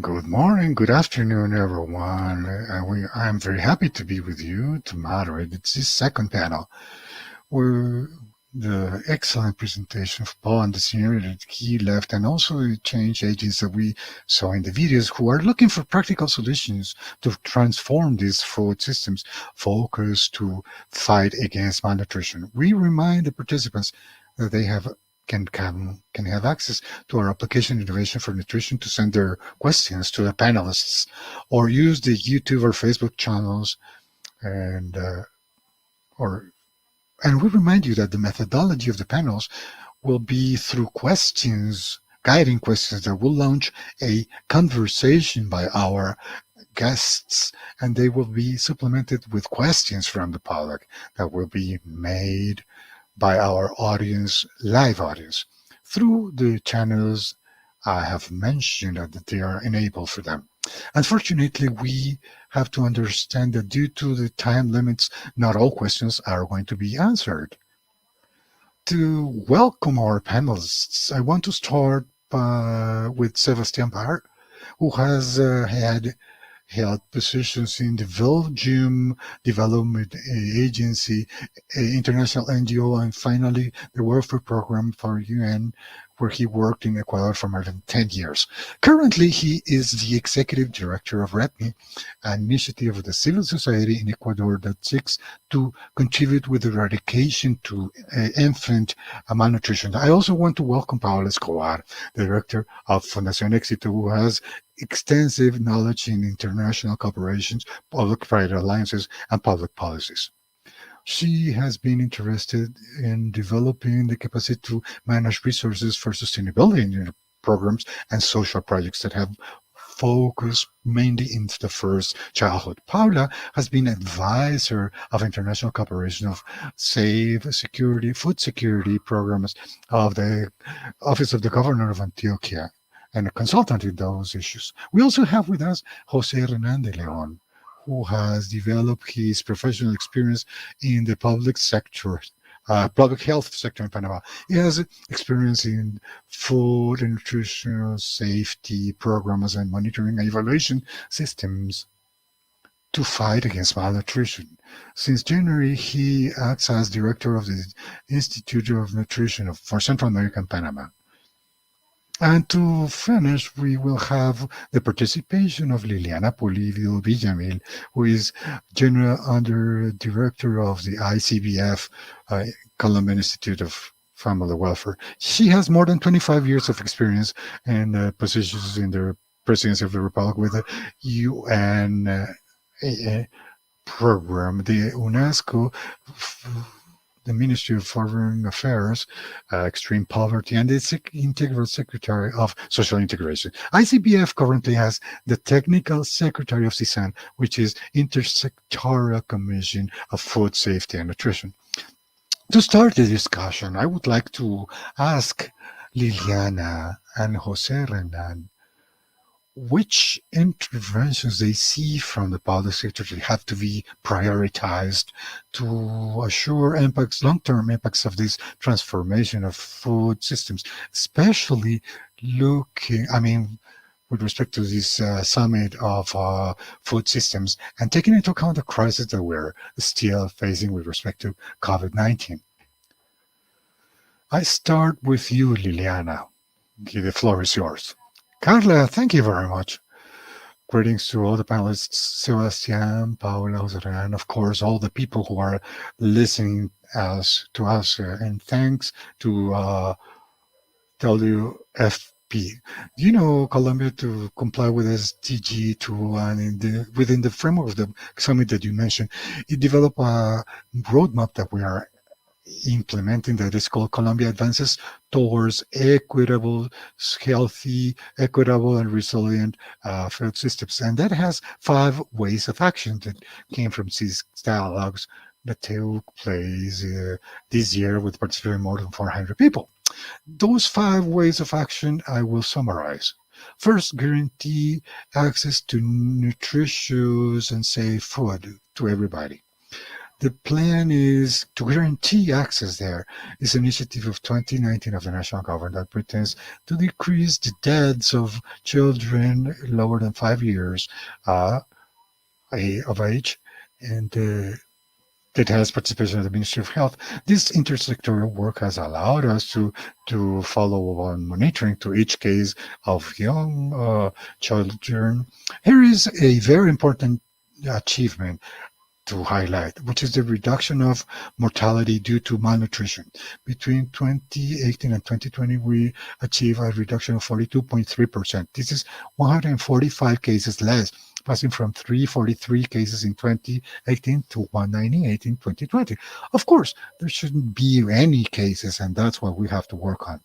B: Good morning, good afternoon, everyone. I'm very happy to be with you to moderate this second panel, where the excellent presentation of Paul and the scenario that he left, and also the change agents that we saw in the videos who are looking for practical solutions to transform these food systems focused to fight against malnutrition. We remind the participants that they can have access to our application Innovation for Nutrition to send their questions to the panelists, or use the YouTube or Facebook channels, and we remind you that the methodology of the panels will be through questions, guiding questions that will launch a conversation by our guests, and they will be supplemented with questions from the public that will be made by our audience, live audience, through the channels I have mentioned that they are enabled for them. Unfortunately, we have to understand that due to the time limits, not all questions are going to be answered. To welcome our panelists, I want to start with Sebastian Bar, who has held positions in the Belgium Development Agency, international NGO, and finally the Welfare Program for UN, where he worked in Ecuador for more than 10 years. Currently, he is the executive director of REPMI, an initiative of the civil society in Ecuador that seeks to contribute with the eradication to infant malnutrition. I also want to welcome Paola Escobar, the director of Fundación Éxito, who has extensive knowledge in international cooperations, public-private alliances, and public policies. She has been interested in developing the capacity to manage resources for sustainability in programs and social projects that have focused mainly in the first childhood. Paula has been advisor of international cooperation of food security programs of the Office of the Governor of Antioquia, and a consultant in those issues. We also have with us Jose Renan de Leon, who has developed his professional experience in the public sector, public health sector in Panama. He has experience in food and nutritional safety programs and monitoring and evaluation systems to fight against malnutrition. Since January, he acts as director of the Institute of Nutrition for Central America and Panama. And to finish, we will have the participation of Liliana Polivio Villamil, who is General Under Director of the ICBF, Colombian Institute of Family Welfare. She has more than 25 years of experience in positions in the Presidency of the Republic with the UN program, the the Ministry of Foreign Affairs, Extreme Poverty, and the Integral Secretary of Social Integration. ICBF currently has the Technical Secretary of CISAN, which is Intersectorial Commission of Food Safety and Nutrition. To start the discussion, I would like to ask Liliana and Jose Renan which interventions they see from the public sector that have to be prioritized to assure impacts, long-term impacts of this transformation of food systems, especially looking, with respect to this summit of food systems and taking into account the crisis that we're still facing with respect to COVID-19. I start with you, Liliana. The floor is yours. Carla, thank you very much. Greetings to all the panelists, Sebastian, Paula, Jose, and of course all the people who are listening to us, and thanks to WFP. You know, Colombia, to comply with SDG 2 and within the framework of the summit that you mentioned, it developed a roadmap that we are implementing that is called Colombia Advances Towards Equitable, Healthy, Equitable, and Resilient Food Systems. And that has 5 ways of action that came from these dialogues that took place this year with participating more than 400 people. Those 5 ways of action I will summarize. First, guarantee access to nutritious and safe food to everybody. The plan is to guarantee access there. It's an initiative of 2019 of the national government that pretends to decrease the deaths of children lower than 5 years of age, and that has participation of the Ministry of Health. This intersectoral work has allowed us to follow on monitoring to each case of young children. Here is a very important achievement to highlight, which is the reduction of mortality due to malnutrition. Between 2018 and 2020, we achieved a reduction of 42.3%. This is 145 cases less, passing from 343 cases in 2018 to 198 in 2020. Of course, there shouldn't be any cases, and that's what we have to work on.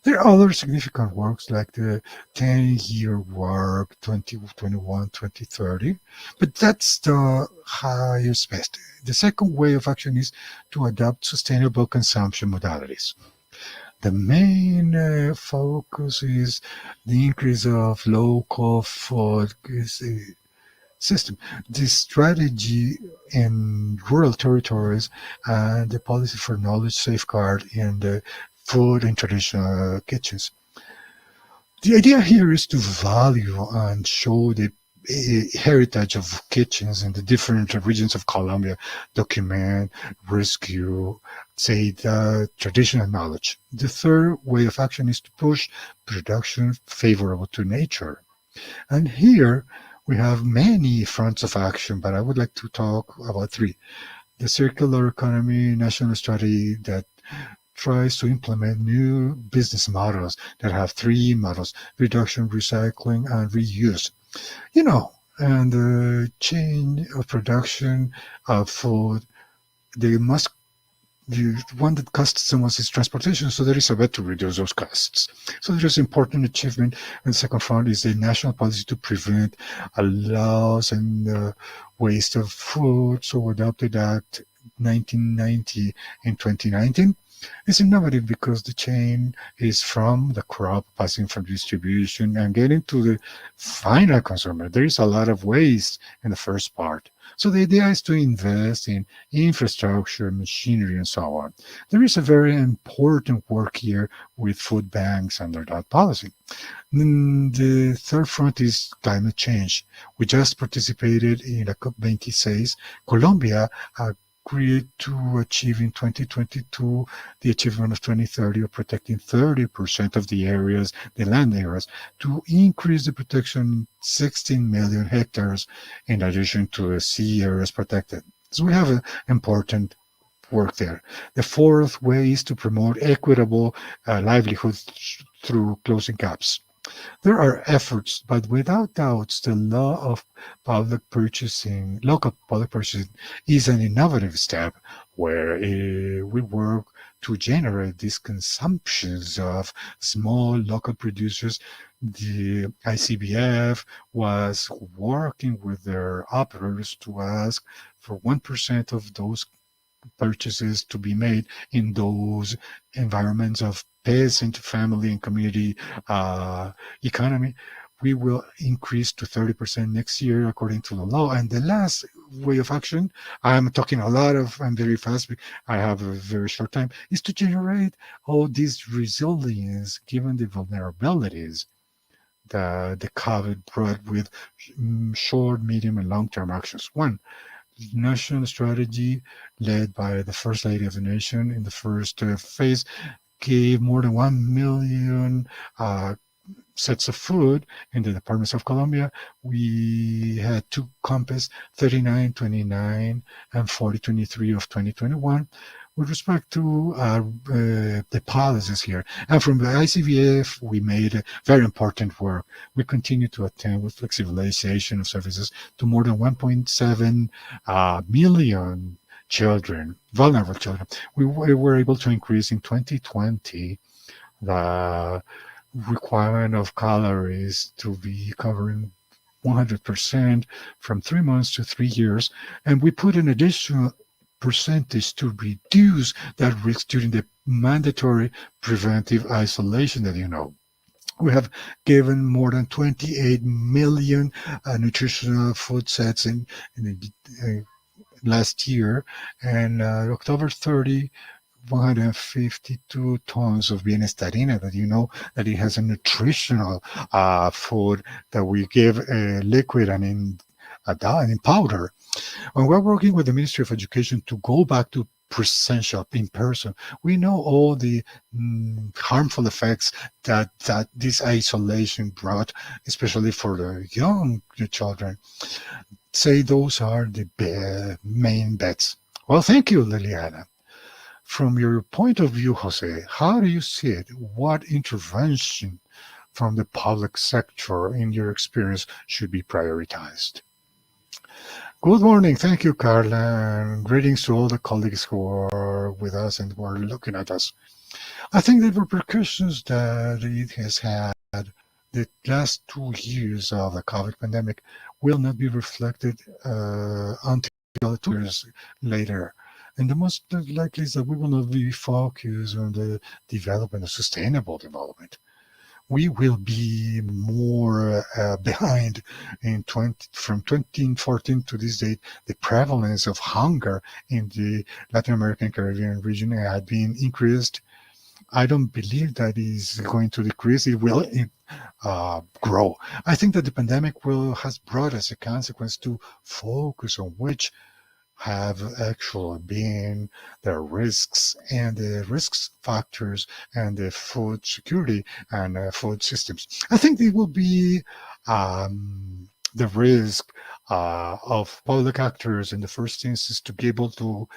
B: There are other significant works like the 10-year work, 2021-2030, but that's the highest best. The second way of action is to adopt sustainable consumption modalities. The main focus is the increase of local food system. This strategy in rural territories and the policy for knowledge safeguard in the food in traditional kitchens. The idea here is to value and show the heritage of kitchens in the different regions of Colombia, document, rescue, say, the traditional knowledge. The third way of action is to push production favorable to nature. And here we have many fronts of action, but I would like to talk about 3. The circular economy national strategy that tries to implement new business models that have 3 models: reduction, recycling, and reuse. You know, and the chain of production of food, the one that costs so much is transportation, so there is a way to reduce those costs. So there is important achievement. And the second front is a national policy to prevent a loss and waste of food, so adopted at 1990 in 2019. It's innovative because the chain is from the crop, passing from distribution and getting to the final consumer. There is a lot of waste in the first part. So the idea is to invest in infrastructure, machinery, and so on. There is a very important work here with food banks under that policy. Then the third front is climate change. We just participated in a COP26. Colombia agreed to achieve in 2022 the achievement of 2030 of protecting 30% of the areas, the land areas, to increase the protection 16 million hectares in addition to the sea areas protected. So we have an important work there. The fourth way is to promote equitable livelihoods through closing gaps. There are efforts, but without doubts, the law of public purchasing, local public purchasing, is an innovative step. where we work to generate these consumptions of small local producers. The ICBF was working with their operators to ask for 1% of those purchases to be made in those environments of peasant family and community economy. We will increase to 30% next year according to the law. And the last way of action, I'm talking I'm very fast, I have a very short time, is to generate all this resilience given the vulnerabilities that the COVID brought with short, medium, and long-term actions. One, national strategy led by the First Lady of the nation in the first phase gave more than 1 million sets of food in the departments of Colombia. We had two compass, 39, 29, and 40, 23 of 2021 with respect to the policies here. And from the ICVF, we made very important work. We continue to attend with flexibilization of services to more than 1.7 million children, vulnerable children. We were able to increase in 2020 the requirement of calories to be covering 100% from 3 months to 3 years. And we put an additional percentage to reduce that risk during the mandatory preventive isolation that you know. We have given more than 28 million nutritional food sets in the last year, and October 30, 152 tons of bienestarina that you know that it has a nutritional food that we give liquid and in powder. And we're working with the Ministry of Education to go back to presential, in person. We know all the harmful effects that this isolation brought, especially for the young children. Say those are the main bets. Well, thank you, Liliana. From your point of view, Jose, how do you see it? What intervention from the public sector, in your experience, should be prioritized? Good morning. Thank you, Carla, and greetings to all the colleagues who are with us and who are looking at us. I think the repercussions that it has had the last 2 years of the COVID pandemic will not be reflected until 2 years later. And the most likely is that we will not be focused on the development of sustainable development. We will be more behind from 2014 to this date. The prevalence of hunger in the Latin American Caribbean region had been increased. I don't believe that is going to decrease. It will grow. I think that the pandemic has brought as a consequence to focus on which have actually been the risks and the risks factors and the food security and food systems. I think it will be the risk of public actors in the first instance to be able to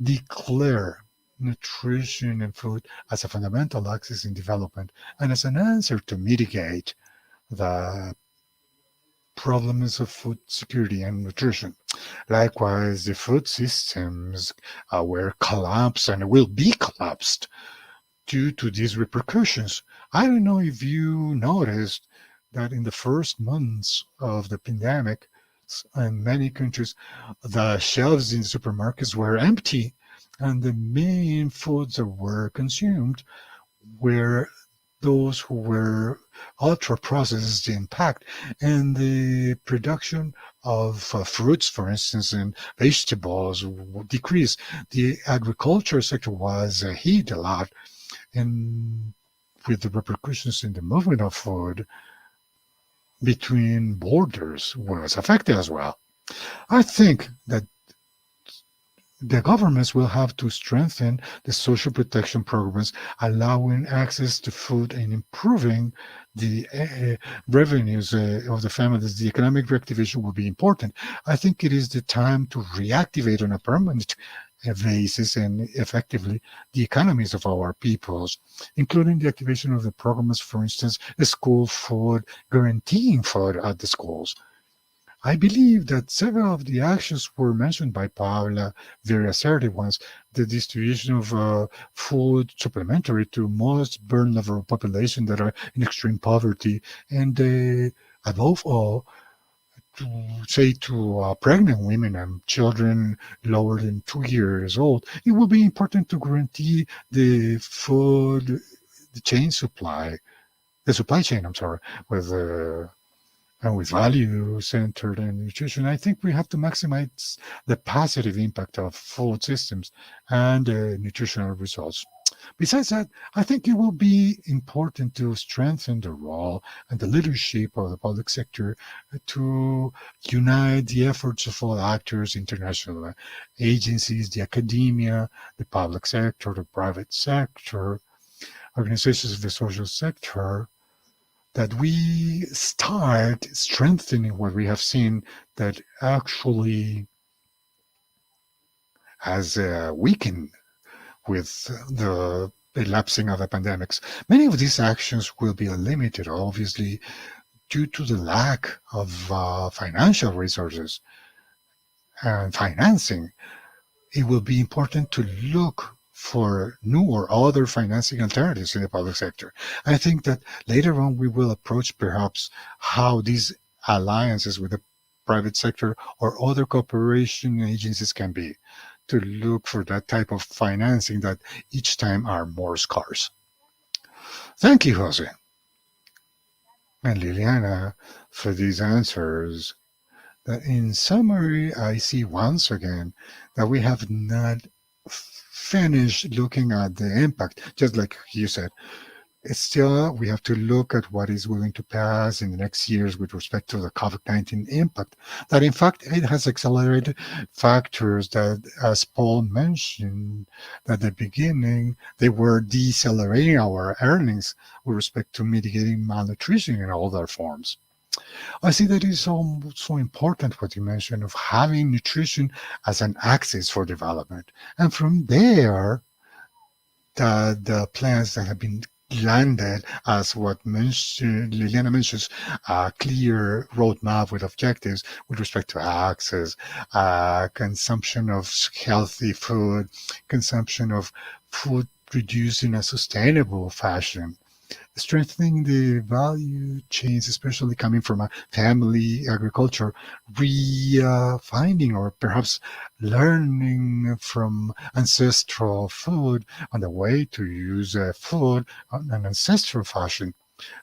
B: declare nutrition and food as a fundamental axis in development and as an answer to mitigate the problems of food security and nutrition. Likewise, the food systems were collapsed and will be collapsed due to these repercussions. I don't know if you noticed that in the first months of the pandemic, in many countries, the shelves in supermarkets were empty, and the main foods that were consumed were those who were ultra processed in packed, and the production of fruits, for instance, and vegetables decreased. The agriculture sector was hit a lot, and with the repercussions in the movement of food between borders was affected as well. I think that the governments will have to strengthen the social protection programs, allowing access to food and improving the revenues of the families. The economic reactivation will be important. I think it is the time to reactivate on a permanent basis and effectively the economies of our peoples, including the activation of the programs, for instance, the school food, guaranteeing food at the schools. I believe that several of the actions were mentioned by Paula, very assertive ones, the distribution of food supplementary to most vulnerable population that are in extreme poverty, and above all, to say to pregnant women and children lower than 2 years old, it will be important to guarantee the food, the supply chain, I'm sorry, with and with value-centered and nutrition. I think we have to maximize the positive impact of food systems and nutritional results. Besides that, I think it will be important to strengthen the role and the leadership of the public sector to unite the efforts of all actors, international agencies, the academia, the public sector, the private sector, organizations of the social sector, that we start strengthening what we have seen that actually has weakened with the elapsing of the pandemics. Many of these actions will be limited, obviously, due to the lack of financial resources and financing. It will be important to look for new or other financing alternatives in the public sector. I think that later on we will approach perhaps how these alliances with the private sector or other cooperation agencies can be to look for that type of financing that each time are more scarce. Thank you, Jose and Liliana, for these answers. That in summary, I see once again that we have not finished looking at the impact, just like you said. It's still, we have to look at what is going to pass in the next years with respect to the COVID-19 impact. That in fact, it has accelerated factors that, as Paul mentioned at the beginning, they were decelerating our earnings with respect to mitigating malnutrition in all their forms. I see that it's so important what you mentioned of having nutrition as an axis for development. And from there, the plans that have been landed as what Liliana mentions, a clear roadmap with objectives with respect to access, consumption of healthy food, consumption of food produced in a sustainable fashion, strengthening the value chains, especially coming from a family agriculture, finding or perhaps learning from ancestral food on the way to use food on an ancestral fashion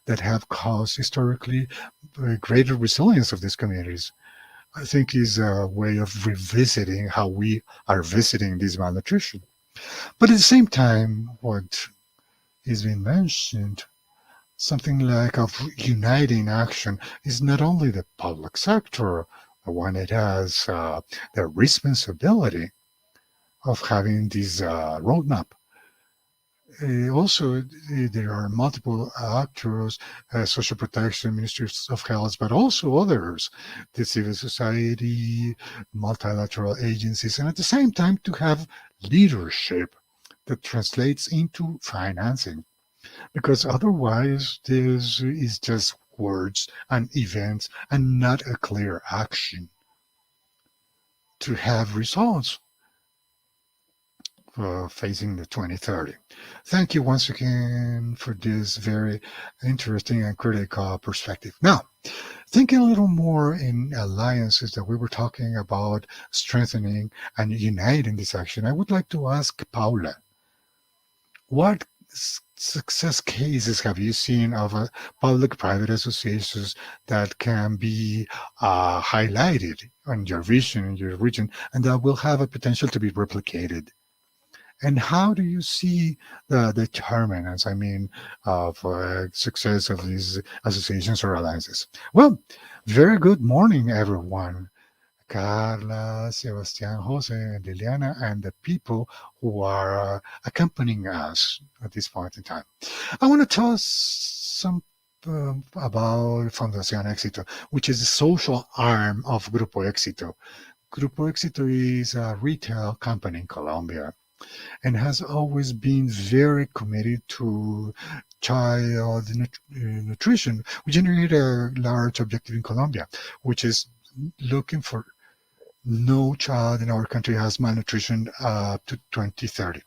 B: that have caused historically greater resilience of these communities. I think is a way of revisiting how we are visiting this malnutrition. But at the same time, what is being mentioned, something like of uniting action, is not only the public sector, the one that has the responsibility of having this roadmap. Also, there are multiple actors, social protection, ministries of health, but also others, the civil society, multilateral agencies, and at the same time to have leadership that translates into financing. Because otherwise, this is just words and events and not a clear action to have results facing the 2030. Thank you once again for this very interesting and critical perspective. Now, thinking a little more in alliances that we were talking about strengthening and uniting this action, I would like to ask Paula, what success cases have you seen of public-private associations that can be highlighted on your vision in your region and that will have a potential to be replicated? And how do you see the determinants, of success of these associations or alliances? Well, very good morning, everyone. Carla, Sebastian, Jose, and Liliana, and the people who are accompanying us at this point in time. I want to tell us some about Fundación Éxito, which is the social arm of Grupo Éxito. Grupo Éxito is a retail company in Colombia and has always been very committed to child nutrition. We generate a large objective in Colombia, which is looking for no child in our country has malnutrition up to 2030.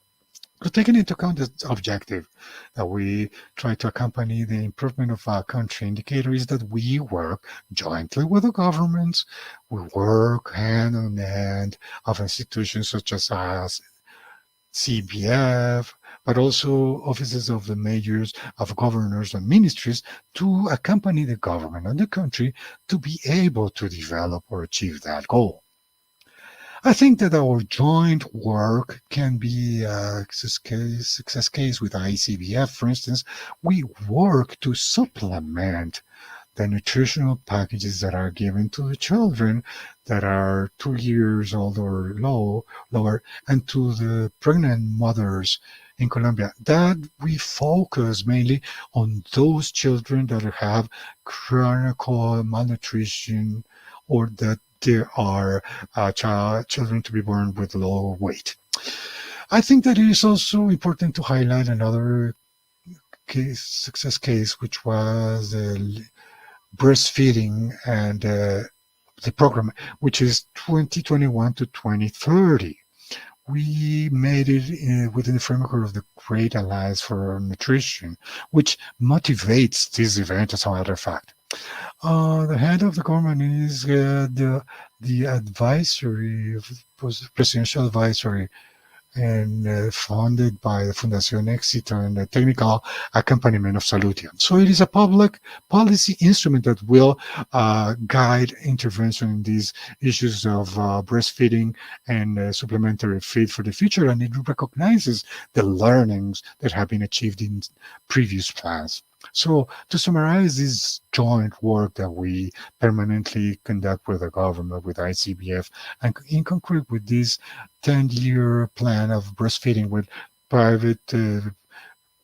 B: So taking into account this objective that we try to accompany the improvement of our country indicator is that we work jointly with the governments. We work hand in hand of institutions such as CBF, but also offices of the mayors, of governors and ministries to accompany the government and the country to be able to develop or achieve that goal. I think that our joint work can be a success case with ICBF. For instance, we work to supplement the nutritional packages that are given to the children that are 2 years old or lower, and to the pregnant mothers in Colombia. That we focus mainly on those children that have chronic malnutrition or that there are children to be born with low weight. I think that it is also important to highlight another success case, which was breastfeeding and the program, which is 2021 to 2030. We made it within the framework of the Great Alliance for Nutrition, which motivates this event, as a matter of fact. The head of the government is the advisory, presidential advisory, and funded by the Fundación Éxito and the technical accompaniment of Salutian. So it is a public policy instrument that will guide intervention in these issues of breastfeeding and supplementary feed for the future, and it recognizes the learnings that have been achieved in previous plans. So to summarize this joint work that we permanently conduct with the government, with ICBF, and in concrete with this 10-year plan of breastfeeding with private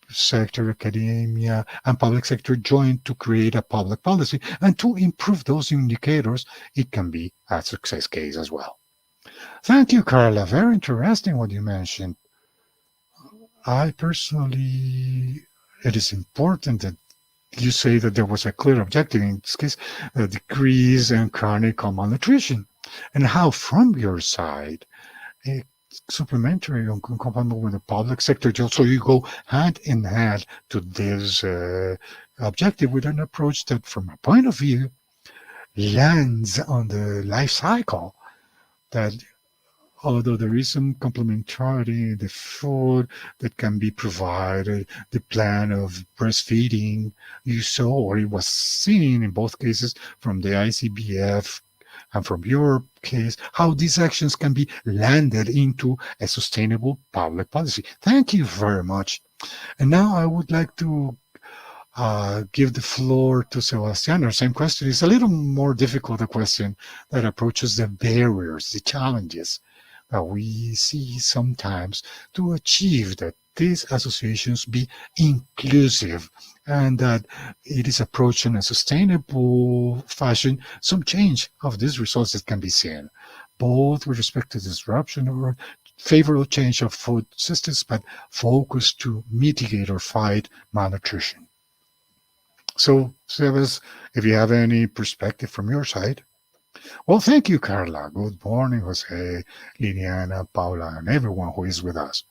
B: sector, academia, and public sector joined to create a public policy and to improve those indicators, it can be a success case as well. Thank you, Carla. Very interesting what you mentioned. I personally, it is important that you say that there was a clear objective in this case, a decrease in chronic malnutrition, and how from your side, a supplementary on compatible with the public sector, so you go hand in hand to this objective with an approach that, from a point of view, lands on the life cycle that although there is some complementarity in the food that can be provided, the plan of breastfeeding you saw, or it was seen in both cases from the ICBF and from your case, how these actions can be landed into a sustainable public policy. Thank you very much. And now I would like to give the floor to Sebastián. Our same question is a little more difficult, a question that approaches the barriers, the challenges that we see sometimes to achieve that these associations be inclusive and that it is approached in a sustainable fashion, some change of these results that can be seen, both with respect to disruption or favorable change of food systems, but focus to mitigate or fight malnutrition. So, Sebas, if you have any perspective from your side. Well, thank you, Carla. Good morning, Jose, Liliana, Paula, and everyone who is with us.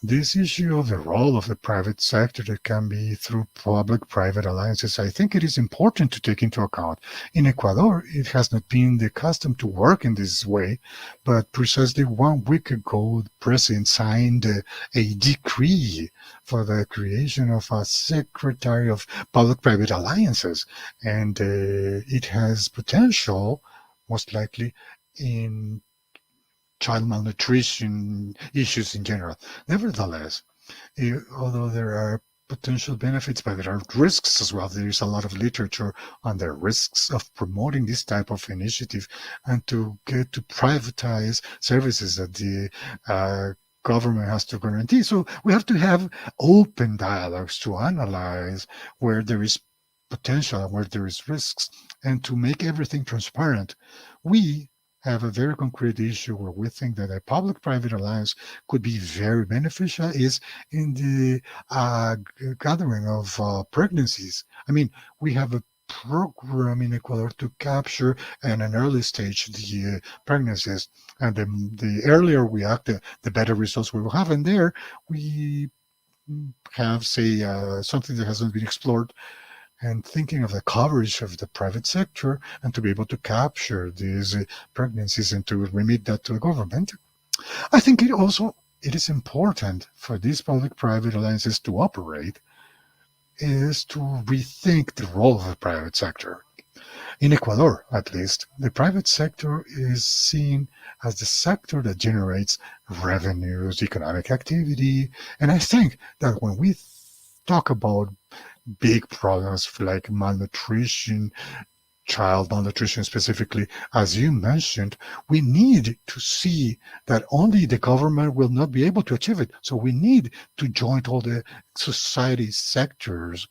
B: This issue of the role of the private sector that can be through public-private alliances, I think it is important to take into account. In Ecuador, it has not been the custom to work in this way, but precisely 1 week ago, the president signed a decree for the creation of a secretary of public-private alliances, and it has potential, most likely, in child malnutrition issues in general. Nevertheless, although there are potential benefits, but there are risks as well. There is a lot of literature on the risks of promoting this type of initiative and to get to privatize services that the government has to guarantee. So we have to have open dialogues to analyze where there is potential and where there is risks, and to make everything transparent. We have a very concrete issue where we think that a public-private alliance could be very beneficial is in the gathering of pregnancies. I mean, we have a program in Ecuador to capture at an early stage the pregnancies. And the earlier we act, the better results we will have. And there we have, say, something that hasn't been explored, and thinking of the coverage of the private sector and to be able to capture these pregnancies and to remit that to the government. I think it is important for these public-private alliances to operate is to rethink the role of the private sector. In Ecuador, at least, the private sector is seen as the sector that generates revenues, economic activity, and I think that when we talk about big problems like malnutrition, child malnutrition specifically, as you mentioned, we need to see that only the government will not be able to achieve it. So we need to join all the society sectors.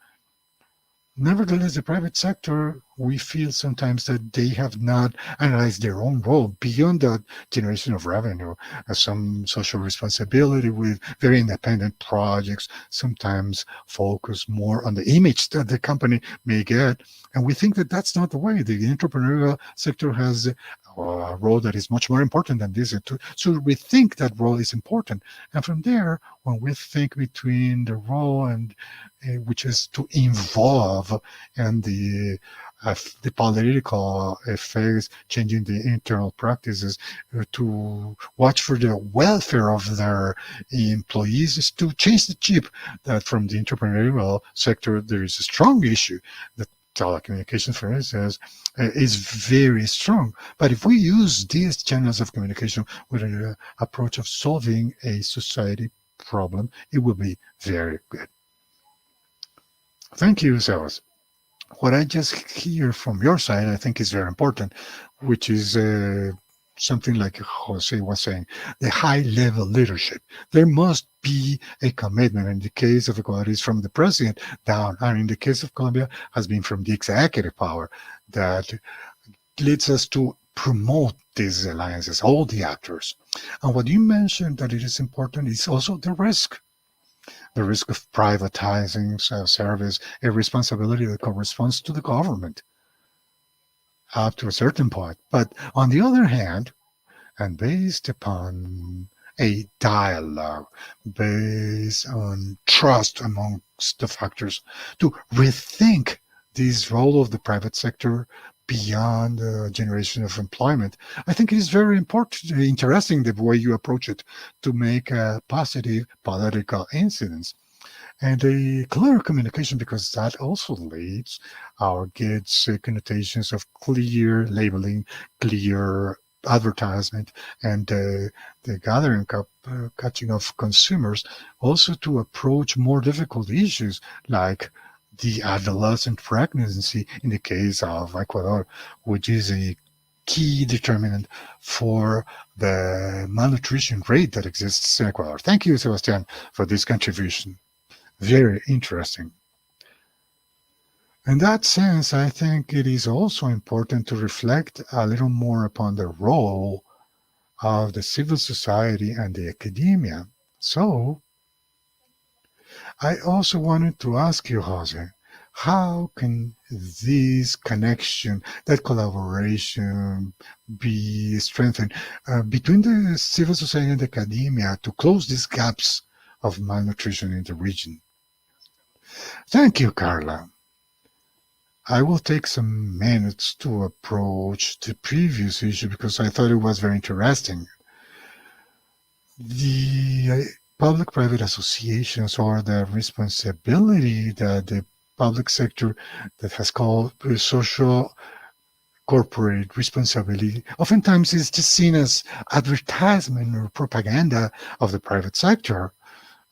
B: Nevertheless, the private sector, we feel sometimes that they have not analyzed their own role beyond that generation of revenue, as some social responsibility with very independent projects, sometimes focus more on the image that the company may get. And we think that that's not the way. The entrepreneurial sector has a role that is much more important than this. So we think that role is important. And from there, when we think between the role and which is to involve and the political effects, changing the internal practices, to watch for the welfare of their employees, is to change the chip. That from the entrepreneurial sector, there is a strong issue. The telecommunications, for instance, is very strong. But if we use these channels of communication with an approach of solving a society problem, it will be very good. Thank you, Sebas. What I just hear from your side, I think is very important, which is something like Jose was saying, the high-level leadership. There must be a commitment. In the case of Ecuador, it's from the president down, and in the case of Colombia, has been from the executive power that leads us to promote these alliances, all the actors. And what you mentioned that it is important is also the risk of privatizing service, a responsibility that corresponds to the government up to a certain point. But on the other hand, and based upon a dialogue, based on trust amongst the factors, to rethink this role of the private sector beyond the generation of employment. I think it is very important, interesting the way you approach it to make a positive political incidence. And a clear communication, because that also leads or gets connotations of clear labeling, clear advertisement, and the gathering catching of consumers, also to approach more difficult issues like the adolescent pregnancy in the case of Ecuador, which is a key determinant for the malnutrition rate that exists in Ecuador. Thank you, Sebastian, for this contribution. Very interesting. In that sense, I think it is also important to reflect a little more upon the role of the civil society and the academia. So, I also wanted to ask you, Jose, how can this connection, that collaboration be strengthened between the civil society and the academia to close these gaps of malnutrition in the region? Thank you, Carla. I will take some minutes to approach the previous issue because I thought it was very interesting. The public-private associations, or the responsibility that the public sector that has called social corporate responsibility, oftentimes is just seen as advertisement or propaganda of the private sector,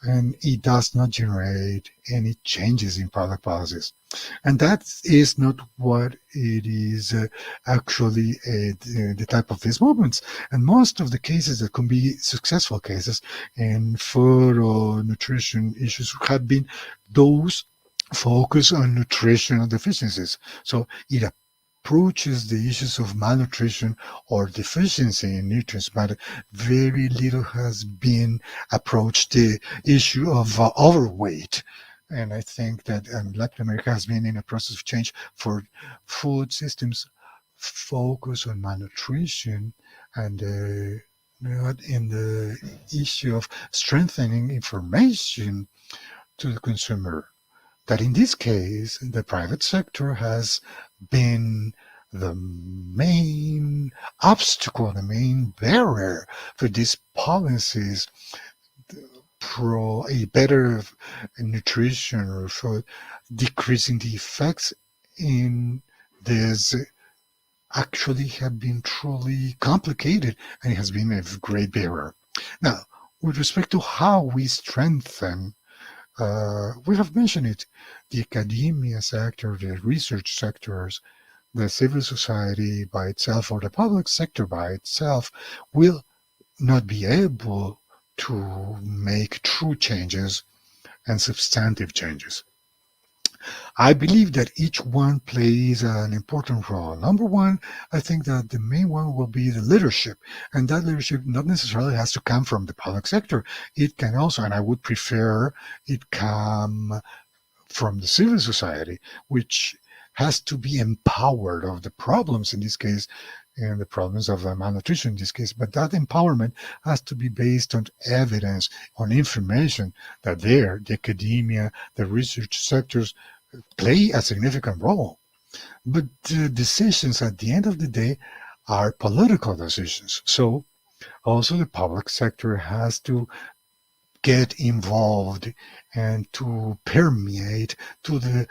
B: and it does not generate any changes in public policies. And that is not what it is actually the type of these movements. And most of the cases that can be successful cases in food or nutrition issues have been those focus on nutritional deficiencies. So it approaches the issues of malnutrition or deficiency in nutrients, but very little has been approached the issue of overweight And I think that Latin America has been in a process of change for food systems focus on malnutrition and not in the issue of strengthening information to the consumer. That in this case, the private sector has been the main obstacle, the main barrier for these policies pro a better nutrition or for decreasing the effects in this actually have been truly complicated and it has been a great barrier. Now, with respect to how we strengthen, we have mentioned it, the academia sector, the research sectors, the civil society by itself or the public sector by itself will not be able to make true changes and substantive changes. I believe that each one plays an important role. Number one, I think that the main one will be the leadership, and that leadership not necessarily has to come from the public sector. It can also, and I would prefer it come from the civil society, which has to be empowered of the problems in this case, and the problems of malnutrition in this case. But that empowerment has to be based on evidence, on information that the academia, the research sectors play a significant role. But the decisions at the end of the day are political decisions. So also the public sector has to get involved and to permeate to the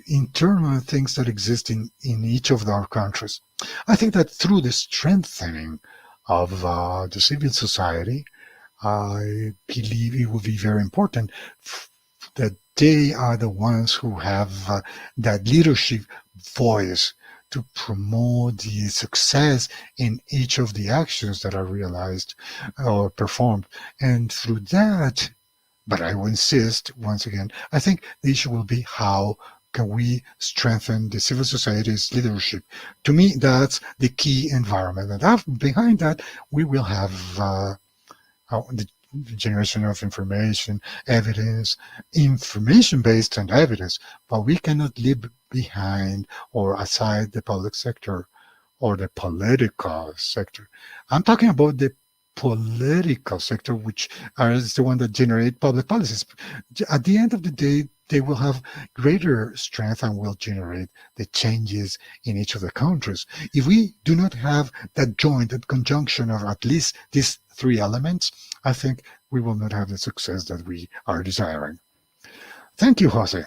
B: internal things that exist in each of our countries. I think that through the strengthening of the civil society, I believe it will be very important that they are the ones who have that leadership voice to promote the success in each of the actions that are realized or performed. And through that, but I will insist once again, I think the issue will be how can we strengthen the civil society's leadership. To me, that's the key environment. And behind that, we will have the generation of information, evidence, information based on evidence, but we cannot live behind or aside the public sector or the political sector. I'm talking about the political sector, which is the one that generate public policies. At the end of the day, they will have greater strength and will generate the changes in each of the countries. If we do not have that joint, that conjunction of at least these three elements, I think we will not have the success that we are desiring. Thank you, Jose.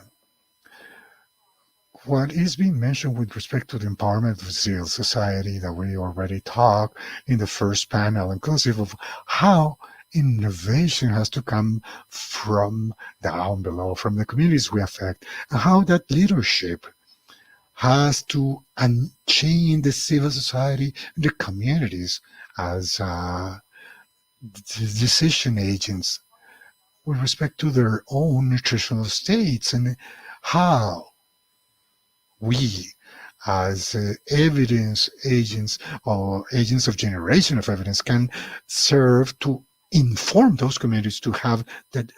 B: What is being mentioned with respect to the empowerment of civil society that we already talked in the first panel, inclusive of how innovation has to come from down below, from the communities we affect, and how that leadership has to unchain the civil society and the communities as decision agents with respect to their own nutritional states, and how we as evidence agents or agents of generation of evidence can serve to inform those communities to have that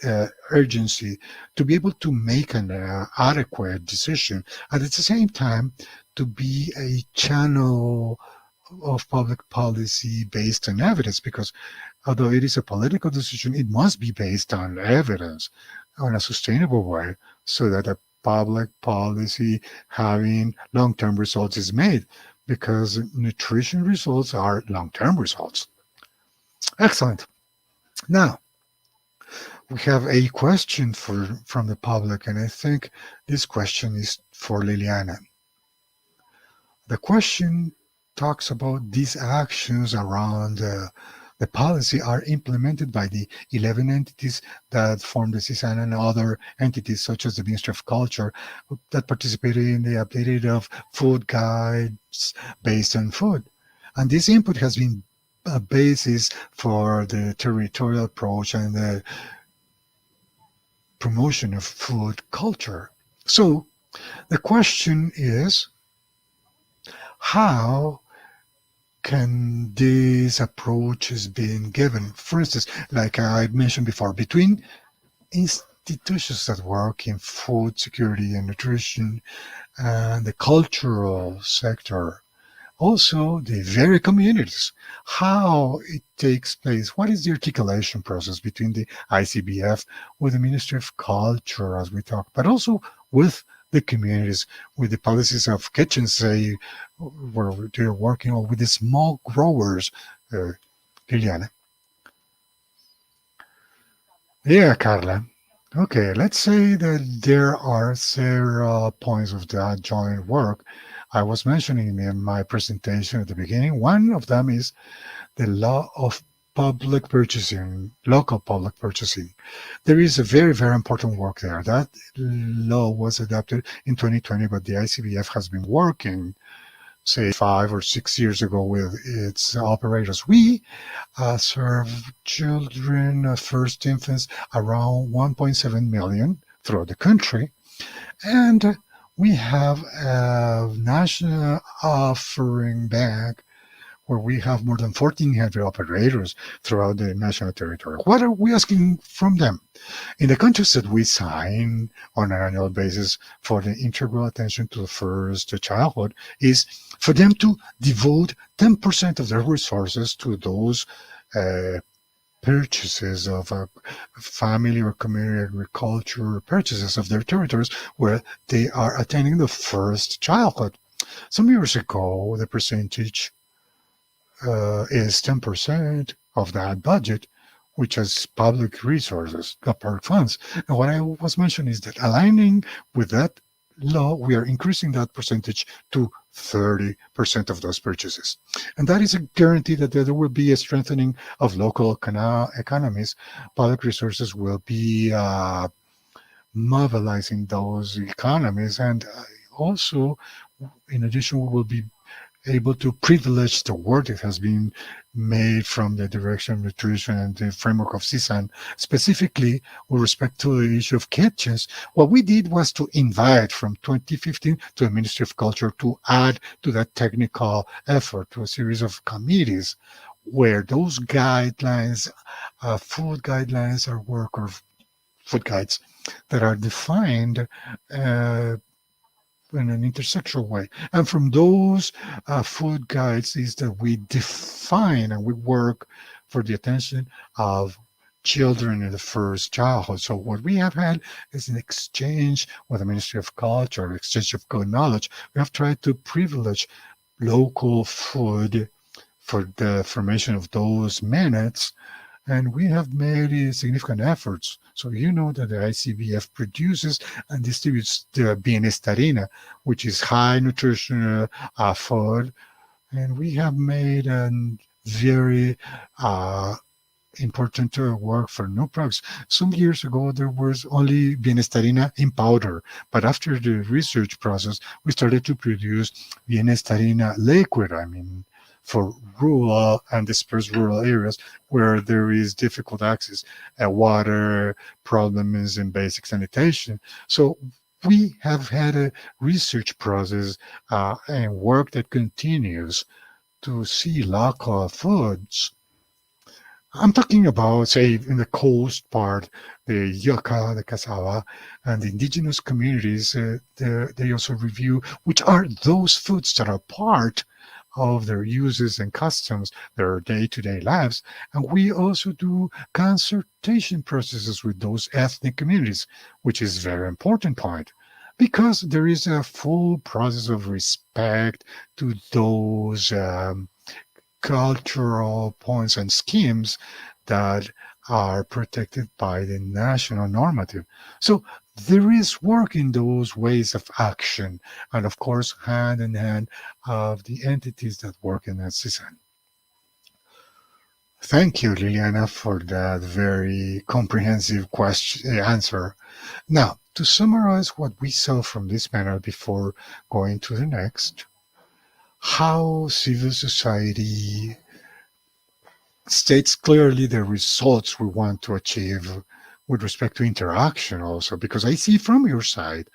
B: urgency to be able to make an adequate decision, and at the same time to be a channel of public policy based on evidence, because although it is a political decision, it must be based on evidence in a sustainable way so that a public policy having long-term results is made, because nutrition results are long-term results. Excellent. Now, we have a question from the public, and I think this question is for Liliana. The question talks about these actions around the policy are implemented by the 11 entities that form the CISAN and other entities such as the Ministry of Culture that participated in the updating of food guides based on food. And this input has been a basis for the territorial approach and the promotion of food culture. So the question is, how can these approaches being given? For instance, like I mentioned before, between institutions that work in food security and nutrition and the cultural sector. Also, the very communities, how it takes place, what is the articulation process between the ICBF with the Ministry of Culture, as we talk, but also with the communities, with the policies of kitchens, say, where they're working on with the small growers, Liliana. Yeah, Carla. Okay, let's say that there are several points of that joint work. I was mentioning in my presentation at the beginning. One of them is the law of public purchasing, local public purchasing. There is a very, very important work there. That law was adopted in 2020, but the ICBF has been working, say, 5 or 6 years ago with its operators. We serve children, first infants, around 1.7 million throughout the country. And we have a national offering bank where we have more than 1,400 operators throughout the national territory. What are we asking from them? In the contracts that we sign on an annual basis for the integral attention to the first childhood is for them to devote 10% of their resources to those purchases of family or community agriculture purchases of their territories where they are attaining the first childhood. Some years ago, the percentage is 10% of that budget, which is public resources, public funds. And what I was mentioning is that aligning with that law, we are increasing that percentage to 30% of those purchases. And that is a guarantee that there will be a strengthening of local economies. Public resources will be mobilizing those economies. And also, in addition, we will be able to privilege the work that has been made from the direction of nutrition and the framework of CISAN, specifically with respect to the issue of kitchens. What we did was to invite from 2015 to the Ministry of Culture to add to that technical effort to a series of committees where those guidelines, food guidelines or work or food guides that are defined in an intersectional way. And from those food guides is that we define and we work for the attention of children in the first childhood. So what we have had is an exchange with the Ministry of Culture, exchange of good knowledge. We have tried to privilege local food for the formation of those minutes. And we have made significant efforts. So you know that the ICBF produces and distributes the bienestarina, which is high nutritional food. And we have made a very important work for new products. Some years ago, there was only bienestarina in powder. But after the research process, we started to produce bienestarina liquid. I mean, for rural and dispersed rural areas where there is difficult access, water problems in basic sanitation. So we have had a research process and work that continues to see local foods. I'm talking about, say, in the coast part, the yucca, the cassava, and the indigenous communities. They also review which are those foods that are part of their uses and customs, their day-to-day lives. And we also do consultation processes with those ethnic communities, which is a very important point, because there is a full process of respect to those cultural points and schemes that are protected by the national normative. So there is work in those ways of action, and of course, hand in hand of the entities that work in that CISAN. Thank you, Liliana, for that very comprehensive answer. Now, to summarize what we saw from this panel before going to the next, how civil society states clearly the results we want to achieve with respect to interaction also, because I see from your side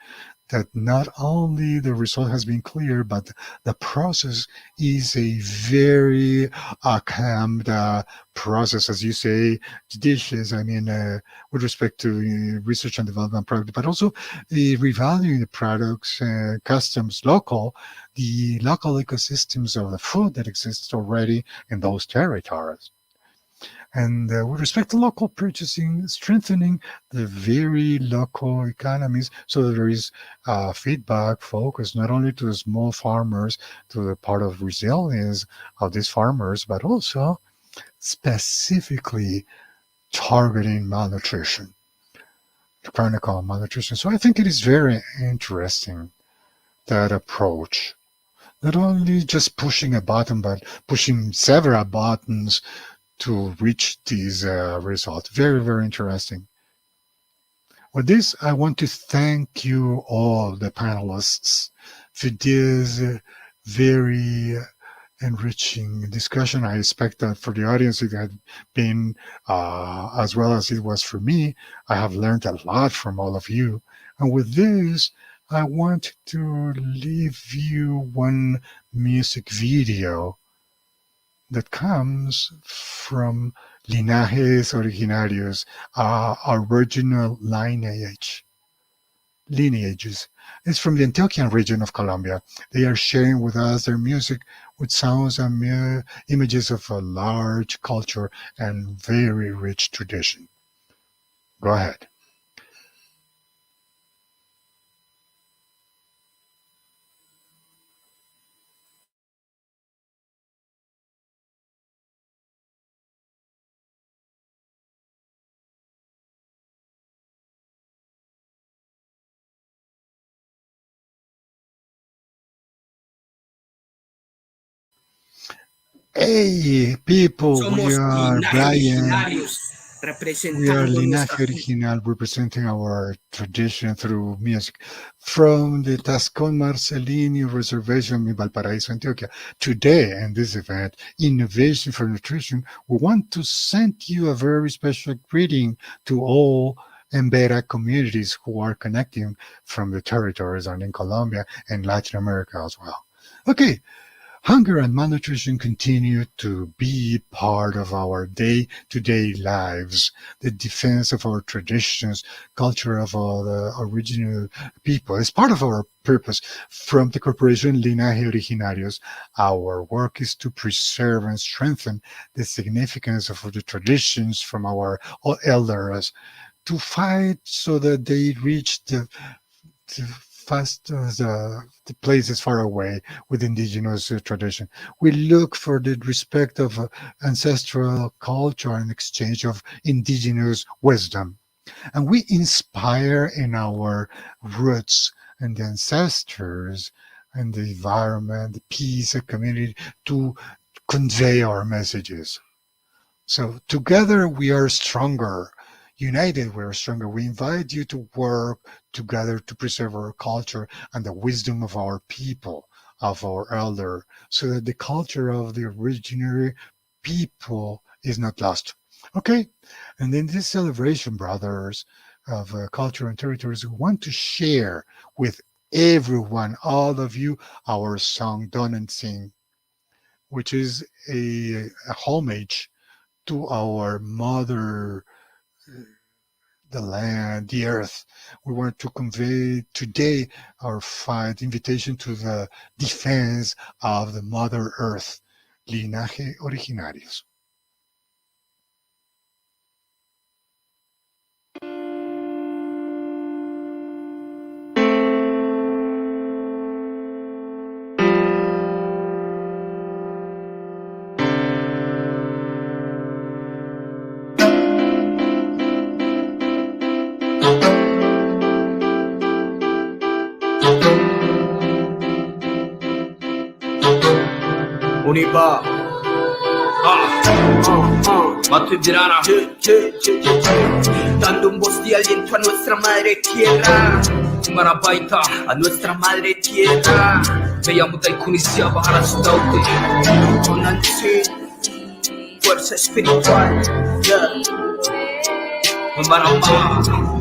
B: that not only the result has been clear, but the process is a very acclaimed process, as you say, judicious. I mean, with respect to research and development product, but also revaluing the products, customs, the local ecosystems of the food that exists already in those territories. And with respect to local purchasing, strengthening the very local economies so that there is feedback focus not only to the small farmers, to the part of resilience of these farmers, but also specifically targeting malnutrition, chronic malnutrition. So I think it is very interesting, that approach. Not only just pushing a button, but pushing several buttons to reach these results. Very, very interesting. With this, I want to thank you all, the panelists, for this very enriching discussion. I expect that for the audience, it had been as well as it was for me. I have learned a lot from all of you. And with this, I want to leave you one music video that comes from Linajes Originarios, original lineages. It's from the Antiochian region of Colombia. They are sharing with us their music with sounds and images of a large culture and very rich tradition. Go ahead. Hey, people, we are Brian. We are Linaje Original, representing our tradition through music from the Tascón Marcelino Reservation in Valparaíso, Antioquia. Today, in this event, Innovation for Nutrition, we want to send you a very special greeting to all Embera communities who are connecting from the territories and in Colombia and Latin America as well. Okay. Hunger and malnutrition continue to be part of our day-to-day lives. The defense of our traditions, culture of the original people is part of our purpose. From the corporation Linaje Originarios, our work is to preserve and strengthen the significance of the traditions from our elders, to fight so that they reach the places far away with indigenous tradition. We look for the respect of ancestral culture and exchange of indigenous wisdom. And we inspire in our roots and the ancestors and the environment, the peace, the community to convey our messages. So together we are stronger. United, we're stronger. We invite you to work together to preserve our culture and the wisdom of our people, of our elder, so that the culture of the originary people is not lost. Okay? And in this celebration, brothers, of culture and territories, we want to share with everyone, all of you, our song, Don and Sing, which is a homage to our mother, the land, the earth. We want to convey today our fight, invitation to the defense of the Mother Earth, Linaje Originarios.
H: Unipa, Matudrana, dando un voz de aliento a nuestra madre tierra, Marabaita, a nuestra madre tierra, veíamos del Cunicia bajar a su taute, con ansi, fuerza espiritual, Maramba.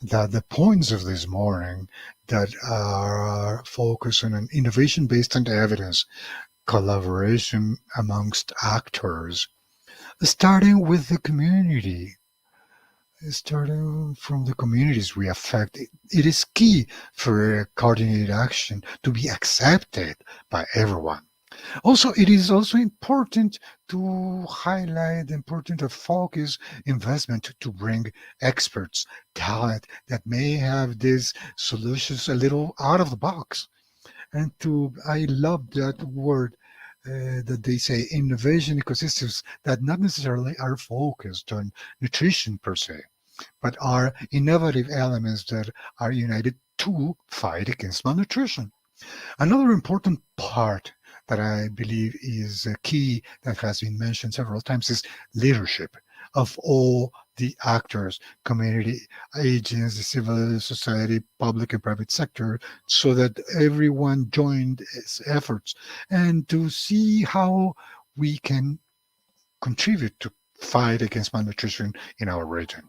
B: that the points of this morning that are focused on an innovation based on evidence, collaboration amongst actors, starting with the community, starting from the communities we affect. It is key for coordinated action to be accepted by everyone. Also, it is also important to highlight the importance of focus investment to bring experts, talent that may have these solutions a little out of the box. And I love that word that they say innovation ecosystems that not necessarily are focused on nutrition per se, but are innovative elements that are united to fight against malnutrition. Another important part that I believe is a key that has been mentioned several times is leadership of all the actors, community agents, the civil society, public and private sector, so that everyone joined its efforts and to see how we can contribute to fight against malnutrition in our region.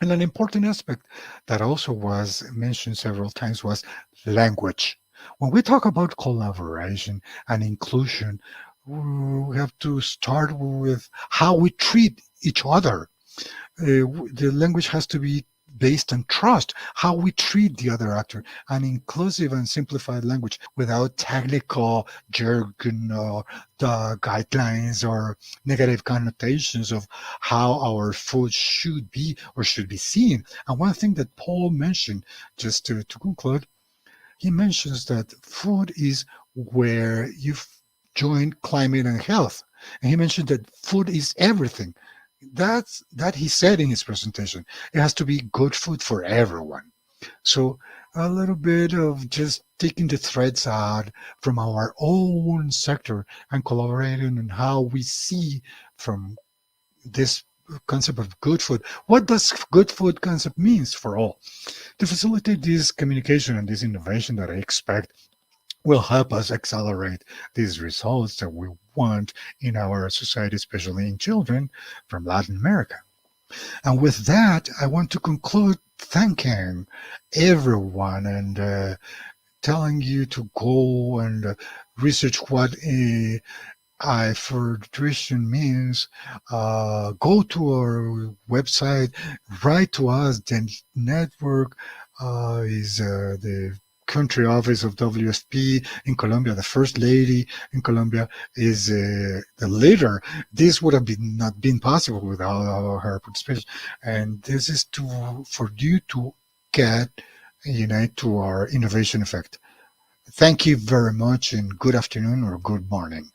B: And an important aspect that also was mentioned several times was language. When we talk about collaboration and inclusion, we have to start with how we treat each other. The language has to be based on trust, how we treat the other actor, an inclusive and simplified language without technical jargon or the guidelines or negative connotations of how our food should be or should be seen. And one thing that Paul mentioned, just to conclude, he mentions that food is where you join climate and health. And he mentioned that food is everything. That he said in his presentation. It has to be good food for everyone. So a little bit of just taking the threads out from our own sector and collaborating on how we see from this concept of good food. What does good food concept means for all? To facilitate this communication and this innovation that I expect will help us accelerate these results that we want in our society, especially in children from Latin America. And with that, I want to conclude thanking everyone and telling you to go and research what for nutrition means. Go to our website, write to us. The network is the country office of WFP in Colombia. The first lady in Colombia is the leader. This would have not been possible without her participation. And this is for you to unite to our innovation effect. Thank you very much, and good afternoon or good morning.